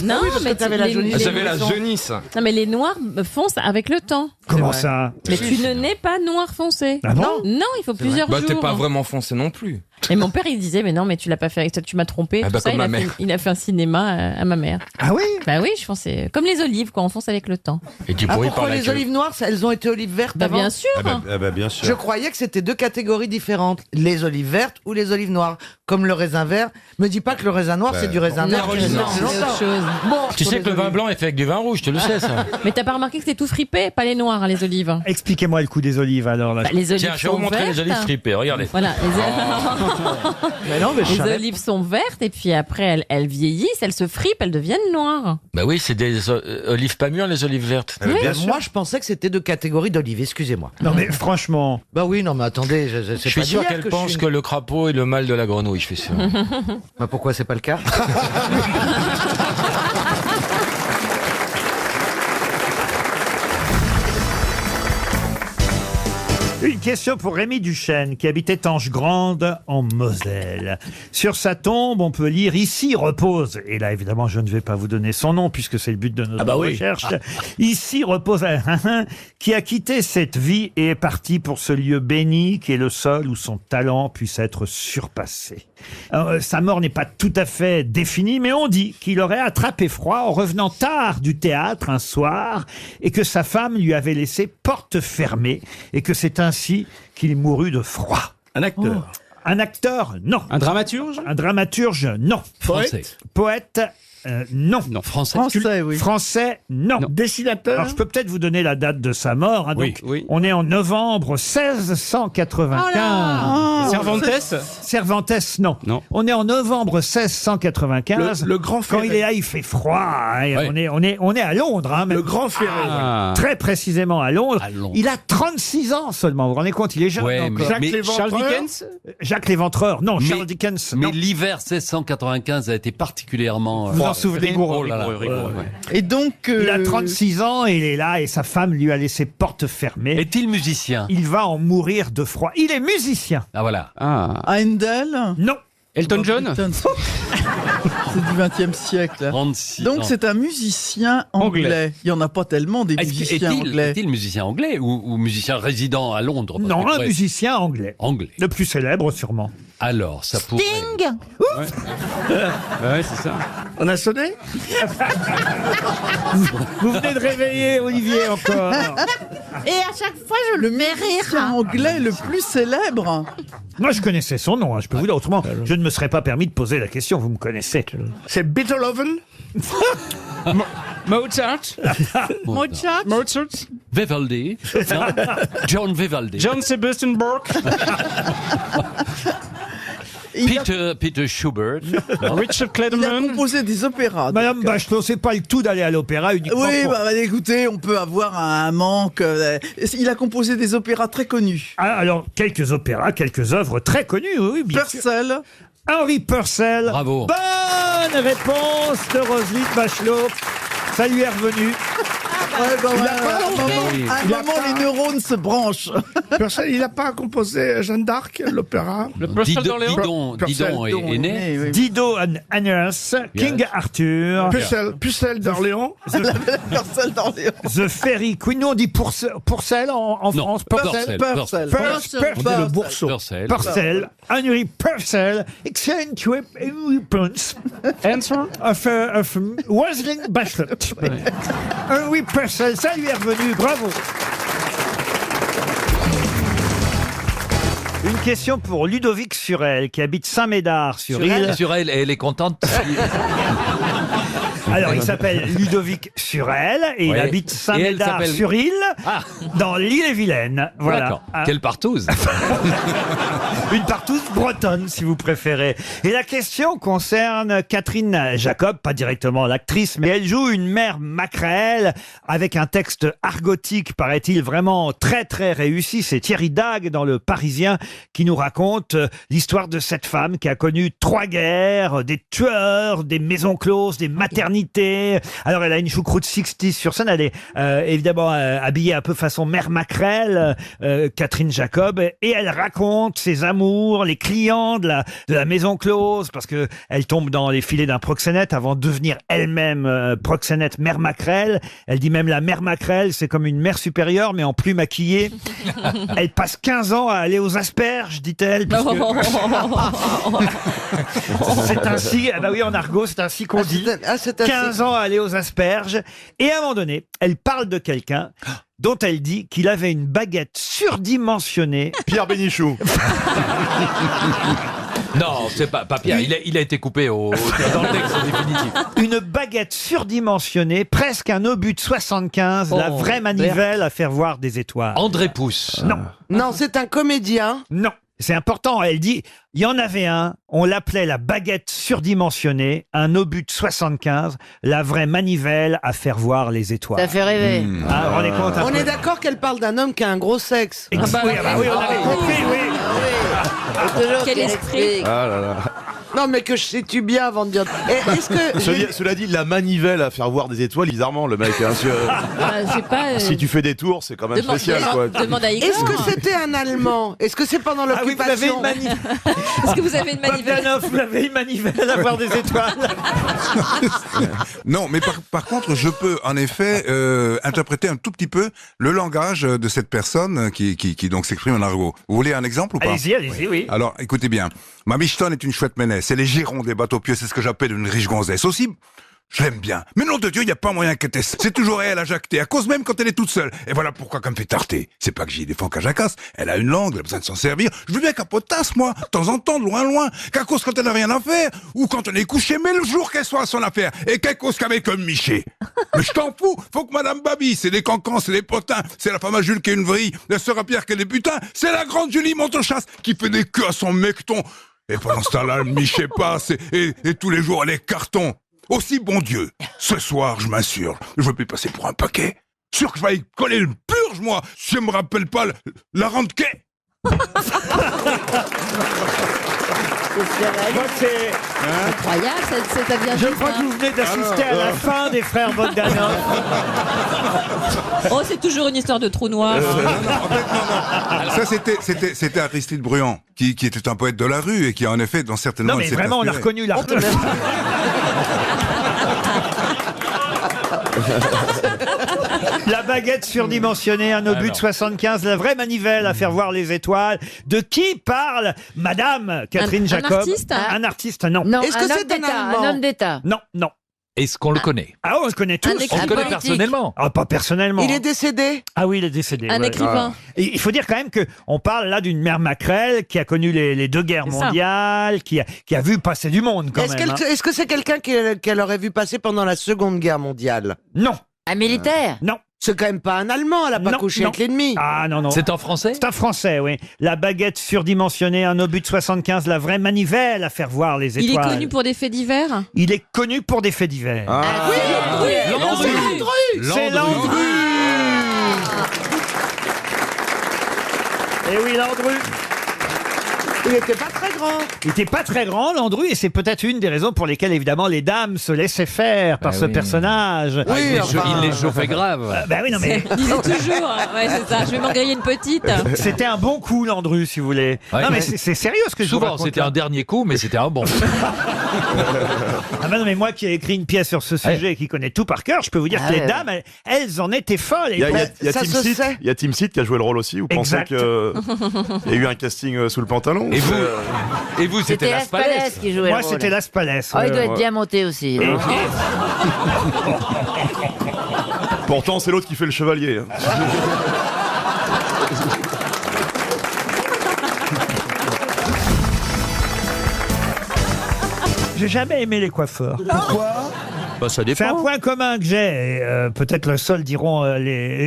Non, Oui, parce que mais t'avais la jaunisse. J'avais la jaunisse. Non, mais les noirs foncent avec le temps. Comment ça? Mais tu ne nais pas noir foncé. Ah bon? Non, il faut plusieurs Bah, jours. t'es pas vraiment foncé non plus. Et mon père, il disait, mais non, mais tu l'as pas fait avec toi, tu m'as trompé. Ah tout bah, ça, comme ma mère. il a fait un cinéma à ma mère. Ah oui? Bah oui, je pensais. Comme les olives, quoi, on fonce avec le temps. Et tu pourris par Pourquoi la les queue. olives noires, elles ont été olives vertes Bah avant bien sûr. bien sûr. Je croyais que c'était deux catégories différentes, les olives vertes ou les olives noires. Comme le raisin vert, me dis pas que le raisin noir c'est du raisin vert. Non, qui reste non, depuis c'est longtemps. autre chose. Bon, Tu sur sais les que le vin olives. blanc est fait avec du vin rouge, je te le sais ça. Mais t'as pas remarqué que c'était tout fripé, pas les noirs, hein, les olives. Expliquez-moi le coup des olives alors. Là. Bah, les olives Tiens, je vais sont vous montrer vertes. les olives fripées, regardez. Voilà, Mais non, mais je les savais. olives sont vertes et puis après elles vieillissent, elles se fripent, elles deviennent noires. Bah oui, c'est des olives pas mûres, les olives vertes. Bien sûr. Moi, je pensais que c'était deux catégories d'olives. Excusez-moi. Non mais franchement. Bah oui, non, mais attendez, Je suis sûr qu'elle pense que le crapaud est le mâle de la grenouille, je suis sûr. Bah pourquoi c'est pas le cas? Une question pour Rémi Duchesne, qui habitait Tange-Grande, en Moselle. Sur sa tombe, on peut lire « Ici repose », et là, évidemment, je ne vais pas vous donner son nom, puisque c'est le but de notre recherche. Ici repose un qui a quitté cette vie et est parti pour ce lieu béni, qui est le sol où son talent puisse être surpassé. Alors, sa mort n'est pas tout à fait définie, mais on dit qu'il aurait attrapé froid en revenant tard du théâtre un soir, et que sa femme lui avait laissé porte fermée, et que c'est ainsi qu'il mourut de froid. Un acteur. Un acteur, non. Un dramaturge. Un dramaturge, non. Poète. Poète, non. Non, français. Français, oui. Français, non. Dessinateur. Alors, je peux peut-être vous donner la date de sa mort. Hein, Oui, donc, oui. on est en novembre 1695. Cervantes. Cervantes, non. Non. On est en novembre 1695. Le grand Quand Ferré. il est là, il fait froid. Hein, et Ouais. on est à Londres. Hein, même. Le grand Ferré. Ah. Très précisément à Londres. À Londres. Il a 36 ans seulement. Vous vous rendez compte, il est jeune Ouais, encore. Jacques Mais Léventreur. Charles Dickens. Jacques Léventreur, non. Mais- Charles Dickens, Mais non. l'hiver 1695 a été particulièrement Vous en souvenez? rigoureux. Oh là là. Ouais. Et donc. Il a 36 ans et il est là et sa femme lui a laissé porte fermée. Est-il musicien? Il va en mourir de froid. Il est musicien. Ah voilà. Handel. Non. Elton John. C'est du XXe siècle. 36 Donc ans. c'est un musicien anglais. Il n'y en a pas tellement des Est-ce musiciens est-il anglais. est-il musicien anglais ou musicien résident à Londres? Parce Non, que, un ouais, musicien anglais. anglais. Le plus célèbre sûrement. Alors, ça pourrait... Sting. Ouais, c'est ça. On a sonné. Vous venez de réveiller Olivier encore. Et à chaque fois, je le fais rire. Musicien anglais le plus célèbre. Moi je connaissais son nom, hein, je peux vous dire autrement. Je ne me serais pas permis de poser la question, vous me connaissez. C'est Beethoven. Mozart. Mozart. Mozart. Vivaldi. Non, John Vivaldi. John Sebastian Bach. Peter Schubert. Richard Il a Clayderman. composé des opéras. Madame donc. Bachelot, c'est pas le tout d'aller à l'opéra uniquement. Oui, pour- bah, écoutez, on peut avoir un manque. Il a composé des opéras très connus. Ah, alors, quelques opéras, quelques œuvres très connues, oui, bien sûr. Purcell. Henri Purcell. Bravo. Bonne réponse de Roselyne Bachelot. Ça lui est revenu. Ouais, bah, Il ouais, a pas à un compris. moment, à un Il a moment, pas- les neurones se branchent. Purcell, il n'a pas composé Jeanne d'Arc, l'opéra. Le Purcell d'Orléans. Didon est né. Oui. Dido and Anniers, King Arthur, Pucelle d'Orléans. Purcell d'Orléans. The Fairy Queen. Nous, on dit Purcell en Non, France. Purcell. Purcell. Le bourseau. Purcell. Purcell, Henry Purcell, excellent weapons Answer. of Roselyne Bachelot. Henry Purcell, ça lui est revenu, bravo. Une question pour Ludovic Surel, qui habite Saint-Médard-sur-Île. Sur elle, elle est contente. Alors, il s'appelle Ludovic Surel et il Ouais. habite Et elle s'appelle- Saint-Médard-sur-Île, Ah. dans l'île-et-Vilaine. Voilà. D'accord. Ah, Quelle partouze. Une partouze bretonne, si vous préférez. Et la question concerne Catherine Jacob, pas directement l'actrice, mais elle joue une mère maquerelle avec un texte argotique, paraît-il, vraiment très très réussi. C'est Thierry Dague dans Le Parisien qui nous raconte l'histoire de cette femme qui a connu 3 guerres, des tueurs, des maisons closes, des maternités féminité. Alors, elle a une choucroute 60 sur scène. Elle est évidemment habillée un peu façon Mère Macrel, Catherine Jacob, et elle raconte ses amours, les clients de la maison close, parce que elle tombe dans les filets d'un proxénète avant de devenir elle-même proxénète Mère Macrel. Elle dit même la Mère Macrel, c'est comme une mère supérieure, mais en plus maquillée. Elle passe 15 ans à aller aux asperges, dit-elle. puisque- C'est ainsi, bah oui, en argot, c'est ainsi qu'on dit. 15 ans à aller aux asperges. Et à un moment donné, elle parle de quelqu'un dont elle dit qu'il avait une baguette surdimensionnée. Pierre Bénichou. Non, c'est pas Pierre. Il a été coupé dans le texte définitif. Une baguette surdimensionnée, presque un obus de 75, la vraie manivelle à faire voir des étoiles. André Pousse. Non. Non, c'est un comédien. Non. C'est important. Elle dit, il y en avait un, on l'appelait la baguette surdimensionnée, un obus de 75, la vraie manivelle à faire voir les étoiles. Ça fait rêver. Ah, vous vous rendez compte un On peu est d'accord qu'elle parle d'un homme qui a un gros sexe. Oui, on avait compris, oui. Quel esprit. Ah là là. Non, mais que je sais-tu bien avant de dire. Et est-ce que. Cela dit, la manivelle à faire voir des étoiles, bizarrement, le mec. Hein, C'est pas. si tu fais des tours, c'est quand même spécial, quoi. Demande à Igor. Est-ce que c'était un Allemand? Est-ce que c'est pendant Ah oui, vous avez l'occupation? une manivelle. Est-ce que vous avez une manivelle? Bogdanov, vous avez une manivelle à voir des étoiles. Non, mais par contre, je peux en effet interpréter un tout petit peu le langage de cette personne qui donc s'exprime en argot. Vous voulez un exemple ou pas? Allez-y, oui. Alors, écoutez bien. Ma michetonne est une chouette ménesse. C'est les girons des bateaux pieux, c'est ce que j'appelle une riche gonzesse. Aussi, je l'aime bien. Mais nom de Dieu, il n'y a pas moyen qu'elle teste. C'est toujours elle à jacter, à cause même quand elle est toute seule. Et voilà pourquoi qu'elle me fait tarter. C'est pas que j'y défends qu'à jacasse. Elle a une langue, elle a besoin de s'en servir. Je veux bien qu'elle potasse, moi, de temps en temps, de loin. Qu'à cause quand elle n'a rien à faire. Ou quand on est couché, mais le jour qu'elle soit à son affaire. Et qu'elle cause qu'avec un miché. Mais je t'en fous. Faut que Madame Babi, c'est des cancans, c'est des potins. C'est la femme à Jules qui est une vrille. La sœur à Pierre qui est des putains. C'est la grande Julie Montechasse qui fait des queues à son mecton. Et pendant ce temps-là, le miché passe et tous les jours, elle est carton. Aussi, bon Dieu, ce soir, je m'assure, je veux plus passer pour un paquet. Sûr que je vais y coller une purge, moi, si je me rappelle pas la rente quai. C'est Incroyable, ça vient Je juste, crois que hein. vous venez d'assister à la fin des frères Bogdanov. Oh, c'est toujours une histoire de trou noir. Ça, c'était Aristide Bruand, qui était un poète de la rue et qui, en effet, dans certaines Non, mais vraiment, on a reconnu l'artiste. La baguette surdimensionnée, un obus de 75, la vraie manivelle à faire voir les étoiles. De qui parle Madame Catherine Jacob? artiste Un artiste, non. Non, Est-ce que un homme c'est un d'État, Allemand? un homme d'État. Non. Est-ce qu'on le connaît? Ah, on le connaît tous. Un On le écrivain connaît politique. personnellement. Ah, pas personnellement. Il est décédé? Ah oui, il est décédé. Un ouais. écrivain. Et il faut dire quand même que on parle là d'une mère Macrel qui a connu les deux guerres C'est ça. mondiales, qui a vu passer du monde quand Est-ce même. hein. est-ce que c'est quelqu'un qu'elle aurait vu passer pendant la Seconde Guerre mondiale? Non, Un militaire. non. C'est quand même pas un Allemand, elle a pas Non, couché non. avec l'ennemi. Ah non. C'est en français? C'est un Français, oui. La baguette surdimensionnée, un obus de 75, la vraie manivelle à faire voir les Il est étoiles. connu pour des faits divers. Il est connu pour des faits divers. Ah. Landru. C'est Landru. Et oui, Landru. Il n'était pas très grand. Il n'était pas très grand, Landru, et c'est peut-être une des raisons pour lesquelles, évidemment, les dames se laissaient faire par ce personnage. Ah, il les chauffait grave. Bah oui, non mais... Il disait toujours, ouais, c'est ça, je vais m'en griller une petite. C'était un bon coup, Landru, si vous voulez. Ouais. Non, mais c'est sérieux ce que je vous Souvent, raconte. c'était là. un dernier coup, mais c'était un bon. Ah bah non, mais moi qui ai écrit une pièce sur ce sujet et qui connais tout par cœur, je peux vous dire que les dames, elles en étaient folles. Il y a Ça Tim se Seat, sait. il y a Tim Seat qui a joué le rôle aussi. Vous pensez Exact. qu'il y a eu un casting sous le pantalon? Et vous, c'était Las Palais. qui jouait Moi, le rôle. c'était Las Palais. Oh, il doit ouais. être bien monté aussi. Et- Pourtant, c'est l'autre qui fait le chevalier. hein. J'ai jamais aimé les coiffeurs. Bah, ça C'est un dépend. point commun que j'ai. Peut-être le seul diront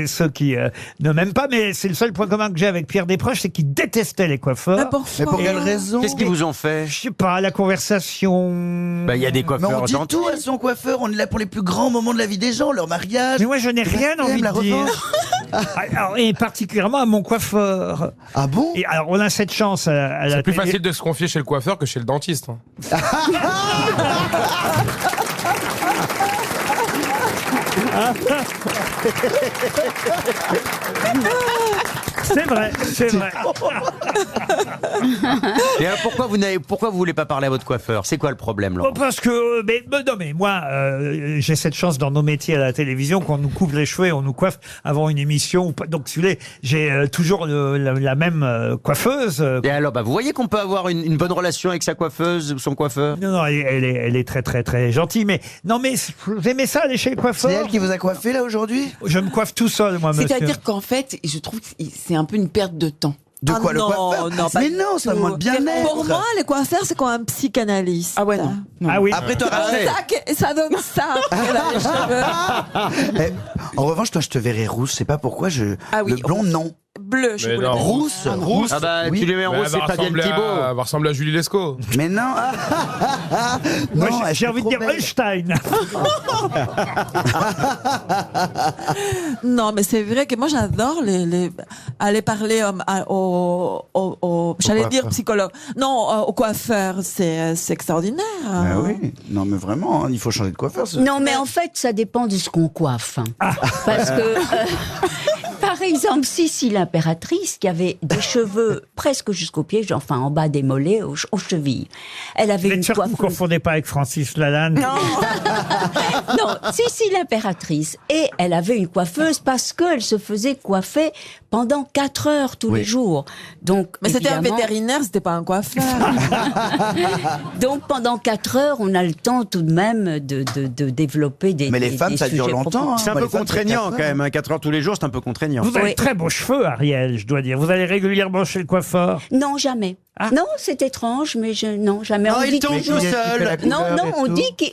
ceux qui ne m'aiment pas, mais c'est le seul point commun que j'ai avec Pierre Desproges, c'est qu'il détestait les coiffeurs. Mais pour quelle raison? Qu'est-ce qu'ils vous ont fait? Je sais pas, la conversation. Bah, il y a des Mais on coiffeurs dit gentils. tout à son coiffeur, on est là pour les plus grands moments de la vie des gens, leur mariage. Mais moi, je n'ai rien envie la de dire. revanche. Alors, et particulièrement à mon coiffeur. Ah bon? Et alors, on a cette chance à la C'est plus télé. facile de se confier chez le coiffeur que chez le dentiste. hein. C'est vrai, c'est vrai. Et alors pourquoi vous voulez pas parler à votre coiffeur? C'est quoi le problème, Laurent? Parce que, non, mais moi, j'ai cette chance dans nos métiers à la télévision qu'on nous coupe les cheveux et on nous coiffe avant une émission. Donc, si vous voulez, j'ai toujours la même coiffeuse. Et alors, vous voyez qu'on peut avoir une bonne relation avec sa coiffeuse ou son coiffeur? Non, elle est très, très, très gentille. Mais non, mais vous aimez ça, aller chez le coiffeur? C'est elle qui vous a coiffé là aujourd'hui? Je me coiffe tout seul, moi, monsieur. C'est-à-dire qu'en fait, je trouve que c'est un peu une perte de temps. De quoi, le coiffeur? Mais non, ça demande bien-être. Pour moi, les coiffeurs, c'est comme un psychanalyste. Ah ouais, non. Ah oui. Après, toi, Ça donne ça après, là, les cheveux. En revanche, toi, je te verrais rousse. Je sais pas pourquoi. Le blond, non. Bleu, je suis Rousse. Rousse. Ah bah, tu lui mets en rousse, c'est Fabienne Thibault. Elle va ressembler à Julie Lescaut. Mais non. Moi, Non, j'ai envie de dire Einstein. Non, mais c'est vrai que moi, j'adore aller parler au j'allais dire psychologue. Non, au coiffeur, c'est extraordinaire. Ah oui. Non, mais vraiment, il faut changer de coiffeur. Non, mais en fait, ça dépend de ce qu'on coiffe. Parce que, par exemple, Sissi l'impératrice, qui avait des cheveux presque jusqu'aux pieds, enfin en bas des mollets, aux chevilles. Elle avait une coiffeuse. Vous ne confondez pas avec Francis Lalanne? Non, Sissi l'impératrice. Et elle avait une coiffeuse parce qu'elle se faisait coiffer pendant 4 heures tous les jours. Donc, mais c'était un évidemment, vétérinaire, c'était pas un coiffeur. Donc pendant 4 heures, on a le temps tout de même de développer des. Mais les femmes, ça dure longtemps. C'est un peu contraignant quand même. 4 heures tous les jours, c'est un peu contraignant. Vous avez très beaux cheveux, Ariel, je dois dire. Vous allez régulièrement chez le coiffeur? Non, jamais. Non, c'est étrange, mais non, jamais. Non, il tombe tout seul. Non,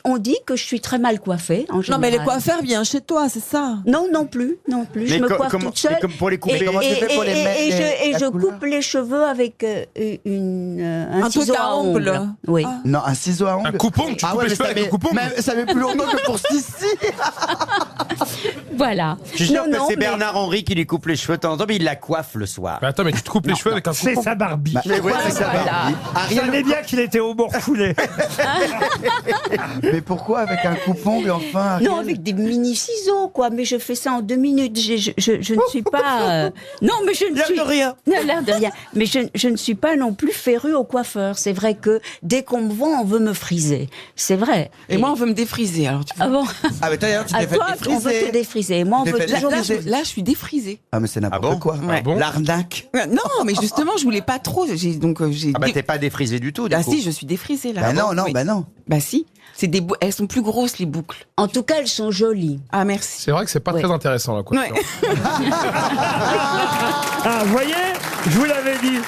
on dit que je suis très mal coiffée. En général. Non, mais les coiffeurs viennent chez toi, c'est ça? Non, non plus. Mais je me coiffe toute seule. Comme pour les couper. Et je coupe les cheveux avec un ciseau à ongles. Oui. Non, un ciseau à ongles. Un coupon, tu coupes les cheveux avec un coupon. Mais ça met plus longtemps que pour Sissi. Voilà. Je suis sûr que c'est Bernard Henry qui lui coupe les cheveux de temps en temps, mais il la coiffe le soir. Mais attends, mais tu te coupes les cheveux avec un coupon. C'est sa Barbie. Mais ouais, c'est ça. Vous savez bien qu'il était au bord foulé. Mais pourquoi avec un coupon, mais enfin? Non, avec des mini ciseaux, quoi. Mais je fais ça en 2 minutes. Je ne suis pas. Non, mais je ne suis. L'air de rien. L'air de rien. Mais je ne suis pas non plus férue au coiffeur. C'est vrai que dès qu'on me voit, on veut me friser. C'est vrai. Et moi, on veut me défriser. Alors, tu vois. Ah bon? Ah, mais toi, tu t'es fait toi, on veut défriser. te défriser. Et moi, on veut toujours. Là, je suis défrisée. Ah, mais c'est n'importe quoi. Ouais. L'arnaque. Non, mais justement, je voulais pas trop. Ah bah t'es pas défrisé du tout. Ah si, je suis défrisée là. Bah non, bah non. Bah si. C'est elles sont plus grosses les boucles. En tout cas, elles sont jolies. Ah merci. C'est vrai que c'est pas très intéressant la coiffure. Ah, vous voyez? Je vous l'avais dit.